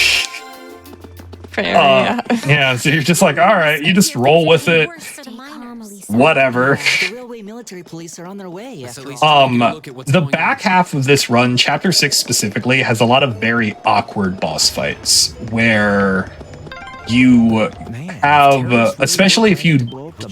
Fair, yeah.
Yeah, so you're just like, all right, you just roll with it. Whatever.
The railway military police are on their way.
The back half of this run, chapter 6 specifically, has a lot of very awkward boss fights where you have, especially if you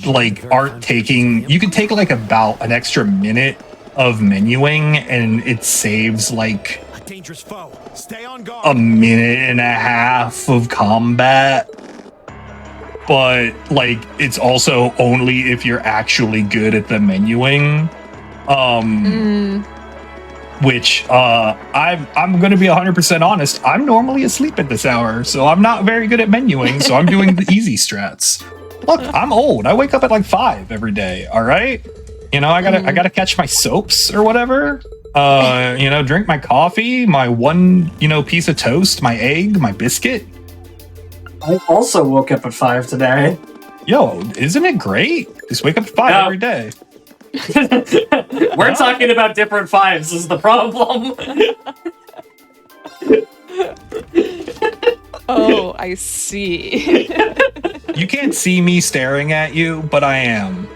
like aren't taking, you could take like about an extra minute of menuing and it saves like
A dangerous foe. Stay on guard.
a minute and a half of combat. But like it's also only if you're actually good at the menuing. Which I'm gonna be 100% honest, I'm normally asleep at this hour, so I'm not very good at menuing, so I'm doing the easy strats. Look, I'm old. I wake up at like 5 every day, all right? I gotta catch my soaps or whatever. Drink my coffee, my one, piece of toast, my egg, my biscuit.
I also woke up at 5 today.
Yo, isn't it great? Just wake up at 5 every day.
We're talking about different 5s is the problem.
Oh, I see.
You can't see me staring at you, but I am.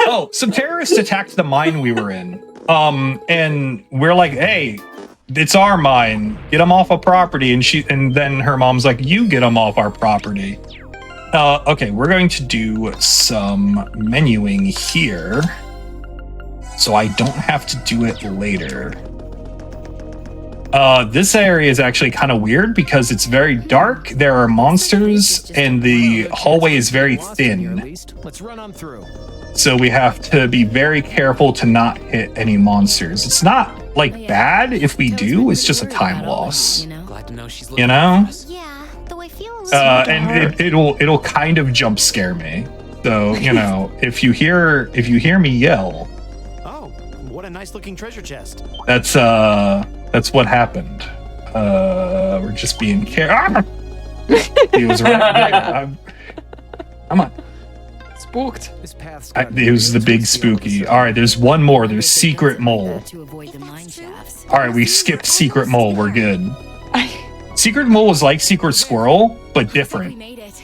Oh, some terrorists attacked the mine we were in. And we're like, hey, it's our mine. Get them off our property. And then her mom's like, you get them off our property. Okay, we're going to do some menuing here, so I don't have to do it later. This area is actually kind of weird because it's very dark. There are monsters, and the hallway is very thin.
Let's run on through.
So we have to be very careful to not hit any monsters. It's not like bad if we do. It's just a time loss.
Glad to know she's
You know?
Yeah, though I feel
And it'll kind of jump scare me. So you know, if you hear me yell,
Oh, what a nice looking treasure chest.
that's what happened. We're just being careful. He was right there. Come on.
Spooked.
This path's
It was the big spooky. All right, there's one more. There's secret mole.
to avoid the mine shafts.
All right, we skipped secret mole. We're good. Secret mole is like secret squirrel, but
We
different.
made it.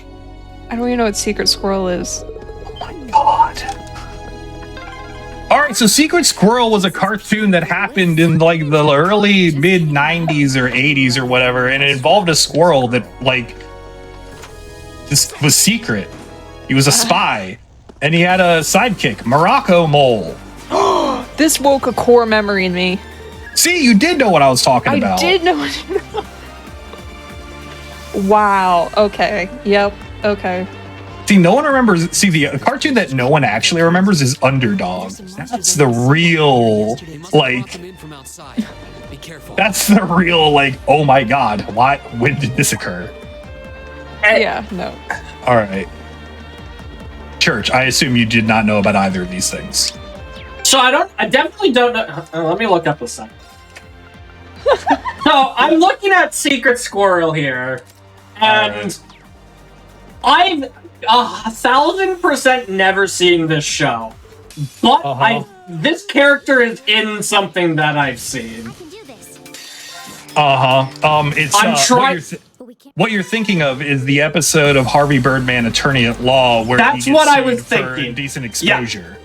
I don't even know what secret squirrel is.
Oh my god. All right, so Secret Squirrel was a cartoon that happened in like the early mid 90s or 80s or whatever, and it involved a squirrel that like just was secret. He was a spy, and he had a sidekick, Morocco Mole.
This woke a core memory in me.
See, you did know what I was talking about.
I did know. Wow. Okay. Yep. Okay.
See, no one remembers. See, the cartoon that no one actually remembers is Underdog. That's the real, like,
Be careful.
that's the real, like, oh my god, why? When did this occur?
Yeah. No.
All right. Church, I assume you did not know about either of these things.
So I definitely don't know. Let me look up a second. So I'm looking at Secret Squirrel here, and I've 1,000% never seen this show, but this character is in something that I've seen.
I can do this.
It's
I'm trying.
But we can't.
what you're thinking of is the episode of Harvey Birdman, Attorney at Law, where
That's
he gets
what I
sued
was
for
thinking.
indecent exposure.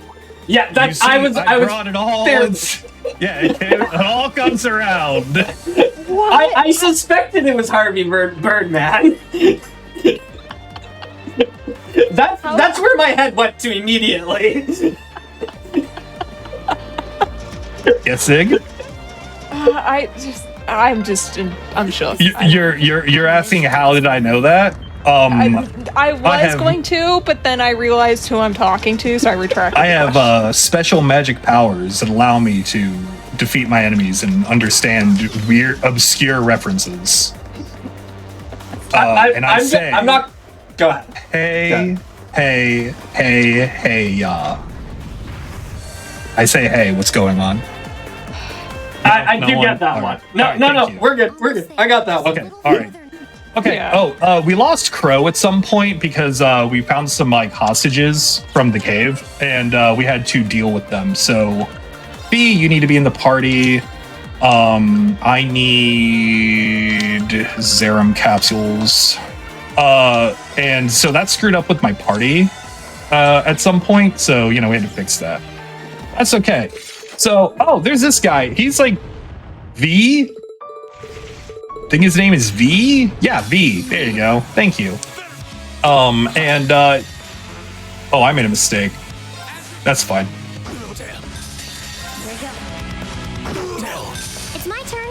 Yeah,
You
that
see,
I was
brought it all.
there.
Yeah, it all comes around.
I suspected it was Harvey Birdman. That's where my head went to immediately.
Yes, Sig?
I'm shook.
You're asking how did I know that?
I was
have-
going to, but then I realized who I'm talking to, so I retracted.
I have special magic powers that allow me to defeat my enemies and understand weird, obscure references. And I say,
I'm not. Go ahead.
hey, yeah. I say, hey, what's going on?
I
no
do
one?
get that
All
one.
right.
No,
All right,
no,
thank
no.
you.
We're good. We're good. I got that one.
Okay, all right. Okay.
Yeah.
We lost Crow at some point because we found some like hostages from the cave, and we had to deal with them. So, B, you need to be in the party. I need Zerum capsules. And so that screwed up with my party at some point. So we had to fix that. That's okay. So, there's this guy. He's like V. I think his name is V. Yeah, V. There you go. Thank you. I made a mistake. That's fine.
It's my turn.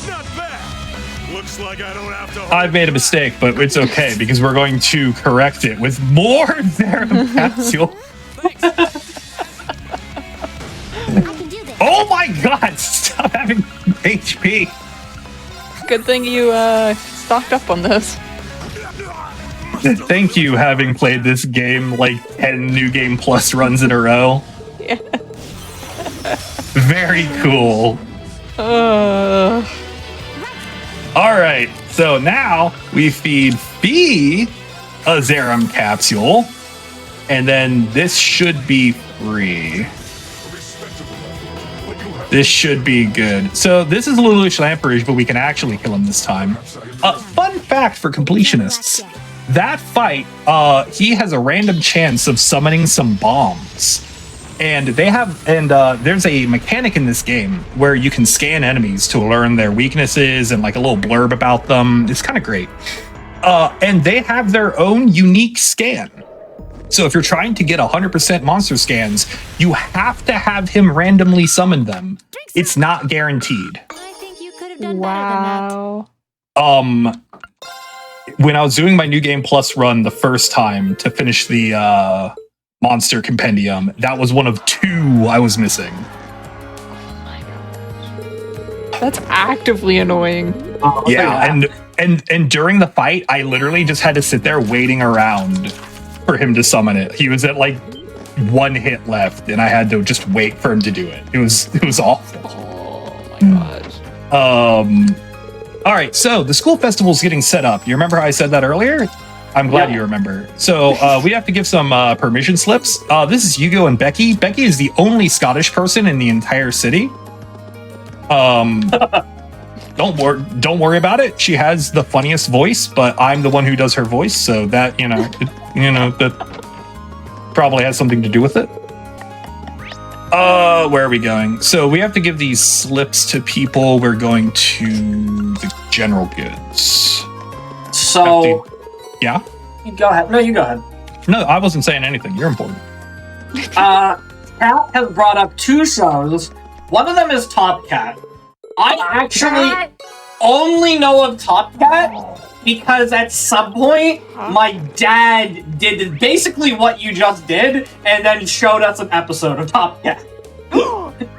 Not bad. Looks like I don't have to.
I've made a mistake, but it's okay because we're going to correct it with more Zerum capsule.
I can do this.
Oh my god! Stop having HP.
Good thing you stocked up on this.
Thank you, having played this game like 10 New Game Plus runs in a row.
Yeah.
Very cool. All right, so now we feed B a Zerum capsule, and then this should be free. This should be good. So this is Lelouch Lamperouge, but we can actually kill him this time. Fun fact for completionists. That fight, he has a random chance of summoning some bombs. And there's a mechanic in this game where you can scan enemies to learn their weaknesses and like a little blurb about them. It's kind of great. And they have their own unique scan. So if you're trying to get 100% monster scans, you have to have him randomly summon them. It's not guaranteed.
I think you could have done better than that.
Wow.
When I was doing my New Game Plus run the first time to finish the monster compendium, that was one of 2 I was missing.
That's actively annoying.
Yeah, and during the fight, I literally just had to sit there waiting around for him to summon it. He was at like 1 hit left, and I had to just wait for him to do it. It was awful.
Oh my gosh.
All right, so the school festival's getting set up. You remember how I said that earlier? I'm glad you remember. So we have to give some permission slips. This is Hugo and Becky. Becky is the only Scottish person in the entire city. Don't worry about it. She has the funniest voice, but I'm the one who does her voice, so that that probably has something to do with it. Where are we going? So we have to give these slips to people. We're going to the general goods.
So,
yeah.
Go ahead. No, you go ahead.
No, I wasn't saying anything. You're important.
Cat has brought up 2 shows. One of them is Top Cat. I actually only know of Top Cat because at some point my dad did basically what you just did and then showed us an episode of Top Cat.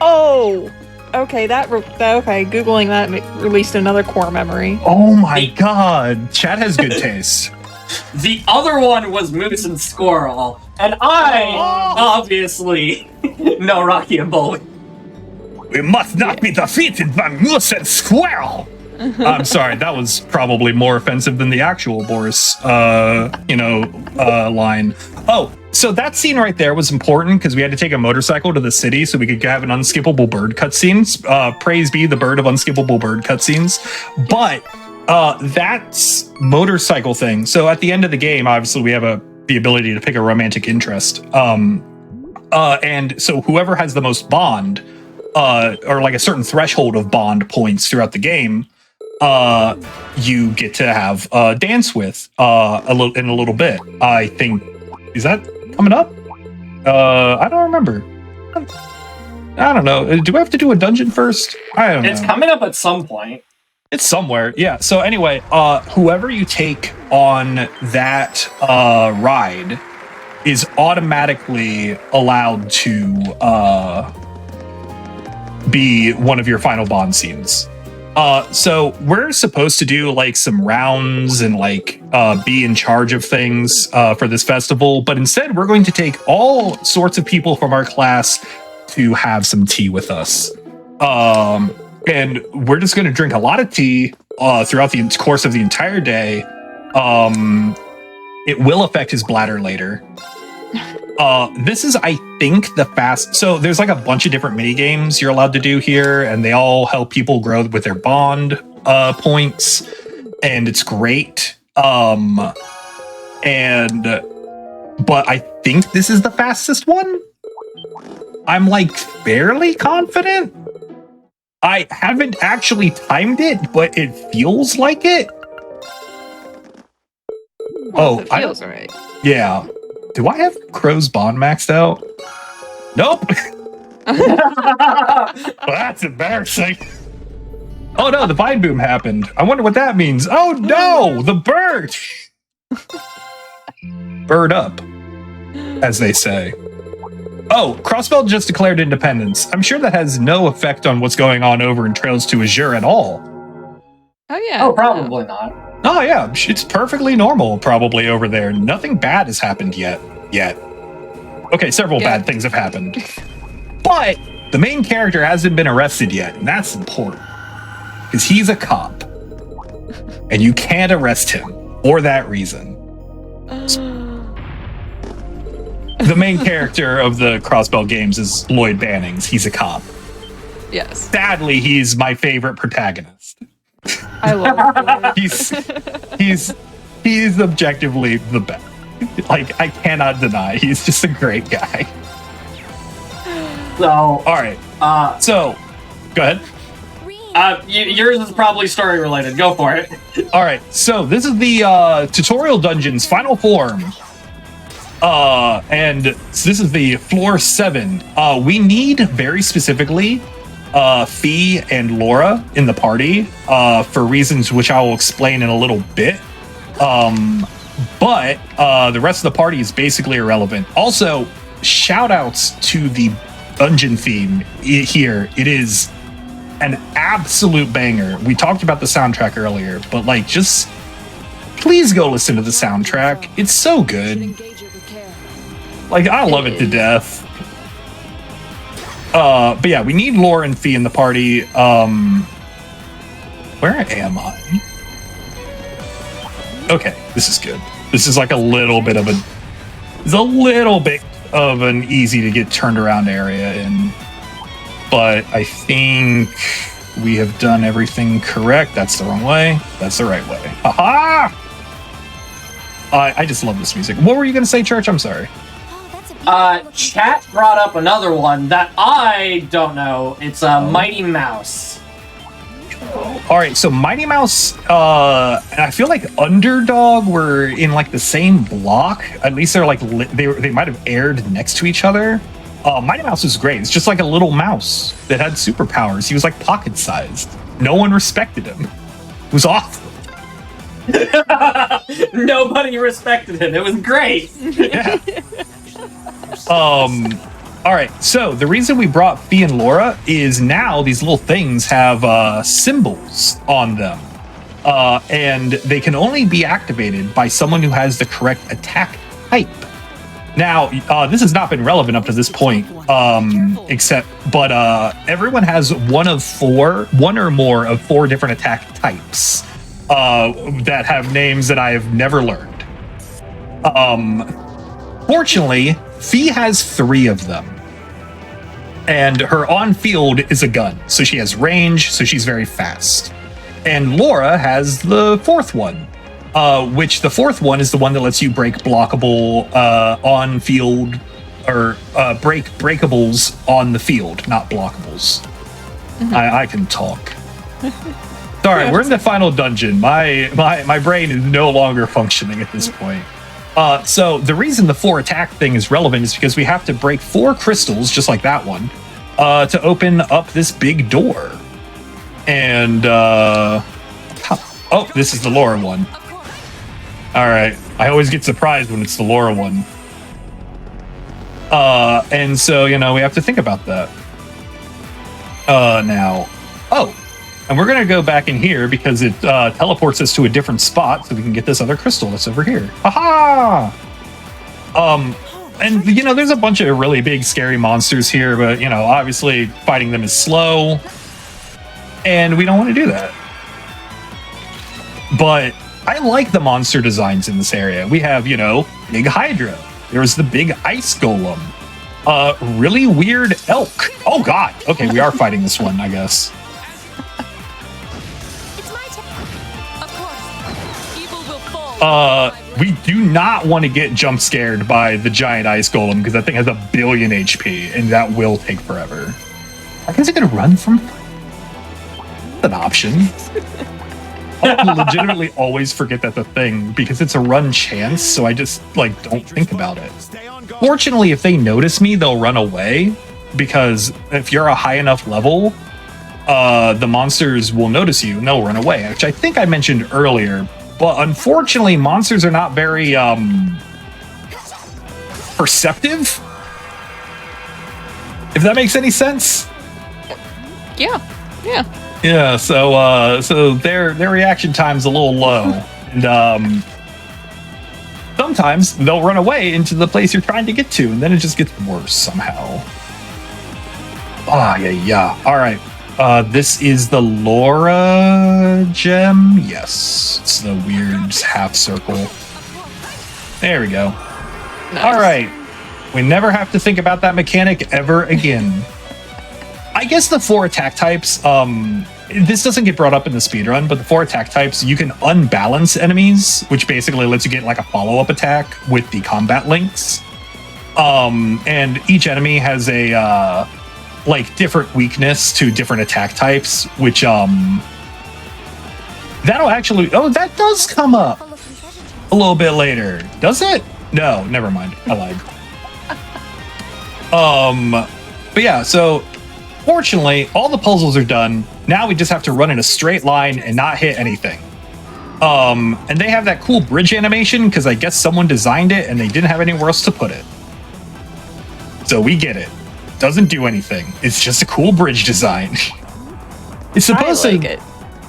Oh, okay. Okay. Googling that released another core memory.
Oh my god, Chad has good taste.
The other one was Moose and Squirrel, and I obviously know Rocky and Bullwinkle.
We must not be defeated by Moose and Squirrel. I'm sorry, that was probably more offensive than the actual Boris, line. Oh, so that scene right there was important because we had to take a motorcycle to the city so we could have an unskippable bird cutscenes. Praise be the bird of unskippable bird cutscenes. But that's motorcycle thing. So at the end of the game, obviously we have the ability to pick a romantic interest. And so whoever has the most bond, or like a certain threshold of bond points throughout the game, you get to have a dance with in a little bit. I think, is that coming up? I don't remember. I don't know. Do we have to do a dungeon first? I don't know.
It's coming up at some point.
It's somewhere. Yeah. So anyway, whoever you take on that ride is automatically allowed to be one of your final bond scenes. So we're supposed to do like some rounds and like be in charge of things for this festival, but instead we're going to take all sorts of people from our class to have some tea with us. And we're just going to drink a lot of tea throughout the course of the entire day. It will affect his bladder later. This is, I think, so there's like a bunch of different mini games you're allowed to do here, and they all help people grow with their bond points, and it's great. But I think this is the fastest one. I'm like fairly confident. I haven't actually timed it, but it feels like it.
Well, it feels right.
Yeah. Do I have Crow's Bond maxed out? Nope. Well, that's embarrassing. Oh no, the vine boom happened. I wonder what that means. Oh no, the bird. Bird up, as they say. Oh, Crossbell just declared independence. I'm sure that has no effect on what's going on over in Trails to Azure at all.
Oh yeah.
Oh, probably not.
Oh yeah, it's perfectly normal probably over there. Nothing bad has happened yet. Okay, several bad things have happened. But the main character hasn't been arrested yet, and that's important. Because he's a cop. And you can't arrest him for that reason. The main character of the Crossbell games is Lloyd Bannings. He's a cop.
Yes.
Sadly, he's my favorite protagonist.
I love it.
He's objectively the best. Like, I cannot deny he's just a great guy.
So,
all right. So, go ahead.
Yours is probably story related. Go for it.
All right. So this is the tutorial dungeon's final form. And so this is the floor 7. We need very specifically Fee and Laura in the party for reasons which I will explain in a little bit. But the rest of the party is basically irrelevant. Also, shout outs to the dungeon theme here. It is an absolute banger. We talked about the soundtrack earlier, but like, just please go listen to the soundtrack. It's so good. Like, I love it to death. But yeah, we need Laura and Fee in the party. Where am I? Okay, this is good. This is like a little bit of an easy to get turned around area in. But I think we have done everything correct. That's the wrong way. That's the right way. Haha! I just love this music. What were you going to say, Church? I'm sorry.
Chat brought up another one that I don't know. It's Mighty Mouse.
All right, so Mighty Mouse, and I feel like Underdog were in like the same block. At least they're like they might have aired next to each other. Mighty Mouse was great. It's just like a little mouse that had superpowers. He was like pocket-sized. No one respected him. It was awful.
Nobody respected him. It was great.
Yeah. All right, so the reason we brought Fee and Laura is now these little things have symbols on them. And they can only be activated by someone who has the correct attack type. Now, this has not been relevant up to this point, but everyone has one or more of 4 different attack types that have names that I have never learned. Fortunately, Fee has 3 of them. And her on-field is a gun, so she has range, so she's very fast. And Laura has the 4th one, which the 4th one is the one that lets you break blockable on-field, or break breakables on the field, not blockables. Mm-hmm. I can talk. Sorry, we're in the final dungeon. My brain is no longer functioning at this point. So the reason the 4 attack thing is relevant is because we have to break 4 crystals, just like that one, to open up this big door. And, oh, this is the Laura one. All right. I always get surprised when it's the Laura one. And so, we have to think about that. Now, and we're going to go back in here because it teleports us to a different spot so we can get this other crystal that's over here. Aha! And, there's a bunch of really big, scary monsters here, but, obviously fighting them is slow. And we don't want to do that. But I like the monster designs in this area. We have, Big Hydra. There's the big ice golem. Really weird elk. Oh, God. Okay, we are fighting this one, I guess. We do not want to get jump scared by the giant ice golem because that thing has 1 billion HP and that will take forever. I guess it can run from an option. I legitimately always forget that's a thing because it's a run chance, so I just don't think about it. Fortunately, if they notice me, they'll run away because if you're a high enough level, the monsters will notice you and they'll run away, which I think I mentioned earlier. But unfortunately, monsters are not very perceptive. If that makes any sense.
Yeah.
Yeah. So their reaction time's a little low, and sometimes they'll run away into the place you're trying to get to, and then it just gets worse somehow. Yeah. All right. This is the Laura gem. Yes, it's the weird half circle. There we go. Nice. All right. We never have to think about that mechanic ever again. I guess the 4 attack types, this doesn't get brought up in the speedrun, but the 4 attack types, you can unbalance enemies, which basically lets you get like a follow-up attack with the combat links. And each enemy has a different weakness to different attack types, which that'll actually that does come up a little bit later. Does it? No, never mind. I lied. But yeah, so fortunately, all the puzzles are done. Now we just have to run in a straight line and not hit anything. And they have that cool bridge animation because I guess someone designed it and they didn't have anywhere else to put it. So we get it. Doesn't do anything. It's just a cool bridge design. It's supposed
I like
to.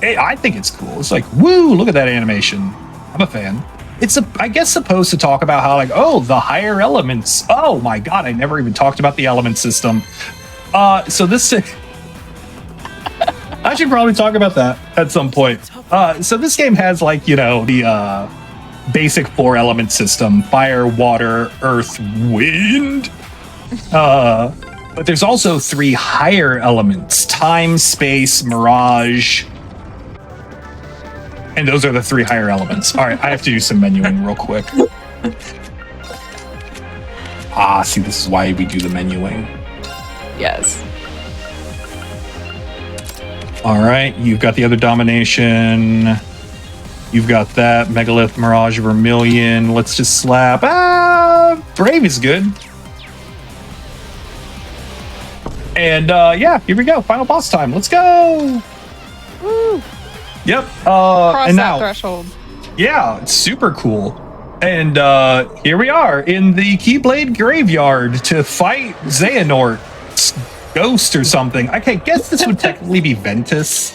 it.
I think it's cool. It's like, woo! Look at that animation. I'm a fan. It's I guess supposed to talk about how like, oh, the higher elements. Oh my god, I never even talked about the element system. So this. I should probably talk about that at some point. So this game has like, you know, the basic 4-element system: fire, water, earth, wind. But there's also 3 higher elements: time, space, mirage. And those are the 3 higher elements. All right, I have to do some menuing real quick. See, this is why we do the menuing.
Yes.
All right, you've got the other domination. You've got that Megalith, Mirage, Vermilion. Let's just slap. Brave is good. And yeah, here we go. Final boss time. Let's go.
Woo.
Yep.
Cross
And
that
now,
threshold.
yeah, it's super cool. And here we are in the Keyblade Graveyard to fight Xehanort's ghost or something. I guess this would technically be Ventus.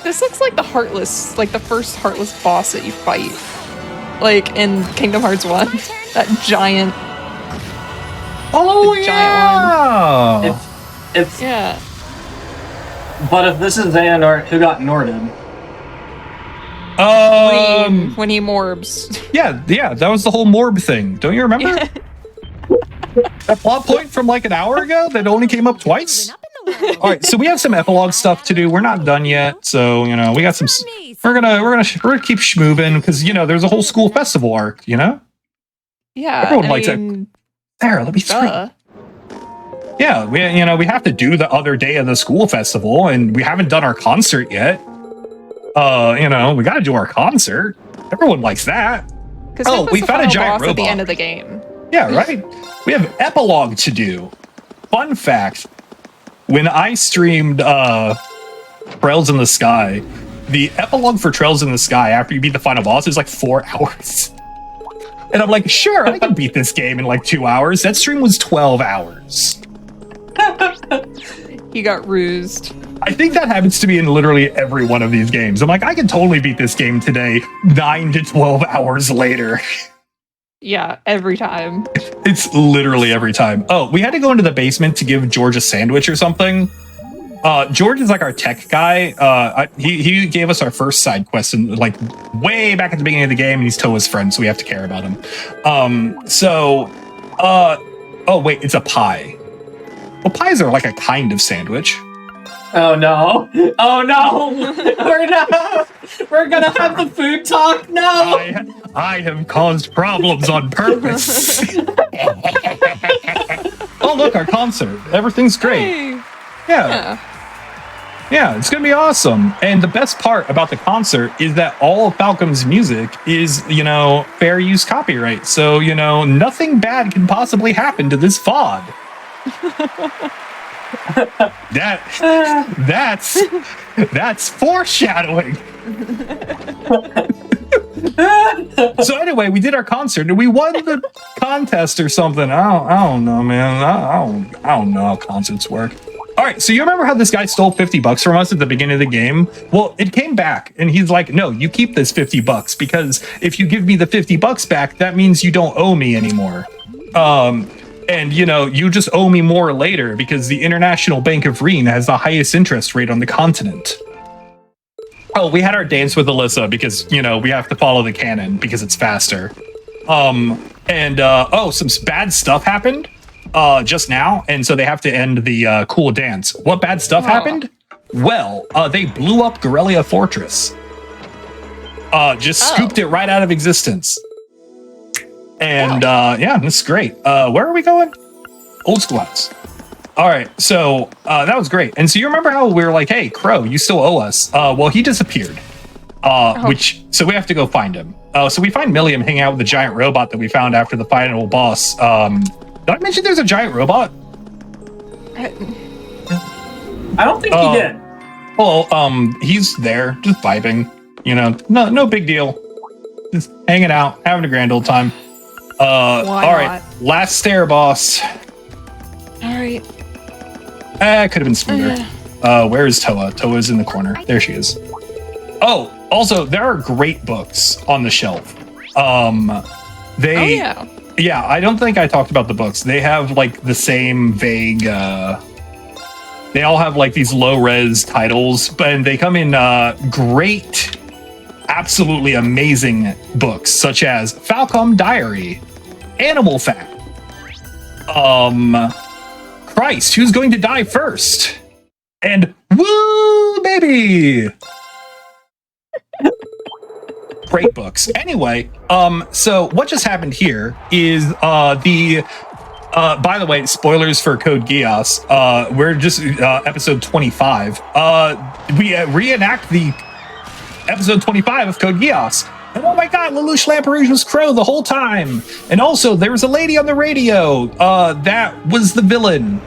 This looks like the Heartless, like the first Heartless boss that you fight. Like in Kingdom Hearts 1. That giant.
Oh,
the
yeah!
giant
It's
Yeah.
But if this is Xehanort, who got Norded?
When he morbs.
Yeah, that was the whole morb thing. Don't you remember?
Yeah.
That plot point from like an hour ago that only came up twice? All right, so we have some epilogue stuff to do. We're not done yet, so you know we got some. We're gonna keep schmoving because you know there's a whole school festival arc. You know.
Yeah.
Everyone likes it. There, let me
duh.
Yeah, we have to do the other day of the school festival, and we haven't done our concert yet. We got to do our concert. Everyone likes that.
Because
we found a giant robot
at the end of the game.
Yeah, right. We have epilogue to do. Fun fact: when I streamed Trails in the Sky, the epilogue for Trails in the Sky after you beat the final boss is like 4 hours. And I'm like, sure, I can beat this game in like 2 hours. That stream was 12 hours.
He got rused.
I think that happens to me in literally every one of these games. I'm like, I can totally beat this game today, 9 to 12 hours later.
Yeah, every time.
It's literally every time. Oh, we had to go into the basement to give George a sandwich or something. George is like our tech guy. He gave us our first side quest and like way back at the beginning of the game, and he's Toa's friend, so we have to care about him. Oh wait, it's a pie. Well, pies are like a kind of sandwich.
Oh no! Oh no! We're gonna have the food talk. No!
I have caused problems on purpose. Oh look, our concert. Everything's great.
Hey.
Yeah, it's gonna be awesome. And the best part about the concert is that all of Falcom's music is, fair use copyright. So, nothing bad can possibly happen to this VOD. That's foreshadowing. So anyway, we did our concert and we won the contest or something. I don't know, man. I don't know how concerts work. All right, so you remember how this guy stole $50 from us at the beginning of the game? Well, it came back and he's like, no, you keep this $50 because if you give me the $50 back, that means you don't owe me anymore. And you just owe me more later because the International Bank of Reen has the highest interest rate on the continent. Oh, we had our dance with Alyssa because, we have to follow the canon because it's faster. Some bad stuff happened just now, and so they have to end the cool dance. What bad stuff happened? Well, they blew up Gorelia Fortress. Scooped it right out of existence. And this is great. Where are we going? Old School House. All right, so that was great. And so you remember how we were like, hey, Crow, you still owe us. Well, he disappeared. So we have to go find him. So we find Milliam hanging out with the giant robot that we found after the final boss. Did I mention there's a giant robot?
I don't think he did.
Well, he's there, just vibing. You know, no big deal. Just hanging out, having a grand old time. All right, last stair boss.
All right.
Could have been smoother. Where is Toa? Toa's in the corner. There she is. Oh, also, there are great books on the shelf. Yeah, I don't think I talked about the books. They have like the same vague. They all have like these low res titles, but they come in great, absolutely amazing books, such as Falcom Diary, Animal Fact, Christ, Who's Going to Die First, and Woo Baby. Great books. Anyway, so what just happened here is by the way, spoilers for Code Geass. We're just episode 25. We reenact the episode 25 of Code Geass. And oh my god, Lelouch Lamperouge was Crow the whole time. And also, there was a lady on the radio. That was the villain.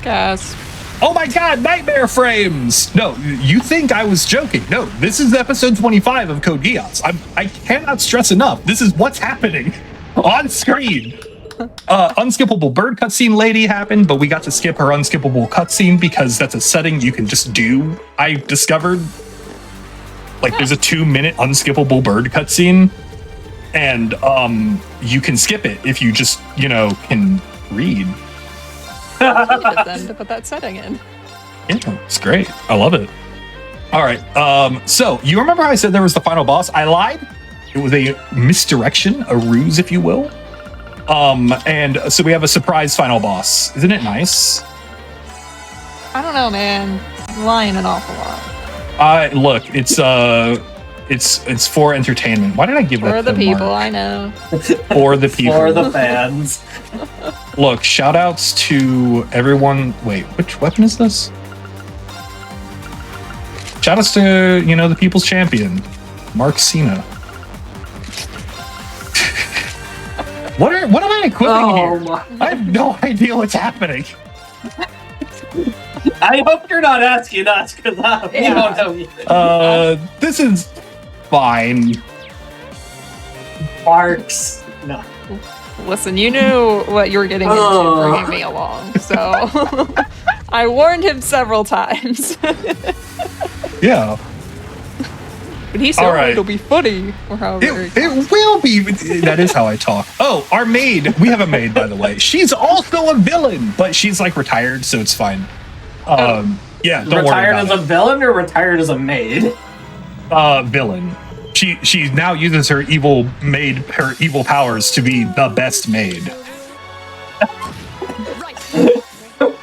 Gas.
Oh my god, nightmare frames! No, you think I was joking. No, this is episode 25 of Code Geass. I cannot stress enough. This is what's happening on screen. Unskippable bird cutscene lady happened, but we got to skip her unskippable cutscene because that's a setting you can just do. I discovered, like, there's a 2-minute unskippable bird cutscene, and you can skip it if you just, can read.
Then to put that setting in.
Yeah, it's great. I love it. All right. So you remember how I said there was the final boss? I lied. It was a misdirection, a ruse, if you will. And so we have a surprise final boss. Isn't it nice?
I don't know, man. I'm lying an awful lot.
Look, it's for entertainment. Why did I give that
for the people?
Mark?
I know.
For the people.
For the fans.
Look, shout outs to everyone. Wait, which weapon is this? Shout outs to, the people's champion, Mark Cena. What am I equipping here? I have no idea what's happening.
I hope you're not asking us, because we don't know either.
This is fine.
Marks. No.
Listen, you knew what you were getting into bringing me along, so I warned him several times.
Yeah.
But he said it'll be funny. Or however
it will be. That is how I talk. Oh, our maid. We have a maid, by the way. She's also a villain, but she's like retired, so it's fine. Yeah, don't worry about it.
Retired as a villain or retired as a maid?
Villain. She now uses her evil powers to be the best maid.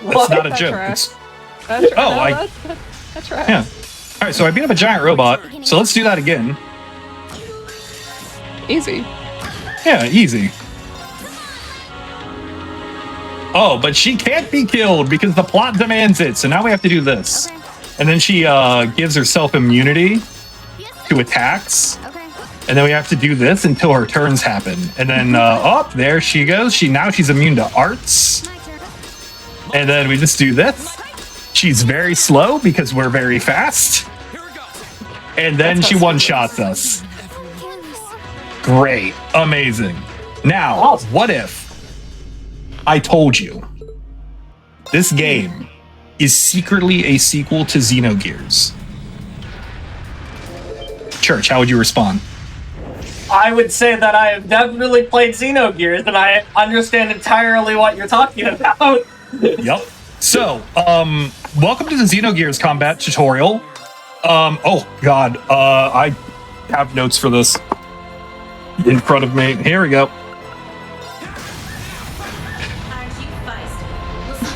That's not a joke.
That's right.
Yeah. All right, so I beat up a giant robot. So let's do that again.
Easy.
Yeah, easy. Oh, but she can't be killed because the plot demands it. So now we have to do this. And then she gives herself immunity to attacks. And then we have to do this until her turns happen. And then, there she goes. She's immune to arts. And then we just do this. She's very slow because we're very fast. And then she one-shots us. Great. Amazing. Now, what if I told you this game is secretly a sequel to Xenogears? Church, how would you respond?
I would say that I have definitely played Xenogears and I understand entirely what you're talking about.
Yep. So, welcome to the Xenogears combat tutorial. Oh god, I have notes for this in front of me. Here we go.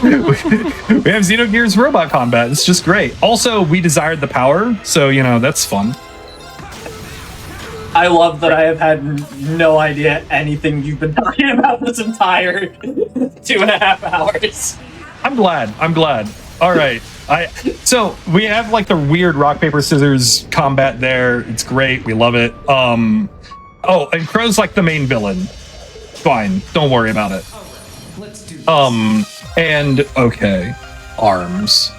We have Xenogears robot combat. It's just great. Also, we desired the power, so, that's fun.
I love that I have had no idea anything you've been talking about this entire 2.5 hours.
I'm glad. All right. So we have like the weird rock paper scissors combat there. It's great. We love it. Oh, and Crow's like the main villain. Fine, don't worry about it. And okay, arms.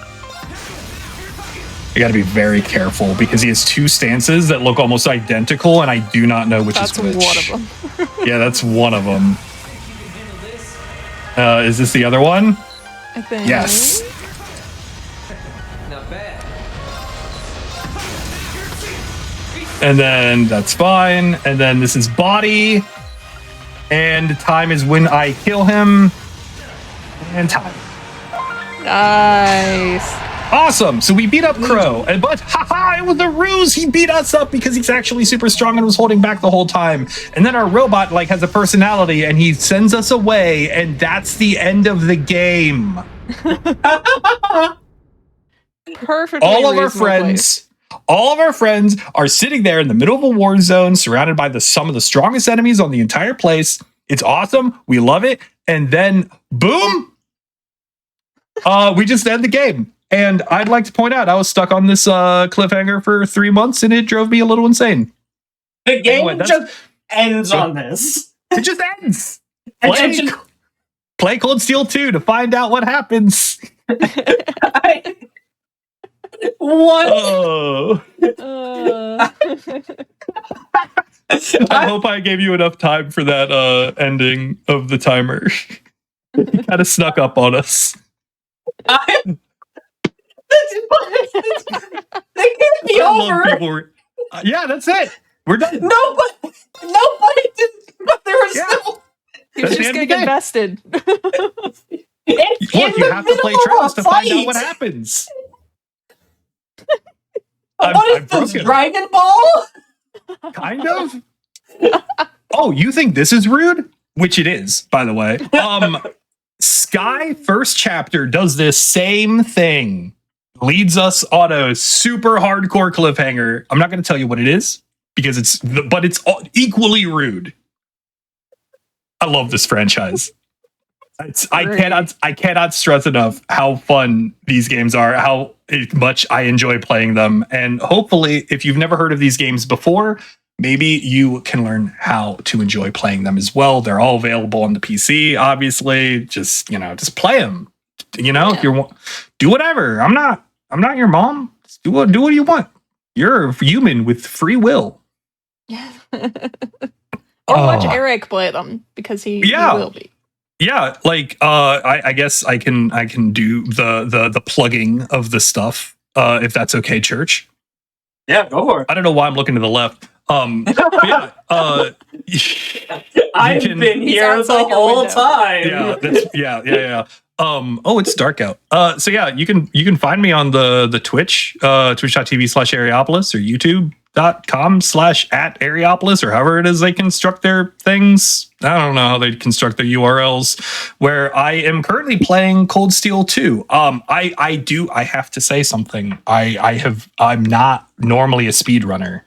You got to be very careful because he has two stances that look almost identical, and I do not know which is which.
That's one of them.
Yeah, that's one of them. Is this the other one?
I think.
Yes.
Not bad.
And then that's fine. And then this is body. And time is when I kill him. And time.
Nice.
Awesome. So we beat up Crow. But haha, it was a ruse. He beat us up because he's actually super strong and was holding back the whole time. And then our robot like has a personality and he sends us away. And that's the end of the game.
Perfectly.
All of our
reasonable
friends. All of our friends are sitting there in the middle of a war zone, surrounded by some of the strongest enemies on the entire place. It's awesome. We love it. And then, boom, we just end the game. And I'd like to point out, I was stuck on this cliffhanger for 3 months, and it drove me a little insane.
The game
Anyway,
just ends on this.
It just ends.
Attention.
Play Cold Steel 2 to find out what happens.
What?
Oh. I hope I gave you enough time for that ending of the timer. It kind of snuck up on us.
They can't be over.
Yeah, that's it. We're done.
Nobody did. But there was still.
He's just gonna get bested.
Look, you have to play Trails to find out what happens.
What is this, Dragon Ball?
Kind of. Oh, you think this is rude? Which it is, by the way. Sky first chapter does this same thing. Leads us on a super hardcore cliffhanger. I'm not going to tell you what it is because it's equally rude. I love this franchise. I cannot stress enough how fun these games are, how much I enjoy playing them. And hopefully, if you've never heard of these games before, maybe you can learn how to enjoy playing them as well. They're all available on the PC, obviously. Just play them. If you want, do whatever. I'm not your mom. Just do what you want. You're a human with free will.
Or watch Eric play them because he will be.
Yeah, like I guess I can do the plugging of the stuff if that's okay, Church.
Yeah, go for it.
I don't know why I'm looking to the left. But yeah,
I've been here the whole time.
Yeah. Oh, it's dark out. So yeah, you can find me on the Twitch, twitch.tv/Areopolis or youtube.com/@Areopolis or however it is they construct their things. I don't know how they construct their URLs, where I am currently playing Cold Steel 2. I have to say something. I'm not normally a speedrunner.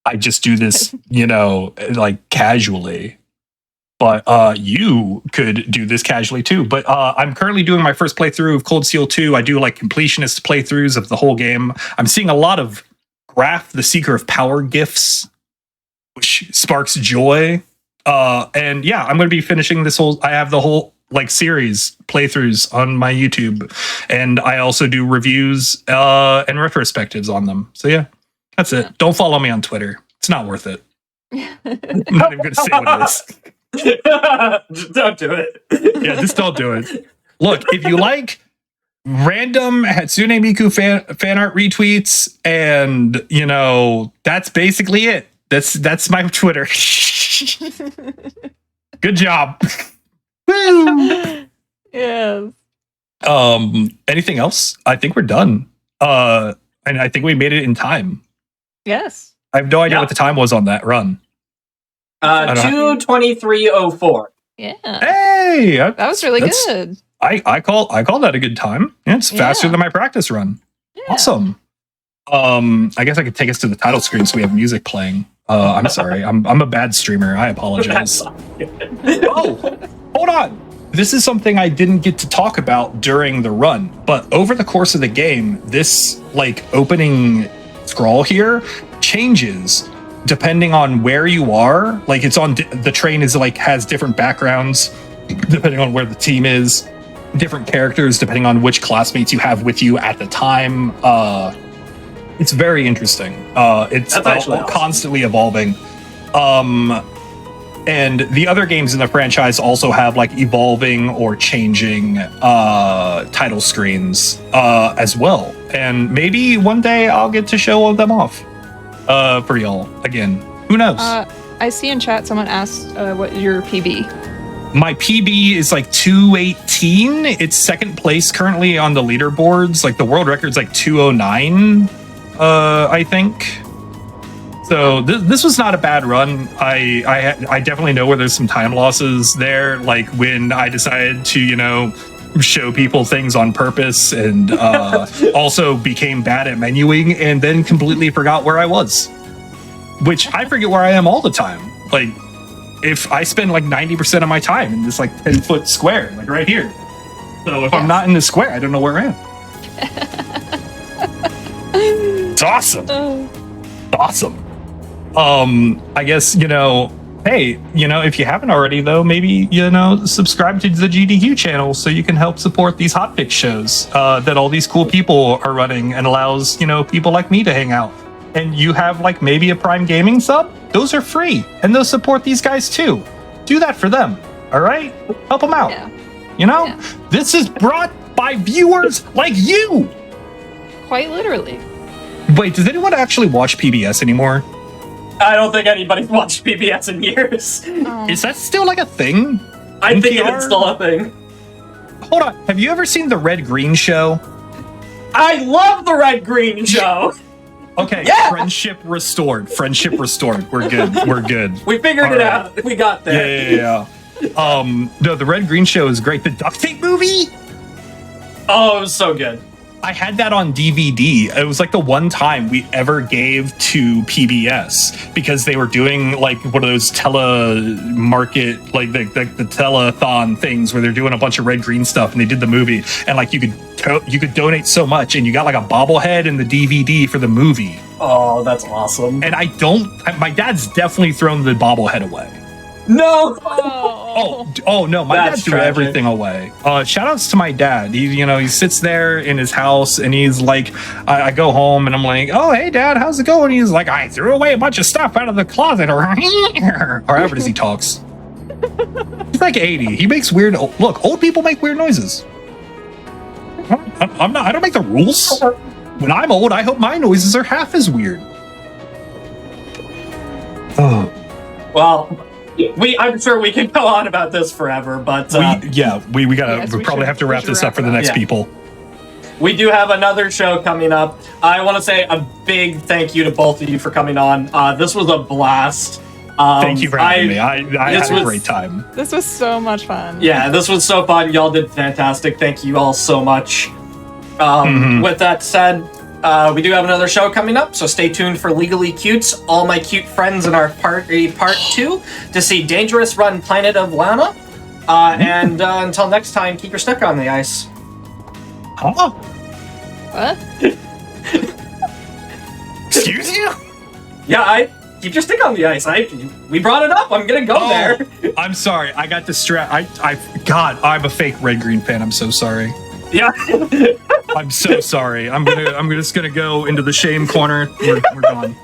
I just do this, like casually. But you could do this casually too. But I'm currently doing my first playthrough of Cold Steel 2. I do like completionist playthroughs of the whole game. I'm seeing a lot of Graph, the Seeker of Power gifts, which sparks joy. And yeah, I'm going to be finishing this I have the whole series playthroughs on my YouTube. And I also do reviews and retrospectives on them. So yeah, that's it. Don't follow me on Twitter. It's not worth it. I'm not even going to say what it is.
Don't do it.
Yeah, just don't do it. Look, if you like random Hatsune Miku fan art retweets, and that's basically it. That's my Twitter. Good job. Woo!
Yes.
Anything else? I think we're done. And I think we made it in time.
Yes.
I have no idea what the time was on that run.
2:23:04.
Yeah.
Hey,
that was really good.
I call that a good time. Yeah, it's faster than my practice run. Yeah. Awesome. I guess I could take us to the title screen so we have music playing. I'm sorry. I'm a bad streamer. I apologize. Oh, hold on. this is something I didn't get to talk about during the run, but over the course of the game, this like opening scroll here changes depending on where you are. Like it's on the train is like has different backgrounds depending on where the team is, different characters depending on which classmates you have with you at the time. It's very interesting. It's constantly evolving. And the other games in the franchise also have like evolving or changing title screens as well. And maybe one day I'll get to show them off for y'all again. Who knows?
I see in chat someone asked what your PB.
My PB is like 218. It's second place currently on the leaderboards. Like the world record's like 209, I think. So this was not a bad run. I definitely know where there's some time losses there, like when I decided to, you know, show people things on purpose and also became bad at menuing and then completely forgot where I was, which I forget where I am all the time. Like if I spend like 90% of my time in this like 10-foot square, like right here. So if I'm not in this square, I don't know where I am. It's awesome. Awesome. I guess, you know, hey, you know, if you haven't already, though, maybe, you know, subscribe to the GDQ channel so you can help support these Hotfix shows that all these cool people are running and allows, you know, people like me to hang out. And you have like maybe a Prime Gaming sub? Those are free and they'll support these guys too. Do that for them. All right? Help them out. Yeah. You know, this is brought by viewers like you.
Quite literally.
Wait, does anyone actually watch PBS anymore?
I don't think anybody's watched PBS in years.
Is that still like a thing?
I think it's still a thing.
Hold on. Have you ever seen the Red Green Show?
I love the Red Green Show.
Okay. Yeah. Friendship restored. Friendship restored. We're good. We're good.
We figured it out. We got there.
Yeah. No, the Red Green Show is great. The Duct Tape movie?
Oh, it was so good.
I had that on DVD. It was like the one time we ever gave to PBS because they were doing like one of those telemarket, like the telethon things where they're doing a bunch of red green stuff, and they did the movie, and like you could donate so much, and you got like a bobblehead and the DVD for the movie.
Oh, that's awesome.
And my dad's definitely thrown the bobblehead away.
No.
Oh no, my dad threw everything away. Shout outs to my dad. He sits there in his house and he's like, I go home and I'm like, oh hey dad, how's it going? He's like, I threw away a bunch of stuff out of the closet or however does he talks. He's like 80. He makes weird look, old people make weird noises. I don't make the rules. When I'm old, I hope my noises are half as weird. Oh.
Well, I'm sure we can go on about this forever, but
we probably have to wrap this up for the next people.
We do have another show coming up. I want to say a big thank you to both of you for coming on. This was a blast.
Thank you for having me. I had a great time.
This was so much fun.
Yeah, this was so fun. Y'all did fantastic. Thank you all so much. With that said, we do have another show coming up, so stay tuned for Legally Cutes, All My Cute Friends in our part 2, to see Dangerous Run Planet of Lana. And until next time, keep your stick on the ice.
Huh?
What?
Excuse you?
Yeah, keep your stick on the ice. We brought it up. I'm gonna go there.
I'm sorry. I got distracted. God, I'm a fake Red Green fan. I'm so sorry.
Yeah.
I'm so sorry. I'm just gonna go into the shame corner. We're gone.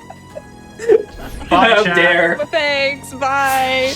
Bye, up there.
Thanks. Bye.